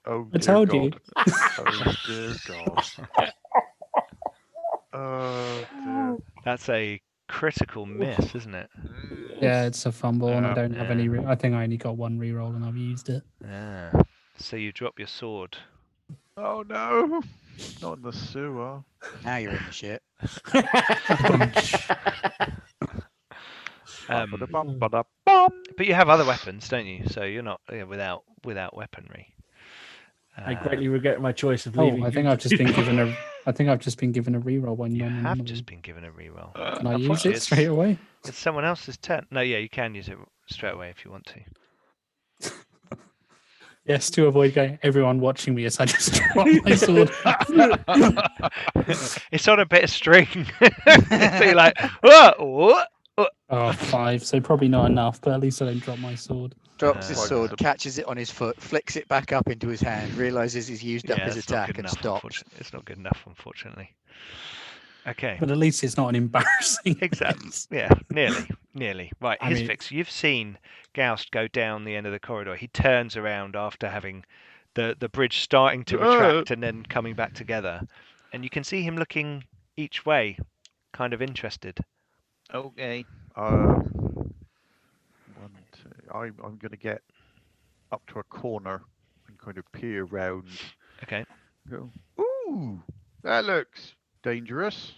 Oh, I dear told God. you. Oh, dear God. Oh, dear. that's a critical miss, isn't it? Yeah, it's a fumble, and I don't have any. Yeah. I think I only got one reroll, and I've used it. Yeah. So you drop your sword. Oh, no. Not in the sewer. Now you're in the shit. Ba-da-bum. But you have other weapons, don't you? So you're not without weaponry. I greatly regret my choice of Oh, leaving. I think I've just been given a. I think I've just been given a reroll when You you're have normally. just been given a reroll. Can I use Unfortunately, it straight away? It's someone else's turn. No, yeah, you can use it straight away if you want to. Yes, to avoid going everyone watching me as I just drop my sword. It's on a bit of string. So you're like, whoa. Oh, 5. So probably not enough, but at least I don't drop my sword. Drops his Uh, sword, catches it on his foot, flicks it back up into his hand, realizes he's used up his it's not attack, good and enough, stops. unfortunately. It's not good enough, unfortunately. Okay. But at least it's not an embarrassing. Exactly. miss. Yeah, nearly. Right, I mean- Hisfix, you've seen Gaust go down the end of the corridor. He turns around after having the bridge starting to retract and then coming back together. And you can see him looking each way, kind of interested. Okay. 1, 2. I'm going to get up to a corner and kind of peer round. Okay. Go. Ooh, that looks dangerous.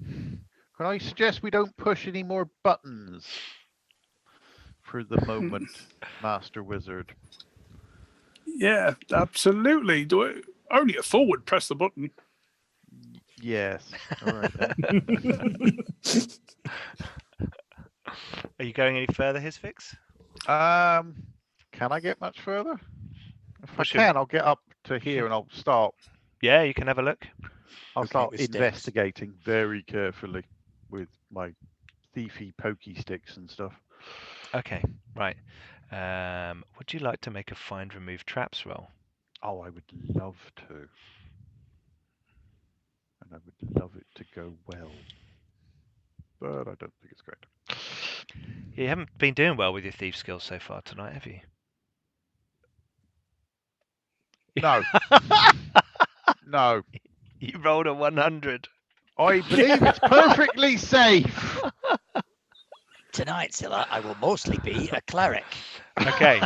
Can I suggest we don't push any more buttons for the moment, Master Wizard? Yeah, absolutely. Do it. Only a forward. Press the button. Yes. All right then. Are you going any further, Hisfix? Can I get much further? If I Push him. can, I'll get up to here and I'll start. Yeah, you can have a look. I'll Okay, start with sticks. investigating very carefully with my thiefy pokey sticks and stuff. Okay, right. Would you like to make a find remove traps roll? Oh, I would love to. And I would love it to go well. But I don't think it's going to. You haven't been doing well with your thief skills so far tonight, have you? No. No. You rolled a 100. I believe it's perfectly safe. Tonight, Scylla, I will mostly be a cleric. Okay.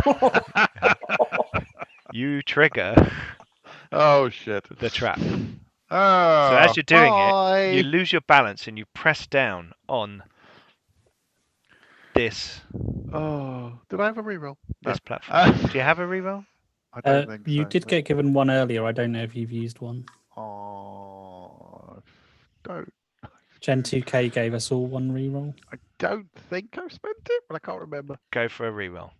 You trigger Oh, shit. the trap. Oh, So as you're doing hi. it, you lose your balance and you press down on this Oh, did I have a reroll? this platform. Do you have a reroll? I don't think You so. did get given one earlier. I don't know if you've used one. Oh, don't. Gen 2K gave us all one reroll. I don't think I've spent it, but I can't remember. Go for a reroll.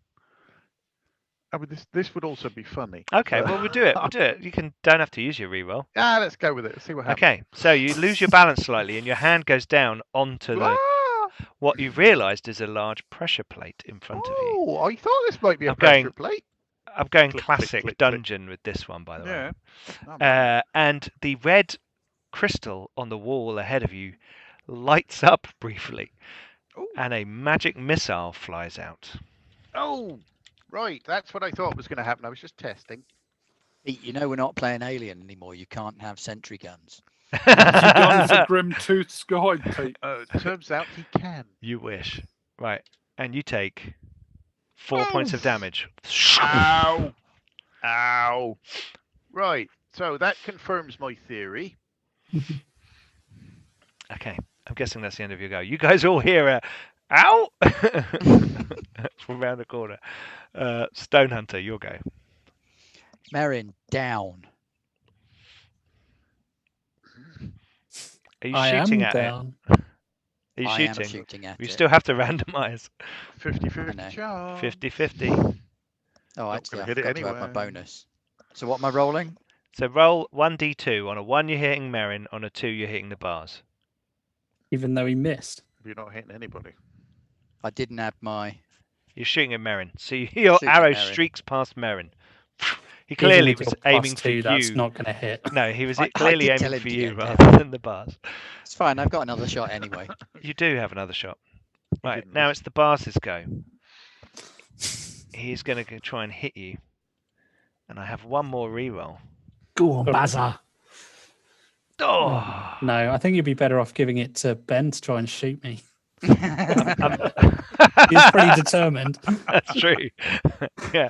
I mean, this would also be funny. Okay, so- well we'll do it. We'll do it. You don't have to use your reroll. Let's go with it. See what happens. Okay, so you lose your balance slightly and your hand goes down onto the Ah! what you've realised is a large pressure plate in front of you. Oh, I thought this might be a I'm pressure going- plate. I'm going Click, click, classic click, click. dungeon with this one, by the way. Yeah. Oh, man. And the red crystal on the wall ahead of you lights up briefly, Ooh. and a magic missile flies out. Oh, right. That's what I thought was going to happen. I was just testing. Pete, you know we're not playing Alien anymore. You can't have sentry guns. Has he gone for Grim Tooth's guide, Pete? Turns out he can. You wish. Right. And you take 4 points of damage. Ow. Ow. Right. So that confirms my theory. Okay. I'm guessing that's the end of your go. You guys all hear a ow from around the corner. Stone Hunter, your go. Merrin, down. Are you I shooting am at down. it? Are you I shooting? am shooting at You it. still have to randomize. 50-50 know. chance. 50-50. Oh, Not actually, gonna I hit it forgot to add my anyway. bonus. So what am I rolling? So roll 1d2. On a 1 you're hitting Merrin, on a 2 you're hitting the bars. Even though he missed. You're not hitting anybody. I didn't add my... You're shooting at Merrin. So your Shooting at arrow Merrin. streaks past Merrin. He Even clearly with was your plus aiming for 2, that's you. not going to hit. No, he was I clearly did tell aiming him for to you get down. rather than the bars. It's fine, I've got another shot anyway. You do have another shot. Right, didn't now miss. it's the bars' go. He's going to try and hit you. And I have one more reroll. Go on, Bazza. Oh! No, I think you'd be better off giving it to Ben to try and shoot me. He's pretty determined. That's true. Yeah.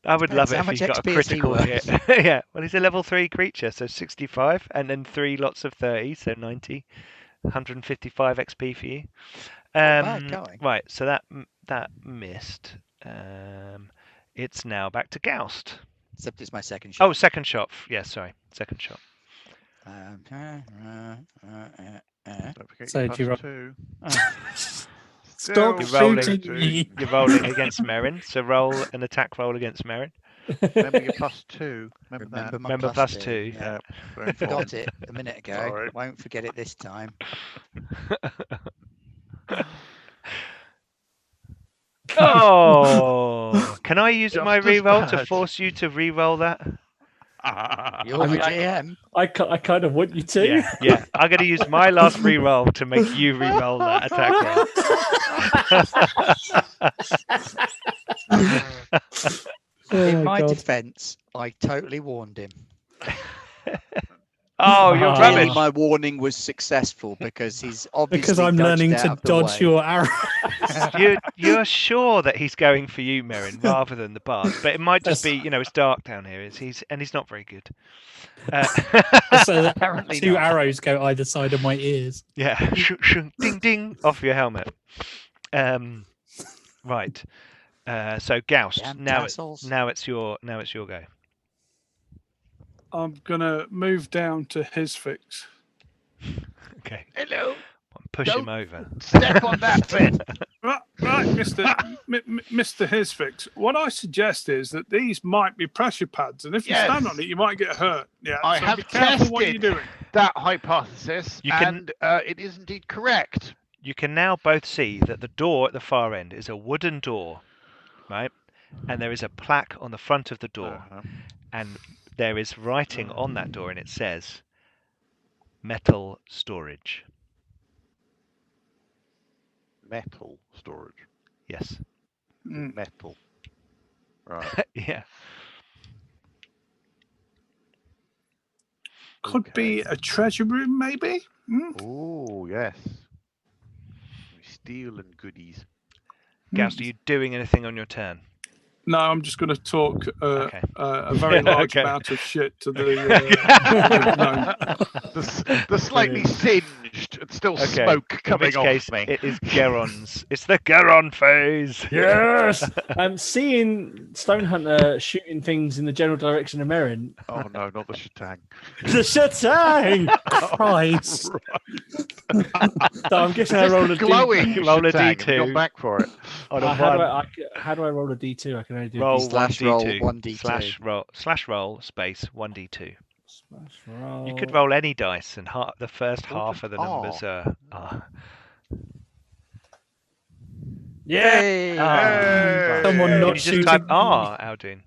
I would love Depends it if how he much got a XP is he critical hit. Yeah. Well, he's a level 3 creature, so 65, and then 3 lots of 30, so 90. 155 XP for you. bad going. Right, so that missed. It's now back to Goust. Except it's my second shot. Oh, second shot. Yeah, sorry. Second shot. Don't forget So your do you plus roll- 2. Stop You're rolling. shooting me. You're rolling against Merrin, so roll an attack roll against Merrin. Remember your plus 2. Remember that. my Remember plus 2. Yeah. Very important. Forgot it a minute ago. Sorry. Won't forget it this time. Oh! Can I use Just my as reroll to bad. force you to reroll that? You're I mean, the GM. I kind of want you to. Yeah, yeah. I'm going to use my last reroll to make you reroll that attack roll. In Oh, my God. defence, I totally warned him. Oh, you're Ah. Clearly, rubbish. my warning was successful because he's obviously Because I'm dodged learning out to of the dodge way. your arrow. You're sure that he's going for you, Merrin, rather than the bars, but it might just be, it's dark down here. He's not very good. So Apparently two not. arrows go either side of my ears. Yeah, ding ding off your helmet. Right. So Goust. Damn Now tassels. it's your go. I'm gonna move down to his fix. Okay. Hello. Push him over. Step on that bit. Right, Mister. Mr. Hisfix, what I suggest is that these might be pressure pads, and if you stand on it, you might get hurt. Yeah, I so have be careful what you're tested doing. that hypothesis, and it is indeed correct. You can now both see that the door at the far end is a wooden door, right? And there is a plaque on the front of the door, and there is writing on that door, and it says metal storage. Metal storage. Yes. Metal. Right. Yeah. Could be a treasure room, maybe. Oh yes. Steel and goodies. Gauss, are you doing anything on your turn? No, I'm just going to talk Okay. a very large amount of shit to the the slightly singed and still smoke coming off me. It is Garron's. It's the Garron phase. Yes. I'm seeing Stone Hunter shooting things in the general direction of Merrin. Oh no, not the shatang. The shatang! Christ. So I'm guessing I roll a glowing. Roll a D2. D2. Gone back for it. How do I roll a D2? I can only do roll D2. roll 1d2 1d2. slash roll space 1d2. Slash roll. You could roll any dice, and the first half of the numbers are. Yeah. Someone not Can you just shooting. type R, Aldun?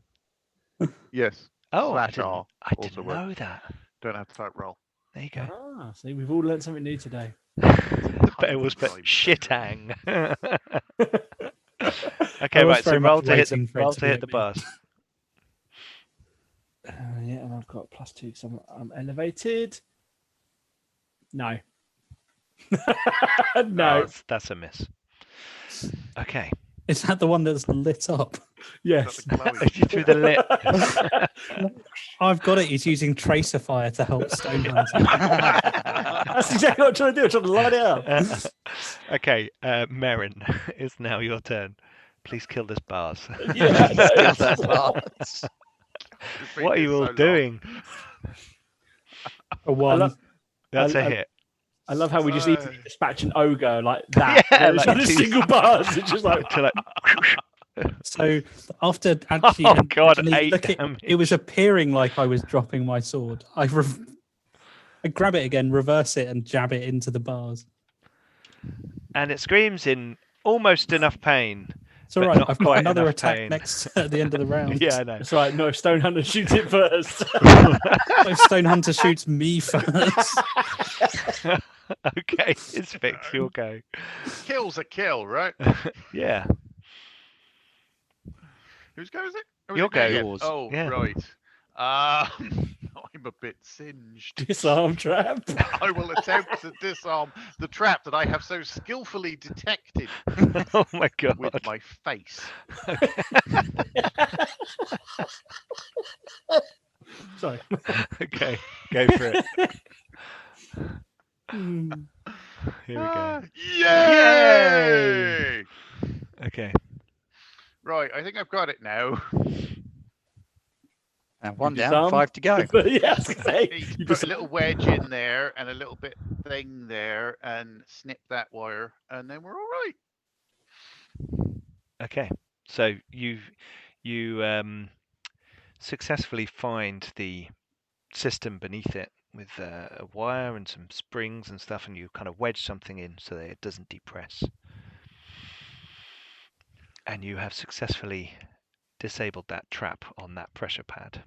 Yes. Oh, I Slash R. didn't know that. Don't have to type roll. There you go. See, we've all learned something new today. But it was shitang. Okay, right. So roll to hit the bars. Yeah, and I've got +2 because I'm elevated. No. No. That's a miss. Okay. Is that the one that's lit up? Yes. You threw the lit. I've got it. He's using tracer fire to help Stone Hunter. That's exactly what I'm trying to do. I'm trying to light it up. Okay, Merrin, it's now your turn. Please kill this bars. Yeah, What are you all doing? A one. That's a hit. I love how we just easily dispatch an ogre like that. Yeah, It's like not a single bars. It's just like. So after actually, Oh God, actually 8 damage. it was appearing like I was dropping my sword. I grab it again, reverse it, and jab it into the bars. And it screams in almost enough pain. It's all but right. not I've got quite another enough attack pain. next at the end of the round. Yeah, I know. That's right. No, Stone Hunter shoots it first. So Stone Hunter shoots me first. Okay, it's fixed. You'll go. Kill's a kill, right? Yeah. Whose go is it? Your go. Yours. Oh, Yeah. right. I'm a bit singed. Disarm trap. I will attempt to disarm the trap that I have so skillfully detected Oh my God. with my face. Sorry. Okay, go for it. Here we go. Yay! Okay. Right, I think I've got it now. And one You down, disarm? 5 to go. Yeah, I was gonna say, You you put just a little wedge in there and a little bit thing there and snip that wire and then we're all right. Okay. So you successfully find the system beneath it with a wire and some springs and stuff, and you kind of wedge something in so that it doesn't depress. And you have successfully disabled that trap on that pressure pad.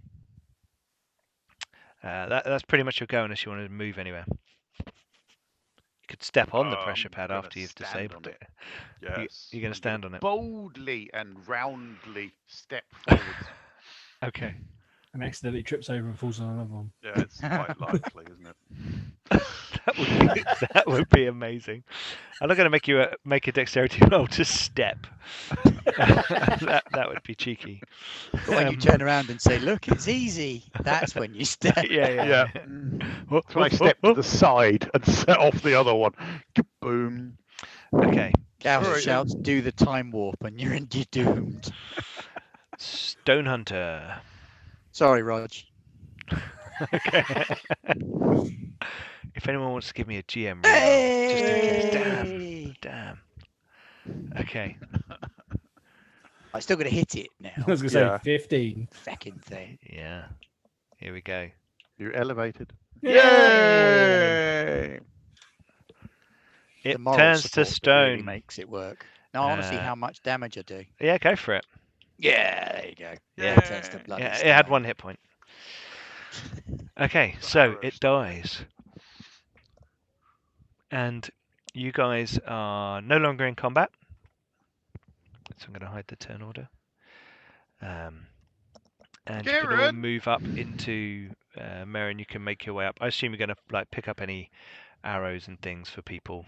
That's pretty much your go unless you want to move anywhere. You could step on the pressure pad gonna after you've stand disabled on it. Yes. You're going to stand on it. Boldly and roundly step forward. Okay. and accidentally trips over and falls on another one. Yeah, it's quite likely, isn't it? That would be amazing. I'm not going to make you make a dexterity roll to step. that would be cheeky. But when you turn around and say, "Look, it's easy," that's when you step. Yeah. So I step to the side and set off the other one. Kaboom. Okay. Gauss Right. shouts, "Do the time warp," and you're doomed. Stone Hunter. Sorry, Rog. Okay. If anyone wants to give me a GM roll, just in case. Damn. Okay. I still got to hit it now. I was going to say 15. Fucking thing. Yeah. Here we go. You're elevated. Yay! It The moral turns to support that stone. really makes it work. Now I want to see how much damage I do. Yeah, go for it. Yeah, there you go. Yeah. It turns to bloody Yeah, it stone. had 1 hit point. Okay, so it dies. And you guys are no longer in combat. So I'm going to hide the turn order. And you can all move up into Merrin. You can make your way up. I assume you're going to pick up any arrows and things for people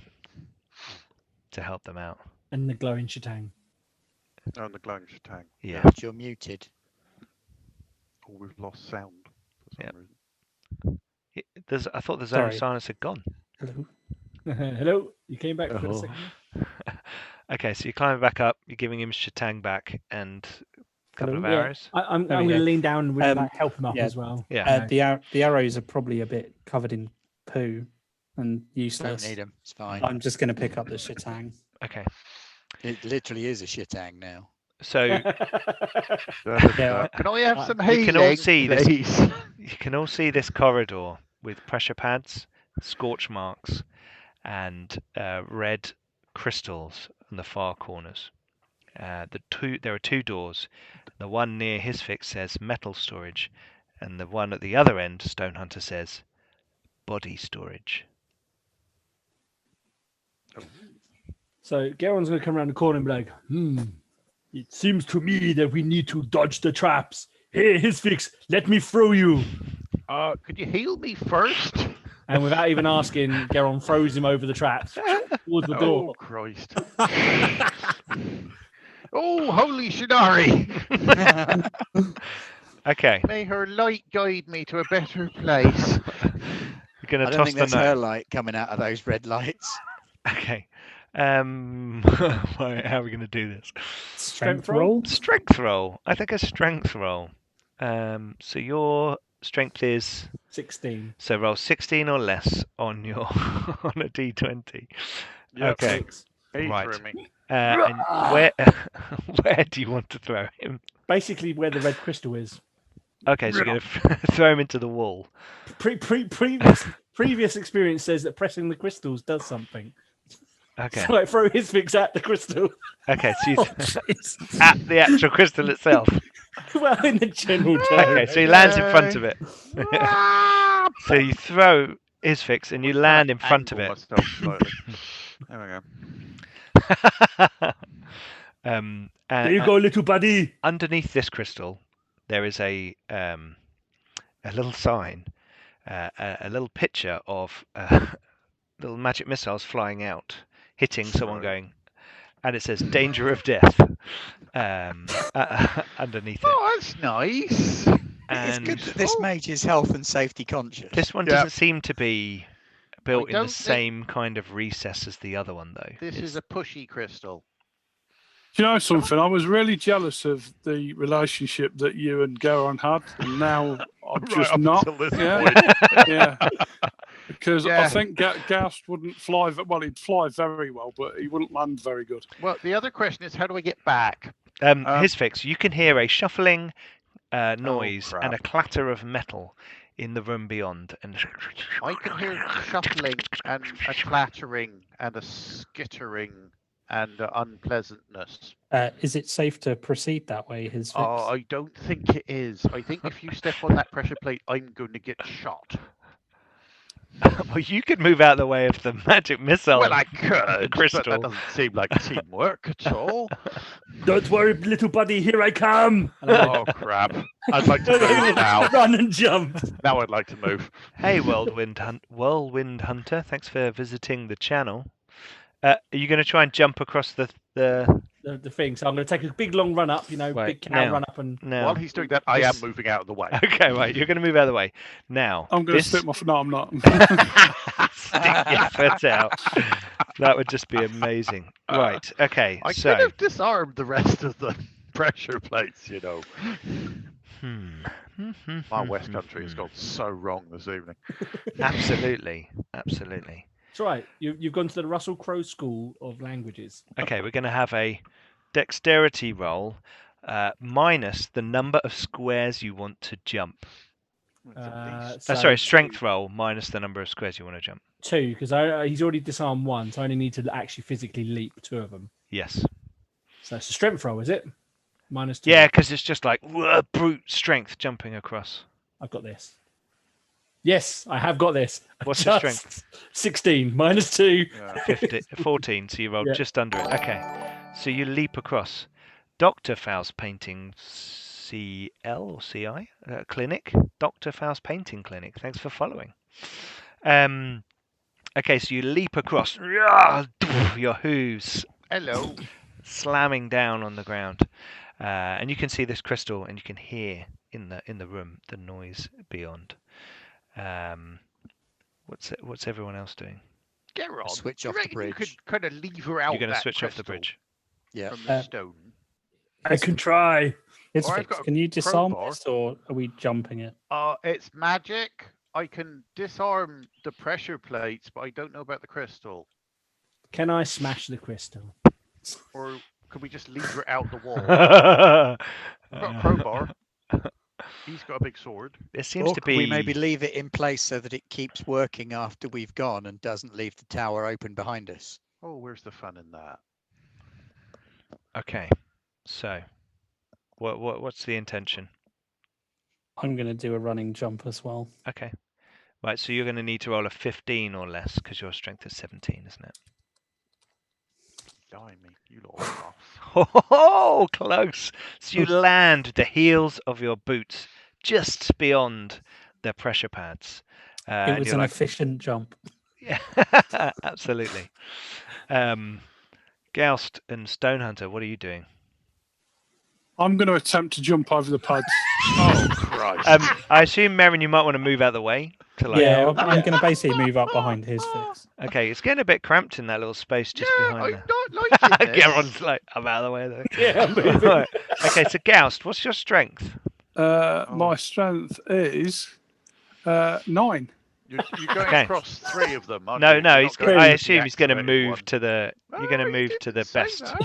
to help them out. And the glowing shatang. Oh, and the glowing shatang. Yeah. But you're muted. Oh, we've lost sound for some I reason. thought the zone of Sorry. silence had gone. Hello. Hello? You came back for a second? Okay, so you're climbing back up. You're giving him shatang back and a couple of Yeah, arrows. I'm There we going to go. lean down and really help him up yeah. as well. Yeah. The arrows are probably a bit covered in poo and Don't useless. need them. It's fine. I'm just going to pick up the shatang. Okay. It literally is a shitang now. So Yeah. Can I have some you can all healing, see this. please? You can all see this corridor with pressure pads, scorch marks, and red crystals in the far corners. There are 2 doors. The one near his fix says metal storage, and the one at the other end, Stone Hunter, says body storage. So Garron's going to come around the corner and be like, it seems to me that we need to dodge the traps. Hey, his fix, let me throw you. Could you heal me first? And without even asking, Garron throws him over the traps towards the door. Oh, Christ. Oh, holy Shinari! Okay. May her light guide me to a better place. You're going I to don't toss think the that's her note. light coming out of those red lights. Okay. Right, how are we going to do this? Strength roll? roll. Strength roll. I think a strength roll. So your strength is 16. so roll 16 or less on your on a d20. Yep. Okay. He Right. threw me. And where do you want to throw him? Basically where the red crystal is. Okay, so you're going to throw him into the wall. Previous experience says that pressing the crystals does something. Okay. So I throw his fix at the crystal. Okay, so you at the actual crystal itself. Well, in the general term. Okay, so he lands in front of it. So you throw his fix and you land in front of it. Myself slightly. There we go. There you go, little buddy. Underneath this crystal, there is a little sign, a little picture of little magic missiles flying out, hitting someone, going, and it says "Danger of Death" underneath it. Oh, that's nice. It's good that this mage is health and safety conscious. This one Yeah. doesn't seem to be built in don't the think- same kind of recess as the other one, though. This is a pushy crystal. Do you know something? I was really jealous of the relationship that you and Garron had, and now I'm just up not. until this Yeah, yeah. Because Yeah. I think Gast wouldn't fly. Well, he'd fly very well, but he wouldn't land very good. Well, the other question is, how do I get back? His fix. You can hear a shuffling noise crap. and a clatter of metal in the room beyond, and I can hear shuffling and a clattering and a skittering and unpleasantness. Is it safe to proceed that way? His fix? Oh, I don't think it is. I think if you step on that pressure plate, I'm going to get shot. well, you could move out of the way of the magic missile. Well, I could, crystal. but that doesn't seem like teamwork at all. Don't worry, little buddy, here I come. Oh, crap. I'd like to move now. Run and jump. Now I'd like to move. Hey, Whirlwind Hunter, thanks for visiting the channel. Are you going to try and jump across the thing? So I'm going to take a big long run up, Right, big cow now. run up and. now? While he's doing that, I am this- moving out of the way. Okay, right. You're going to move out of the way now. I'm going to this... stick my. No, I'm not. Stick your foot out. That would just be amazing. Right. Okay. I so. could have disarmed the rest of the pressure plates, you know. My West Country has gone so wrong this evening. Absolutely. Absolutely. That's right. You've gone to the Russell Crowe School of Languages. Okay, we're going to have a dexterity roll minus the number of squares you want to jump. Sorry, strength roll minus the number of squares you want to jump. 2, because he's already disarmed 1, so I only need to actually physically leap 2 of them. Yes. So it's a strength roll, is it? -2. Yeah, because it's just like brute strength jumping across. I've got this. Yes, I have got this. What's your strength? 16 -2. 14, so you rolled just under it. Okay, so you leap across. Dr. Faust Painting CL or CI Clinic. Dr. Faust Painting Clinic. Thanks for following. Okay, so you leap across. Your hooves. Hello. Slamming down on the ground, and you can see this crystal, and you can hear in the room the noise beyond. What's everyone else doing? Garron, switch off the bridge. You could kind of lever out. You're going to that switch off the crystal bridge. Yeah. From the stone. I can try. It's Or I've fixed. got a Can you disarm crowbar. this, or are we jumping it? It's magic. I can disarm the pressure plates, but I don't know about the crystal. Can I smash the crystal? Or could we just lever it out the wall? I've got a crowbar. He's got a big sword. There seems Or to could be. we maybe leave it in place so that it keeps working after we've gone and doesn't leave the tower open behind us? Oh, where's the fun in that? Okay, so what's the intention? I'm going to do a running jump as well. Okay, right. So you're going to need to roll a 15 or less because your strength is 17, isn't it? Blimey, you lot are off. Oh, close. So you land the heels of your boots just beyond the pressure pads. It and was you're an like, efficient jump. yeah, absolutely. Goust and Stonehunter, what are you doing? I'm going to attempt to jump over the pads. Oh, Christ. I assume, Merrin, you might want to move out of the way. To like... Yeah, I'm going to basically move up behind his fix. Okay, it's getting a bit cramped in that little space just I'm behind there. not liking this. Garron's like, I'm out of the way though. Yeah, I'm moving. Right. Okay, so Goust, what's your strength? My strength is 9. You're going Okay. across 3 of them, aren't No, you? no, You're he's. not going I to assume he's going to activate move one. to the. You're going to move to the didn't say best that.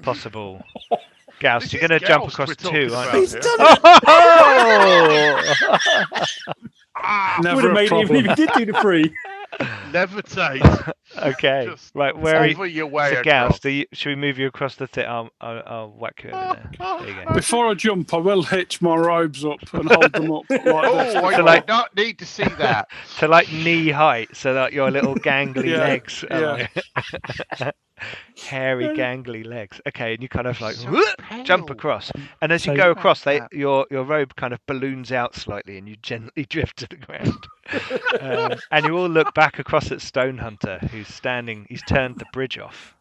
possible. Goust, This you're is going to jump Goust across we're 2, talking aren't about you? here. Oh! Never Would have a made it even problem. if he did do the 3. Levitate. Okay, Just right. Where are you? over your way So across. Goust, should we move you across the thing? I'll whack you over there. There you go. Before I jump, I will hitch my robes up and hold them up like this. Oh, I So, do like- not need to see that. To like knee height, so that your little gangly Yeah, legs are yeah. like hairy, gangly legs. Okay, and you kind of like So jump pale. across, and as you So- go across, That. your robe kind of balloons out slightly, and you gently drift to the ground. And you all look back across at Stonehunter, who's standing. He's turned the bridge off.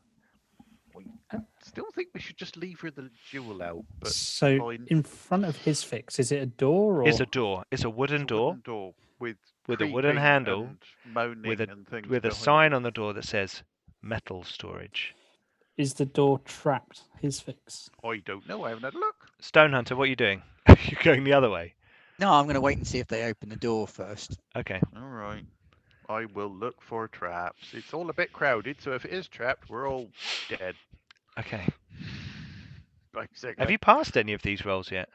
Still think we should just lever the jewel out, but So fine. in front of his fix, is it a door or? Is a door. It's a wooden It's a door wooden door with a wooden creaking handle, and moaning with a and things with a behind sign it. on the door that says metal storage. Is the door trapped? His fix. I don't know. I haven't had a look. Stonehunter, what are you doing? You're going the other way. No, I'm going to wait and see if they open the door first. Okay. All right. I will look for traps. It's all a bit crowded, so if it is trapped, we're all dead. Okay. Basically. Have you passed any of these rolls yet?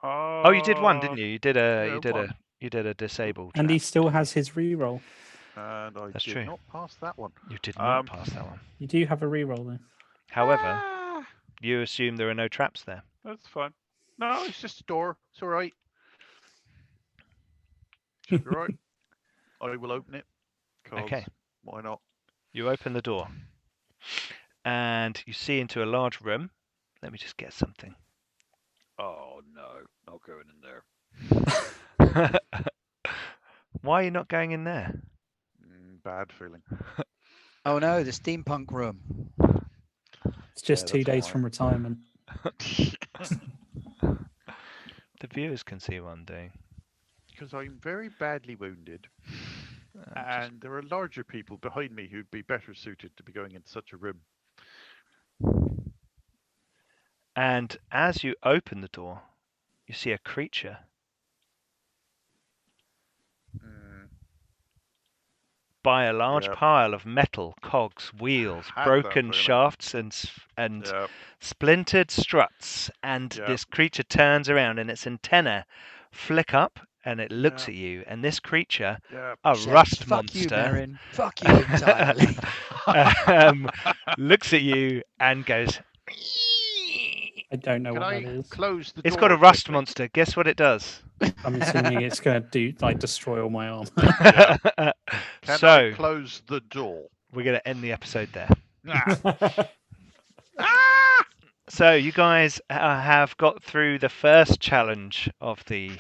Oh, you did one, didn't you? You did yeah, one. you did a disable. And he trap. still has his reroll. And I That's did true. not pass that one. You did not Um, pass that one. You do have a reroll though. However, Ah, you assume there are no traps there. that's fine. No, it's just a door. It's all right. Should be right. I will open it. 'Cause Okay. Why not? You open the door, and you see into a large room. Let me just get something. Oh no, not going in there. Why are you not going in there? Bad feeling. Oh no, the steampunk room. It's just Yeah, 2 that's days alright. from retirement. The viewers can see what I'm doing. Because I'm very badly wounded, Just- and there are larger people behind me who'd be better suited to be going into such a room. And as you open the door, you see a creature Mm, by a large Yep. pile of metal, cogs, wheels, Had that broken feeling. shafts, and Yep. splintered struts. And Yep. this creature turns around, and its antenna flick up, and it looks Yep. at you. And this creature, Yep. a Shouts, rust Fuck monster, you, Merrin. Fuck you entirely. looks at you and goes. I don't know Can what I that is. close the door? It's called a rust quickly? monster. Guess what it does? I'm assuming it's going to destroy all my armor. Yeah. Can So I close the door? we're going to end the episode there. Ah! So you guys have got through the first challenge of the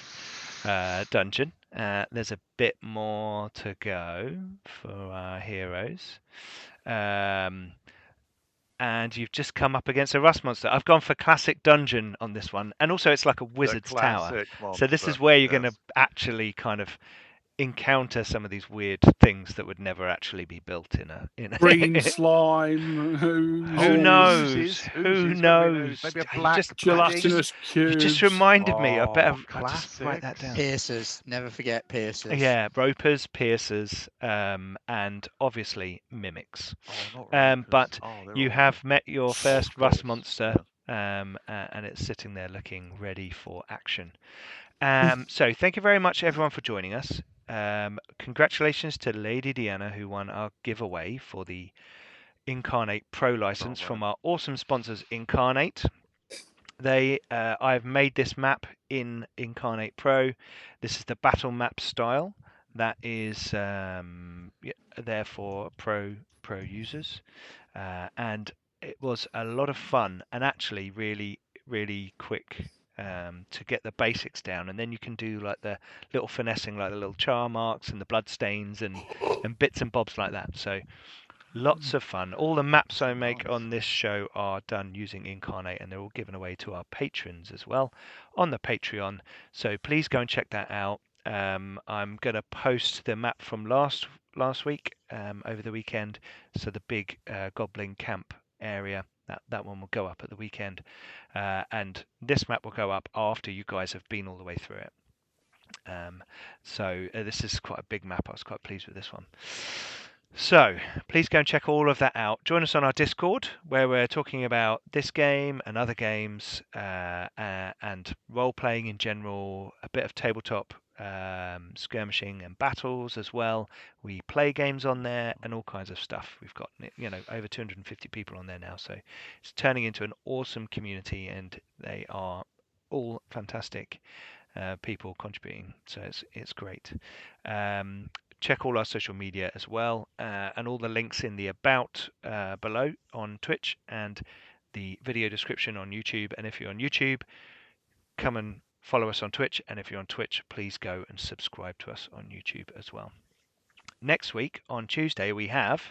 dungeon. There's a bit more to go for our heroes. And you've just come up against a rust monster. I've gone for classic dungeon on this one. And also it's like a wizard's tower. Classic So this is monster, where you're going to yes. actually kind of encounter some of these weird things that would never actually be built in a Green slime. Who Who knows? Oozes, Who oozes, knows? maybe a You black just- Gelatinous You cubes. just reminded me. I better Oh, I'll just write that down. Piercers. Never forget piercers. Yeah, ropers, piercers, and obviously mimics. Oh, not But they're you all have met your first rust false, monster, and it's sitting there looking ready for action. So thank you very much, everyone, for joining us. Congratulations to Lady Deanna, who won our giveaway for the Incarnate Pro license from our awesome sponsors, Incarnate. I've made this map in Incarnate Pro. This is the battle map style that is there for pro users, and it was a lot of fun and actually really quick to get the basics down, and then you can do like the little finessing, like the little char marks and the blood stains and bits and bobs like that. So lots of fun. All the maps I make on this show are done using Incarnate, and they're all given away to our patrons as well on the Patreon. So please go and check that out. I'm going to post the map from last week over the weekend. So the big Goblin camp area, that one will go up at the weekend, and this map will go up after you guys have been all the way through it. So this is quite a big map. I was quite pleased with this one. So please go and check all of that out. Join us on our Discord, where we're talking about this game and other games, and role-playing in general, a bit of tabletop skirmishing and battles as well. We play games on there and all kinds of stuff. We've got over 250 people on there now, so it's turning into an awesome community, and they are all fantastic people contributing, so it's great. Check all our social media as well, and all the links in the about below on Twitch and the video description on YouTube. And if you're on YouTube, come and follow us on Twitch. And if you're on Twitch, please go and subscribe to us on YouTube as well. Next week, on Tuesday, we have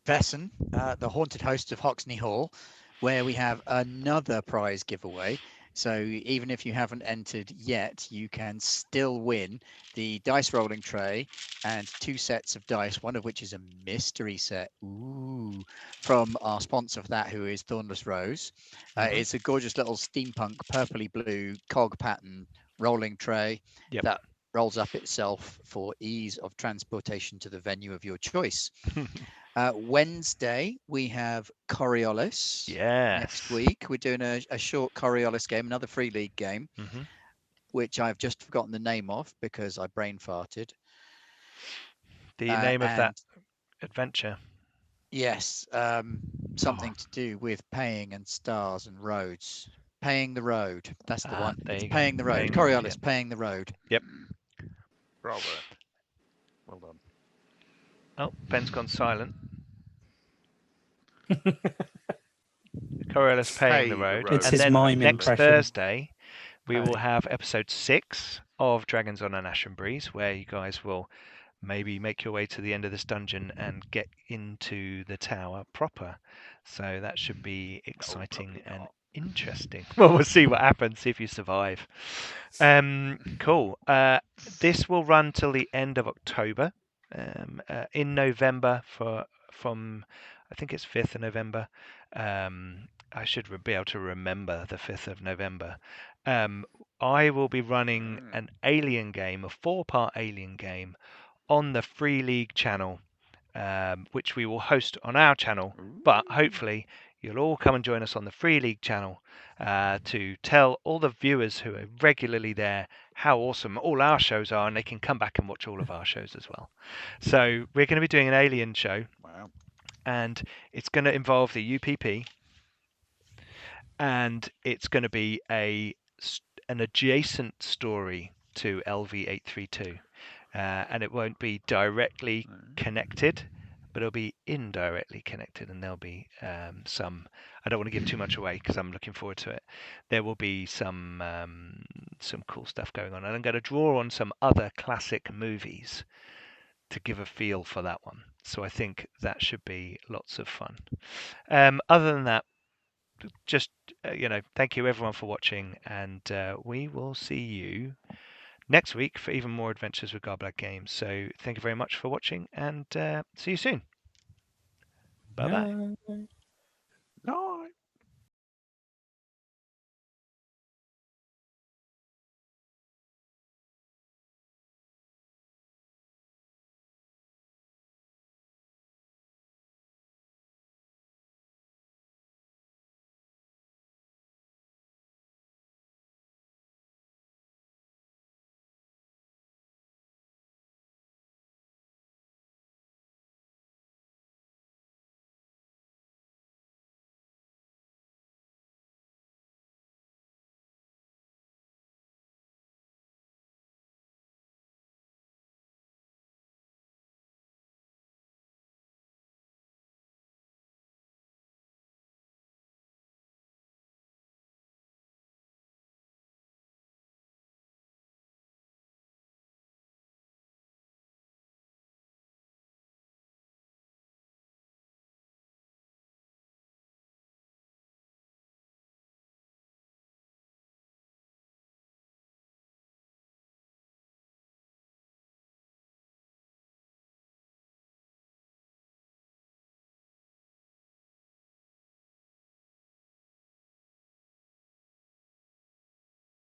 Vesson, the haunted host of Hoxney Hall, where we have another prize giveaway. So even if you haven't entered yet, you can still win the dice rolling tray and 2 sets of dice, one of which is a mystery set. Ooh, from our sponsor for that, who is Thornless Rose. It's a gorgeous little steampunk purpley blue cog pattern rolling tray that rolls up itself for ease of transportation to the venue of your choice. Wednesday, we have Coriolis. Yes. Next week, we're doing a short Coriolis game, another free league game, which I've just forgotten the name of because I brain farted. The name of that adventure? Yes, something to do with paying and stars and roads. Paying the road. That's the one. It's paying the road. Coriolis, paying the road. Yep. Bravo. Well done. Oh, Ben's gone silent. Coriolis paying the road. It's and his then mime next impression. Thursday, we will have episode 6 of Dragons on an Ashen Breeze, where you guys will maybe make your way to the end of this dungeon and get into the tower proper. So that should be exciting and interesting. Well, we'll see what happens, see if you survive. Cool. This will run till the end of October. In November, from I think it's 5th of November. I should be able to remember the 5th of November. I will be running an alien game, a 4-part alien game on the Free League channel, which we will host on our channel. But hopefully you'll all come and join us on the Free League channel to tell all the viewers who are regularly there how awesome all our shows are, and they can come back and watch all of our shows as well. So we're going to be doing an Alien show. Wow. And it's going to involve the UPP, and it's going to be an adjacent story to LV832, and it won't be directly connected, but it'll be indirectly connected, and there'll be some. I don't want to give too much away because I'm looking forward to it. There will be some cool stuff going on, and I'm going to draw on some other classic movies to give a feel for that one. So I think that should be lots of fun. Other than that, just thank you everyone for watching, and we will see you next week for even more adventures with Garblag Games. So thank you very much for watching, and see you soon. Bye bye. No.